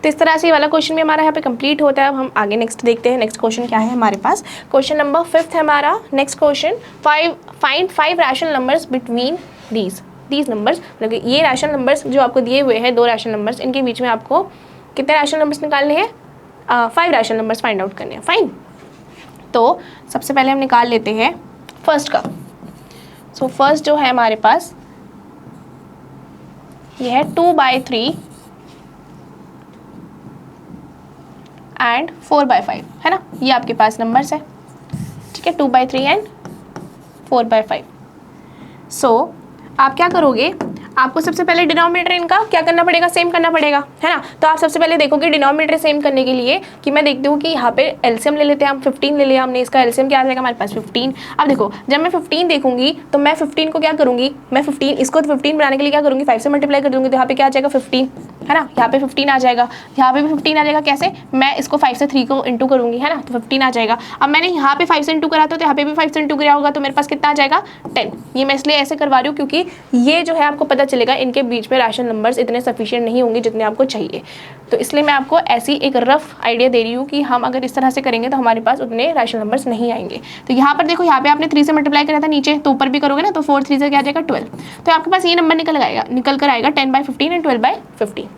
तो इस तरह से ये वाला क्वेश्चन भी हमारा यहाँ पे कंप्लीट होता है। अब हम आगे नेक्स्ट देखते हैं। नेक्स्ट क्वेश्चन क्या है हमारे पास, क्वेश्चन नंबर 5 है हमारा। Next question, find 5 rational numbers between these numbers, मतलब ये रैशनल नंबर्स जो आपको दिए हुए हैं, 2 रैशनल नंबर्स, इनके बीच में आपको कितने रैशनल नंबर्स निकालने हैं, 5 रैशनल नंबर्स फाइंड आउट करने हैं। फाइन, तो सबसे पहले हम निकाल लेते हैं फर्स्ट का। सो फर्स्ट जो है हमारे पास ये है 2/3 एंड 4/5, है ना। ये आपके पास नंबर्स है, ठीक है, 2/3 एंड 4/5। सो आप क्या करोगे, आपको सबसे पहले डिनोमिनेटर इनका क्या करना पड़ेगा, सेम करना पड़ेगा, है ना। तो आप सबसे पहले देखोगे डिनोमिनेटर सेम करने के लिए कि मैं देखती हूँ कि यहाँ पे एलसीएम ले लेते हैं हम, 15 ले लिया हमने, इसका एलसीएम क्या आ जाएगा हमारे पास 15। अब देखो जब मैं 15 देखूंगी तो मैं 15 को क्या करूँगी, मैं 15 इसको 15 बनाने के लिए क्या करूँगी, 5 से मल्टीप्लाई कर दूँगी, तो यहाँ पे क्या आ जाएगा 15, है ना। यहाँ पे 15 आ जाएगा, यहाँ पे भी 15 आ जाएगा। कैसे, मैं इसको 5 से 3 को इंटू करूँगी, है ना, तो 15 आ जाएगा। अब मैंने यहाँ पे 5 से इंटू करा तो यहाँ पे भी 5 से इंटू किया होगा, तो मेरे पास कितना आ जाएगा 10। ये मैं इसलिए ऐसे करवा रही हूँ क्योंकि ये जो है आपको पता चलेगा इनके बीच में रैशनल नंबर्स इतने सफिशिएंट नहीं होंगे जितने आपको चाहिए। तो इसलिए मैं आपको ऐसी एक रफ आइडिया दे रही हूँ कि हम अगर इस तरह से करेंगे तो हमारे पास उतने रैशनल नंबर्स नहीं आएंगे। तो यहाँ पर देखो, यहाँ पे आपने 3 से मल्टीप्लाई करा था नीचे, तो ऊपर भी करोगे ना तो 4 3 से क्या आ जाएगा 12। तो आपके पास ये नंबर निकल कर आएगा 10/15 एंड 12/15।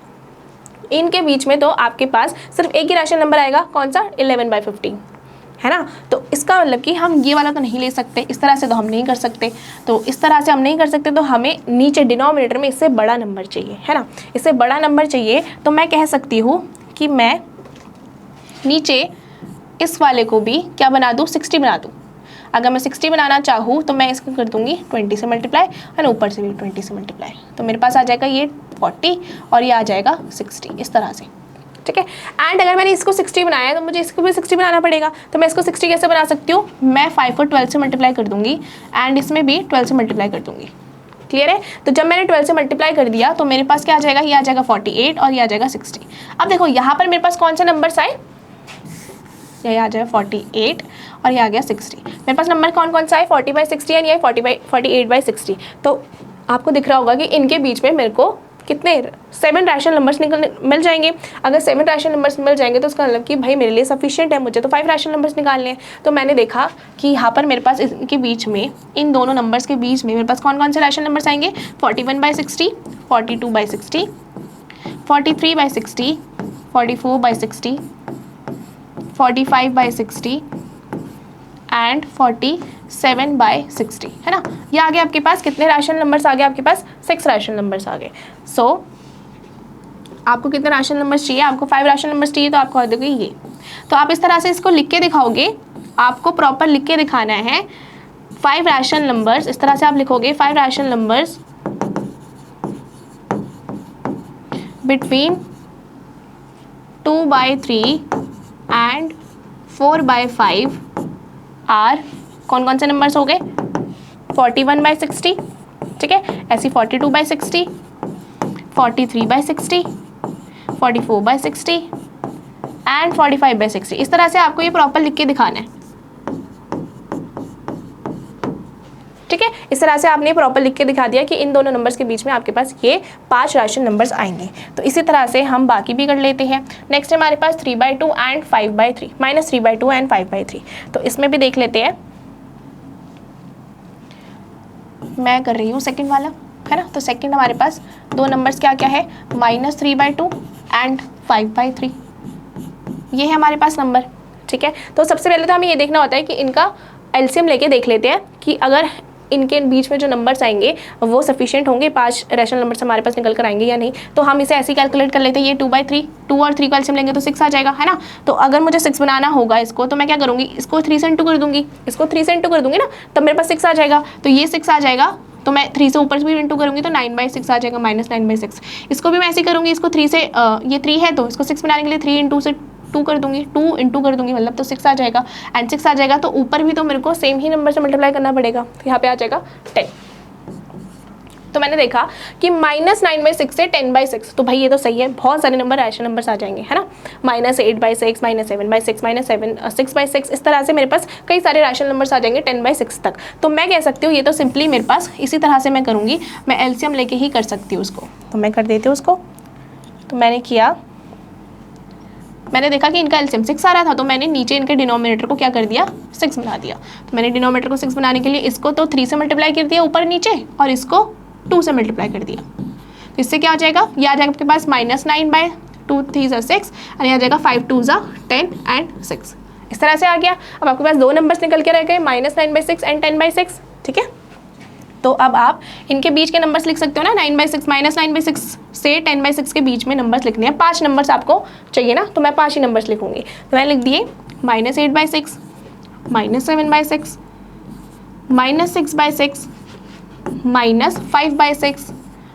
इनके बीच में तो आपके पास सिर्फ एक ही रैशनल नंबर आएगा, कौन सा, 11/15, है ना। तो इसका मतलब कि हम ये वाला तो नहीं ले सकते, इस तरह से तो हम नहीं कर सकते। तो इस तरह से हम नहीं कर सकते, तो हमें नीचे डिनोमिनेटर में इससे बड़ा नंबर चाहिए, है ना। इससे बड़ा नंबर चाहिए तो मैं कह सकती हूँ कि मैं नीचे इस वाले को भी क्या बना दूँ, 60 बना दूँ। अगर मैं 60 बनाना चाहूँ तो मैं इसको कर दूँगी 20 से मल्टीप्लाई और ऊपर से भी 20 से मल्टीप्लाई, तो मेरे पास आ जाएगा ये 40 और ये आ जाएगा 60, इस तरह से, ठीक है। एंड अगर मैंने इसको 60 बनाया है तो मुझे इसको भी 60 बनाना पड़ेगा। तो मैं इसको 60 कैसे बना सकती हूँ, मैं 5 को 12 से मल्टीप्लाई कर दूँगी एंड इसमें भी 12 से मल्टीप्लाई कर दूँगी। क्लियर है। तो जब मैंने 12 से मल्टीप्लाई कर दिया तो मेरे पास क्या आ जाएगा, ये आ जाएगा 48 और ये आ जाएगा 60। अब देखो यहाँ पर मेरे पास कौन से नंबर्स आए, ये आ जाएगा 48 और ये आ गया 60। मेरे पास नंबर कौन कौन सा है, 40/60 एंड ये 48/60। तो आपको दिख रहा होगा कि इनके बीच में मेरे को कितने 7 रैशनल नंबर्स मिल जाएंगे। अगर 7 रैशनल नंबर्स मिल जाएंगे तो उसका मतलब कि भाई मेरे लिए सफिशिएंट है, मुझे तो 5 रैशनल नंबर्स निकालने हैं। तो मैंने देखा कि यहाँ पर मेरे पास इनके बीच में, इन दोनों नंबर्स के बीच में मेरे पास कौन कौन से रैशनल नंबर्स आएंगे, 41/60, 42/60, 43/60, 44/60, 45/60 एंड 47/60, है ना। ये आ गए आपके पास कितने रैशनल नंबर्स आ गए, आपके पास 6 रैशनल नंबर्स आ गए। सो आपको कितने रैशनल नंबर्स चाहिए, आपको 5 रैशनल नंबर्स चाहिए, तो आपको दोगे ये। तो आप इस तरह से इसको लिख के दिखाओगे, आपको प्रॉपर लिख के दिखाना है 5 रैशनल नंबर्स। इस तरह से आप लिखोगे 5 rational numbers between 2/3 and 4/5 are कौन कौन से नंबर्स हो गए, 41/60, ठीक है, ऐसी 42/60, 43/60, 44/60 एंड 45/60। इस तरह से आपको ये प्रॉपर लिख के दिखाना है, ठीक है। इस तरह से आपने प्रॉपर लिख के दिखा दिया कि इन दोनों नंबर्स के बीच में आपके पास ये 5 रैशनल नंबर्स आएंगे। तो इसी तरह से हम बाकी भी कर लेते हैं। नेक्स्ट हमारे पास 3/2 एंड 5/3, -3/2 एंड 5/3। तो इसमें भी देख लेते हैं, मैं कर रही हूँ सेकंड वाला, है ना। तो सेकंड हमारे पास दो नंबर्स क्या क्या है, -3/2 एंड 5/3, ये है हमारे पास नंबर, ठीक है। तो सबसे पहले तो हमें ये देखना होता है कि इनका एलसीएम लेके देख लेते हैं कि अगर इनके बीच में जो नंबर्स आएंगे वो सफिशिएंट होंगे, 5 रैशनल नंबर्स हमारे पास निकल कर आएंगे या नहीं। तो हम इसे ऐसे ही कैलकुलेट कर लेते हैं, ये 2/3, 2 और 3 का एलसीएम लेंगे तो 6 आ जाएगा, है ना। तो अगर मुझे 6 बनाना होगा इसको, तो मैं क्या करूँगी, इसको 3 से इंटू कर दूंगी, इसको 3 से इंटू कर दूंगी ना, तब मेरे पास 6 आ जाएगा। तो ये 6 आ जाएगा, तो मैं 3 से ऊपर भी इंटू करूँगी तो 9/6 आ जाएगा, -9/6। इसको भी मैं ऐसे ही करूँगी, इसको 3 से ये 3 है तो इसको 6 बनाने के लिए 3 इंटू से 2 कर दूंगी, 2 इंटू कर दूंगी, मतलब तो 6 आ जाएगा। एंड 6 आ जाएगा तो ऊपर भी तो मेरे को सेम ही नंबर से मल्टीप्लाई करना पड़ेगा, तो यहाँ पे आ जाएगा 10। तो मैंने देखा कि -9/6 से 10/6, तो भाई ये तो सही है, बहुत सारे नंबर रैशनल नंबर्स आ जाएंगे, है ना। -8/6, -7/6, -6/6, इस तरह से मेरे पास कई सारे रैशनल नंबर्स आ जाएंगे 10/6 तक। तो मैं कह सकती हूँ ये तो सिंपली मेरे पास इसी तरह से मैं करूँगी, मैं एलसीएम लेके ही कर सकती हूँ उसको। तो मैं कर देती हूँ उसको। तो मैंने किया, मैंने देखा कि इनका एलसीएम 6 आ रहा था, तो मैंने नीचे इनके डिनोमिनेटर को क्या कर दिया, 6 बना दिया। तो मैंने डिनोमिनेटर को 6 बनाने के लिए इसको तो 3 से मल्टीप्लाई कर दिया ऊपर नीचे, और इसको 2 से मल्टीप्लाई कर दिया। तो इससे क्या हो जाएगा, ये आ जाएगा आपके पास -9/2, 3 = 6, और ये आ जाएगा 5 2 = 10 एंड 6। इस तरह से आ गया। अब आपके पास दो नंबर्स निकल के रह गए, -9/6 एंड 10/6, ठीक है। तो अब आप इनके बीच के नंबर्स लिख सकते हो ना, 9/6, -9/6 से 10/6 के बीच में नंबर्स लिखने हैं। 5 नंबर्स आपको चाहिए ना, तो मैं 5 ही नंबर्स लिखूंगी। तो मैं लिख दिए -8/6, -7/6, -6/6, -5/6,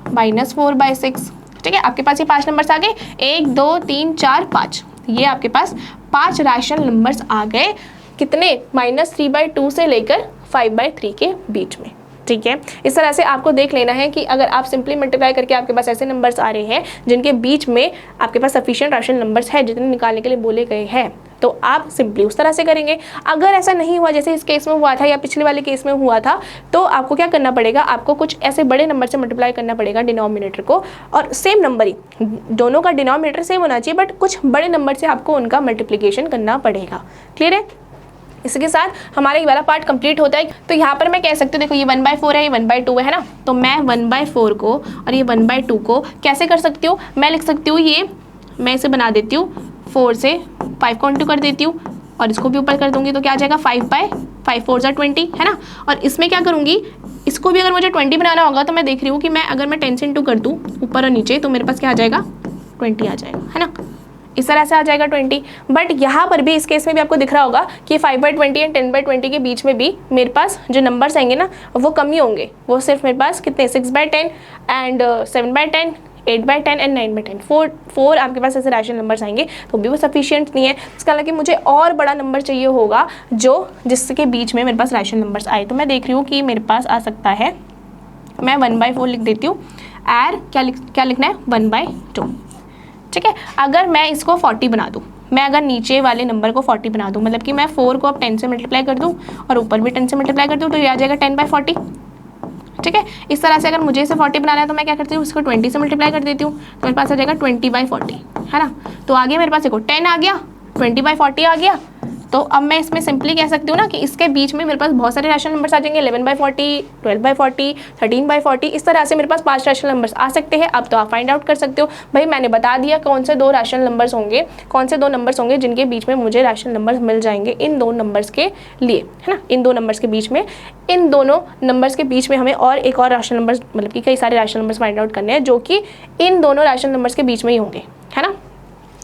-4/6, ठीक है। आपके पास ये 5 नंबर्स आ गए, 1 2 3 4 5, ये आपके पास 5 रैशनल नंबर्स आ गए। कितने, -3/2 से लेकर 5/3 के बीच में, ठीक है। इस तरह से आपको देख लेना है कि अगर आप सिंपली मल्टीप्लाई करके आपके पास ऐसे नंबर्स आ रहे हैं जिनके बीच में आपके पास सफिशिएंट रैशनल नंबर्स है जितने निकालने के लिए बोले गए हैं, तो आप सिंपली उस तरह से करेंगे। अगर ऐसा नहीं हुआ जैसे इस केस में हुआ था या पिछले वाले केस में हुआ था, तो आपको क्या करना पड़ेगा, आपको कुछ ऐसे बड़े नंबर से मल्टीप्लाई करना पड़ेगा डिनोमिनेटर को, और सेम नंबर ही, दोनों का डिनोमिनेटर सेम होना चाहिए, बट कुछ बड़े नंबर से आपको उनका मल्टीप्लिकेशन करना पड़ेगा। क्लियर है? इसके साथ हमारा ये वाला पार्ट कंप्लीट होता है। तो यहाँ पर मैं कह सकती हूँ, देखो ये 1/4 है, ये 1/2 है ना, तो मैं 1/4 को और ये 1/2 को कैसे कर सकती हूँ, मैं लिख सकती हूँ, ये मैं इसे बना देती हूँ 4 से 5 को इंटू कर देती हूँ और इसको भी ऊपर कर दूंगी, तो क्या आ जाएगा 5/5 4 20 है ना। और इसमें क्या करूँगी, इसको भी अगर मुझे 20 बनाना होगा तो मैं देख रही हूँ कि मैं अगर मैं 10 से इंटू कर दूँ ऊपर और नीचे, तो मेरे पास क्या आ जाएगा 20 आ जाएगा, है ना। इस तरह से आ जाएगा 20। बट यहाँ पर भी इस केस में भी आपको दिख रहा होगा कि 5/20 एंड 10/20 के बीच में भी मेरे पास जो नंबर्स आएंगे ना वो कम ही होंगे। वो सिर्फ मेरे पास कितने 6/10 एंड 7/10 8/10 एंड 9/10 4 आपके पास ऐसे रैशनल नंबर्स आएंगे, तो भी वो सफिशिएंट नहीं है। इसका हालांकि मुझे और बड़ा नंबर चाहिए होगा जो जिसके बीच में मेरे पास रैशनल नंबर्स आए। तो मैं देख रही हूँ कि मेरे पास आ सकता है, मैं 1/4 लिख देती हूँ, एर क्या लिखना है 1/2, ठीक है। अगर मैं इसको 40 बना दूँ, मैं अगर नीचे वाले नंबर को 40 बना दूँ, मतलब कि मैं 4 को अब 10 से मल्टीप्लाई कर दूँ और ऊपर भी 10 से मल्टीप्लाई कर दूँ, तो ये आ जाएगा 10/40, ठीक है। इस तरह से अगर मुझे इसे 40 बनाना है तो मैं क्या करती हूँ, इसको 20 से मल्टीप्लाई कर देती हूँ, तो मेरे पास आ जाएगा 20/40, है ना। तो आगे मेरे पास देखो 10 आ गया, 20/40 आ गया। तो अब मैं इसमें सिंपली कह सकती हूँ ना कि इसके बीच में मेरे पास बहुत सारे रैशनल नंबर्स आ जाएंगे, 11/40 12/40 13/40, इस तरह से मेरे पास 5 रैशनल नंबर्स आ सकते हैं। अब तो आप फाइंड आउट कर सकते हो। भाई मैंने बता दिया कौन से 2 रैशनल नंबर्स होंगे, कौन से 2 नंबर्स होंगे जिनके बीच में मुझे रैशनल नंबर्स मिल जाएंगे इन 2 नंबर्स के लिए, है ना। इन 2 नंबर्स के बीच में, इन दोनों नंबर्स के बीच में हमें और एक और रैशनल नंबर्स, मतलब कि कई सारे रैशनल नंबर्स फाइंड आउट करने हैं जो कि इन दोनों रैशनल नंबर्स के बीच में ही होंगे, है ना।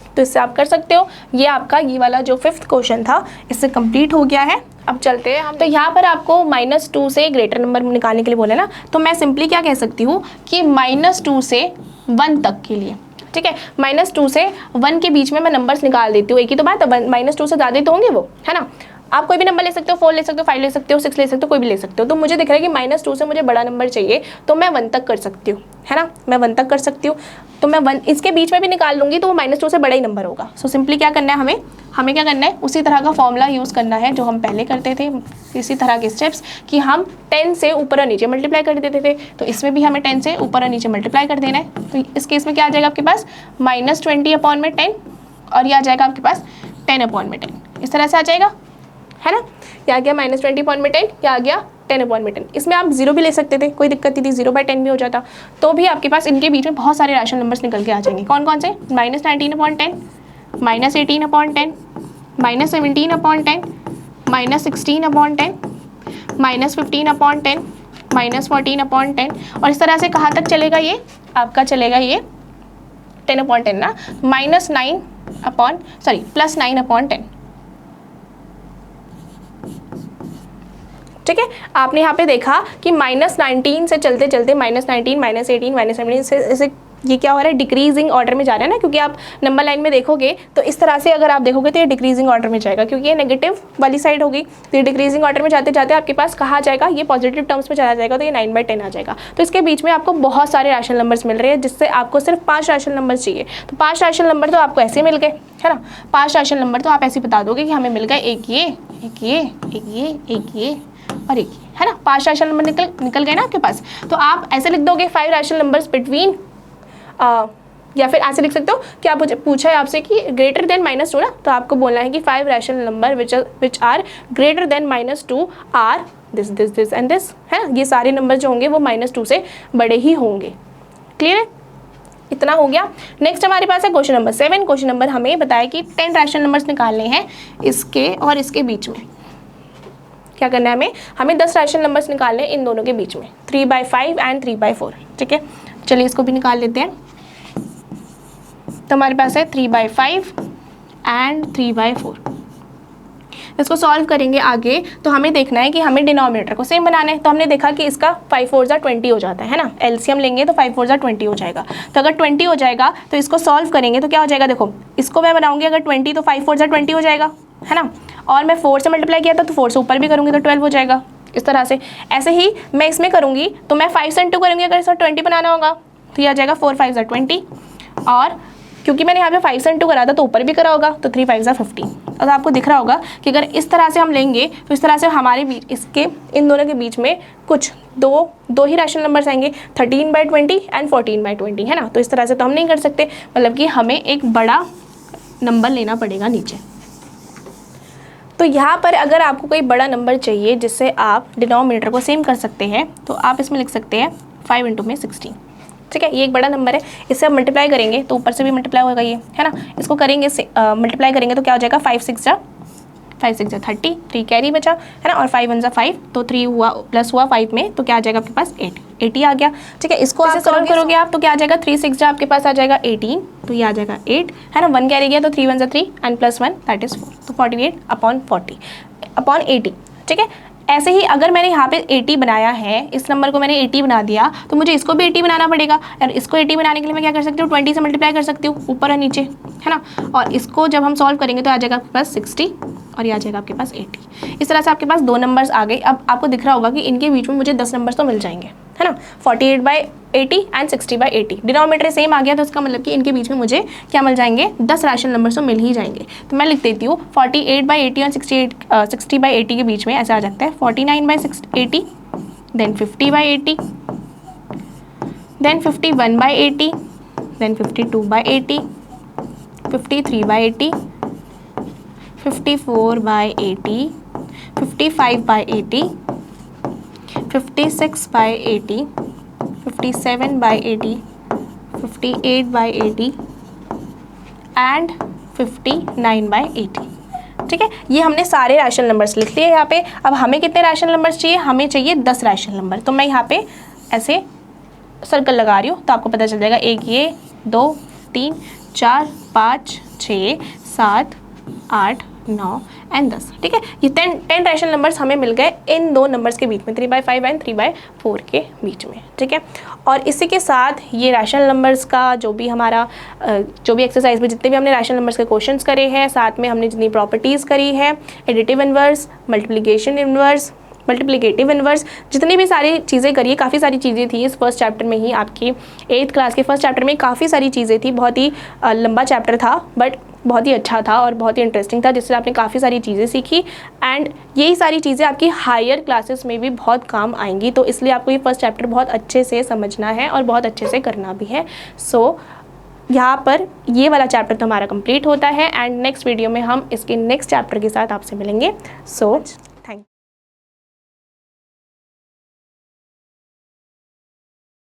तो इससे आप कर सकते हो। ये आपका ये वाला जो 5th क्वेश्चन था इससे कंप्लीट हो गया है। अब चलते हैं हम, तो यहाँ पर आपको -2 से ग्रेटर नंबर निकालने के लिए बोला ना, तो मैं सिंपली क्या कह सकती हूँ कि -2 से 1 तक के लिए, ठीक है, -2 से 1 के बीच में मैं नंबर्स निकाल देती हूँ। एक ही तो बात है, -2 से ज़्यादा ही तो होंगे वो, है ना। आप कोई भी नंबर ले सकते हो, 4 ले सकते हो, 5 ले सकते हो, 6 ले सकते हो, कोई भी ले सकते हो। तो मुझे दिख रहा है कि -2 से मुझे बड़ा नंबर चाहिए, तो मैं 1 तक कर सकती हूँ, है ना। मैं 1 तक कर सकती हूँ, तो मैं 1 इसके बीच में भी निकाल लूँगी, तो वो -2 से बड़ा ही नंबर होगा। सो सिंपली क्या करना है, हमें क्या करना है, उसी तरह का फॉर्मूला यूज़ करना है जो हम पहले करते थे, इसी तरह के स्टेप्स कि हम 10 से ऊपर और नीचे मल्टीप्लाई कर देते थे। तो इसमें भी हमें 10 से ऊपर और नीचे मल्टीप्लाई कर देना है। तो इस केस में क्या आ जाएगा आपके पास -20/10 और ये आ जाएगा आपके पास 10/10, इस तरह से आ जाएगा, है ना। ये आ गया -20/10, या आ गया 10/10। इसमें आप 0 भी ले सकते थे, कोई दिक्कत नहीं थी, 0/10 भी हो जाता, तो भी आपके पास इनके बीच में बहुत सारे रैशनल नंबर्स निकल के आ जाएंगे। कौन कौन से, -19/10 -18/10 -17/10 -16/10 -15/10 -14/10 और इस तरह से कहाँ तक चलेगा, ये आपका चलेगा ये 10/10 ना, +9/10, ठीक है। आपने यहाँ पे देखा कि -19 से चलते चलते -19 -18 -17 से ऐसे ये क्या हो रहा है, डिक्रीजिंग ऑर्डर में जा रहा है ना, क्योंकि आप नंबर लाइन में देखोगे तो इस तरह से अगर आप देखोगे तो ये डिक्रीजिंग ऑर्डर में जाएगा, क्योंकि ये नेगेटिव वाली साइड होगी। तो ये डिक्रीजिंग ऑर्डर में जाते जाते आपके पास कहाँ जाएगा, ये पॉजिटिव टर्म्स में चला जाएगा, तो ये 9/10 आ जाएगा। तो इसके बीच में आपको बहुत सारे रैशनल नंबर्स मिल रहे हैं, जिससे आपको सिर्फ 5 रैशनल नंबर्स चाहिए। तो 5 रैशनल नंबर तो आपको ऐसे मिल गए, है ना। 5 रैशनल नंबर तो आप ऐसे बता दोगे कि हमें मिल गए एक ये एक ये एक ये एक ये और एक ये, है ना। 5 रैशनल नंबर निकल गए ना आपके पास। तो आप ऐसे लिख दोगे 5 रैशनल नंबर्स बिटवीन, या फिर ऐसे लिख सकते हो कि आप पूछा है आपसे कि ग्रेटर देन -2 ना, तो आपको बोलना है कि 5 rational number which are greater than -2 are this and this, है ना। ये सारे नंबर जो होंगे वो -2 से बड़े ही होंगे। क्लियर है, इतना हो गया। नेक्स्ट हमारे पास है क्वेश्चन नंबर 7। क्वेश्चन नंबर हमें बताया कि 10 रैशनल नंबर्स निकालने हैं इसके और इसके बीच में। क्या करना है, हमें 10 रैशनल नंबर्स निकालने हैं इन दोनों के बीच में, 3/5 एंड 3/4, ठीक है। चलिए इसको भी निकाल लेते हैं। तो हमारे पास है 3/5 एंड 3/4। इसको सॉल्व करेंगे आगे, तो हमें देखना है कि हमें डिनोमिनेटर को सेम बनाना है। तो हमने देखा कि इसका 5 4 20 हो जाता है ना, एलसीएम लेंगे तो 5 4 20 हो जाएगा। तो अगर 20 हो जाएगा तो इसको सॉल्व करेंगे तो क्या हो जाएगा, देखो इसको मैं बनाऊंगी अगर 20 तो 5 4 20 हो जाएगा, है ना। और मैं 4 से मल्टीप्लाई किया था तो 4 से ऊपर भी करूँगी तो 12 हो जाएगा। इस तरह से। ऐसे ही मैं इसमें करूँगी तो मैं 5 से इंटू करूँगी, अगर इसमें 20 बनाना होगा तो ये आ जाएगा 4 5 20, और क्योंकि मैंने यहाँ पे 5 से इंटू करा था तो ऊपर भी करा होगा तो 3 5 50। और आपको दिख रहा होगा कि अगर इस तरह से हम लेंगे तो इस तरह से हमारे बीच, इसके इन दोनों के बीच में कुछ दो ही रैशनल नंबर्स आएंगे, 13/20 एंड 14/20, है ना। तो इस तरह से तो हम नहीं कर सकते, मतलब कि हमें एक बड़ा नंबर लेना पड़ेगा नीचे। तो यहाँ पर अगर आपको कोई बड़ा नंबर चाहिए जिससे आप डिनोमिनेटर को सेम कर सकते हैं तो आप इसमें लिख सकते हैं 5 इंटू में 16, ठीक है। ये एक बड़ा नंबर है, इससे आप मल्टीप्लाई करेंगे तो ऊपर से भी मल्टीप्लाई होगा ये, है ना। इसको करेंगे मल्टीप्लाई करेंगे तो क्या हो जाएगा 5 6 जा 30, 3 कैरी बचा, है ना, और 5 1 जा 5, तो 3 हुआ प्लस हुआ 5 में तो क्या आ जाएगा आपके पास 80 आ गया, ठीक है। इसको आप सॉल्व करोगे आप तो क्या आ जाएगा 3 6 जा आपके पास आ जाएगा 18, तो ये आ जाएगा 8, है ना। 1 कैरी गया तो 3 1 जा 3 एंड प्लस 1 दैट इज 4, तो 48/40/80, ठीक है। ऐसे ही अगर मैंने यहाँ पे 80 बनाया है, इस नंबर को मैंने 80 बना दिया तो मुझे इसको भी 80 बनाना पड़ेगा, और इसको 80 बनाने के लिए मैं क्या कर सकती हूँ 20 से मल्टीप्लाई कर सकती हूँ ऊपर और नीचे, है ना। और इसको जब हम सॉल्व करेंगे तो आ जाएगा आपके पास 60 और ये आ जाएगा आपके पास 80। इस तरह से आपके पास 2 नंबर्स आ गए। अब आपको दिख रहा होगा कि इनके बीच में मुझे 10 नंबर्स तो मिल जाएंगे, है ना, 48/80 एंड 60/80। डिनोमिनेटर सेम आ गया तो इसका मतलब कि इनके बीच में मुझे क्या मिल जाएंगे 10 रैशनल नंबर्स तो मिल ही जाएंगे। तो मैं लिख देती हूँ 48/80 और 60/80 के बीच में ऐसा आ जाता है 49/80, देन 50/80, देन 51/80, देन 52/80, 53/80, 54/80, 55/80, 56/80, 57/80, 58/80 एंड 59/80, ठीक है। ये हमने सारे रैशनल नंबर्स लिख लिए यहाँ पे। अब हमें कितने रैशनल नंबर्स चाहिए, हमें चाहिए 10 रैशनल नंबर। तो मैं यहाँ पे ऐसे सर्कल लगा रही हूँ तो आपको पता चल जाएगा, 1 ये, 2 3 4 5 6 7 8 9 एंड 10, ठीक है। ये 10 रैशनल नंबर्स हमें मिल गए इन 2 नंबर्स के बीच में, 3/5 एंड 3/4 के बीच में, ठीक है। और इसी के साथ ये रैशनल नंबर्स का जो भी हमारा जो भी एक्सरसाइज में जितने भी हमने रैशनल नंबर्स के क्वेश्चंस करे हैं, साथ में हमने जितनी प्रॉपर्टीज़ करी है, additive inverse, multiplication inverse, multiplicative inverse, जितनी भी सारी चीज़ें करी है, काफ़ी सारी चीज़ें थी इस फर्स्ट चैप्टर में ही। आपकी 8th क्लास के फर्स्ट चैप्टर में काफ़ी सारी चीज़ें थी, बहुत ही लंबा चैप्टर था बट बहुत ही अच्छा था और बहुत ही इंटरेस्टिंग था, जिससे आपने काफ़ी सारी चीज़ें सीखी। एंड यही सारी चीज़ें आपकी हायर क्लासेस में भी बहुत काम आएंगी, तो इसलिए आपको ये फर्स्ट चैप्टर बहुत अच्छे से समझना है और बहुत अच्छे से करना भी है। सो यहाँ पर ये वाला चैप्टर तो हमारा कंप्लीट होता है एंड नेक्स्ट वीडियो में हम इसके नेक्स्ट चैप्टर के साथ आपसे मिलेंगे। सो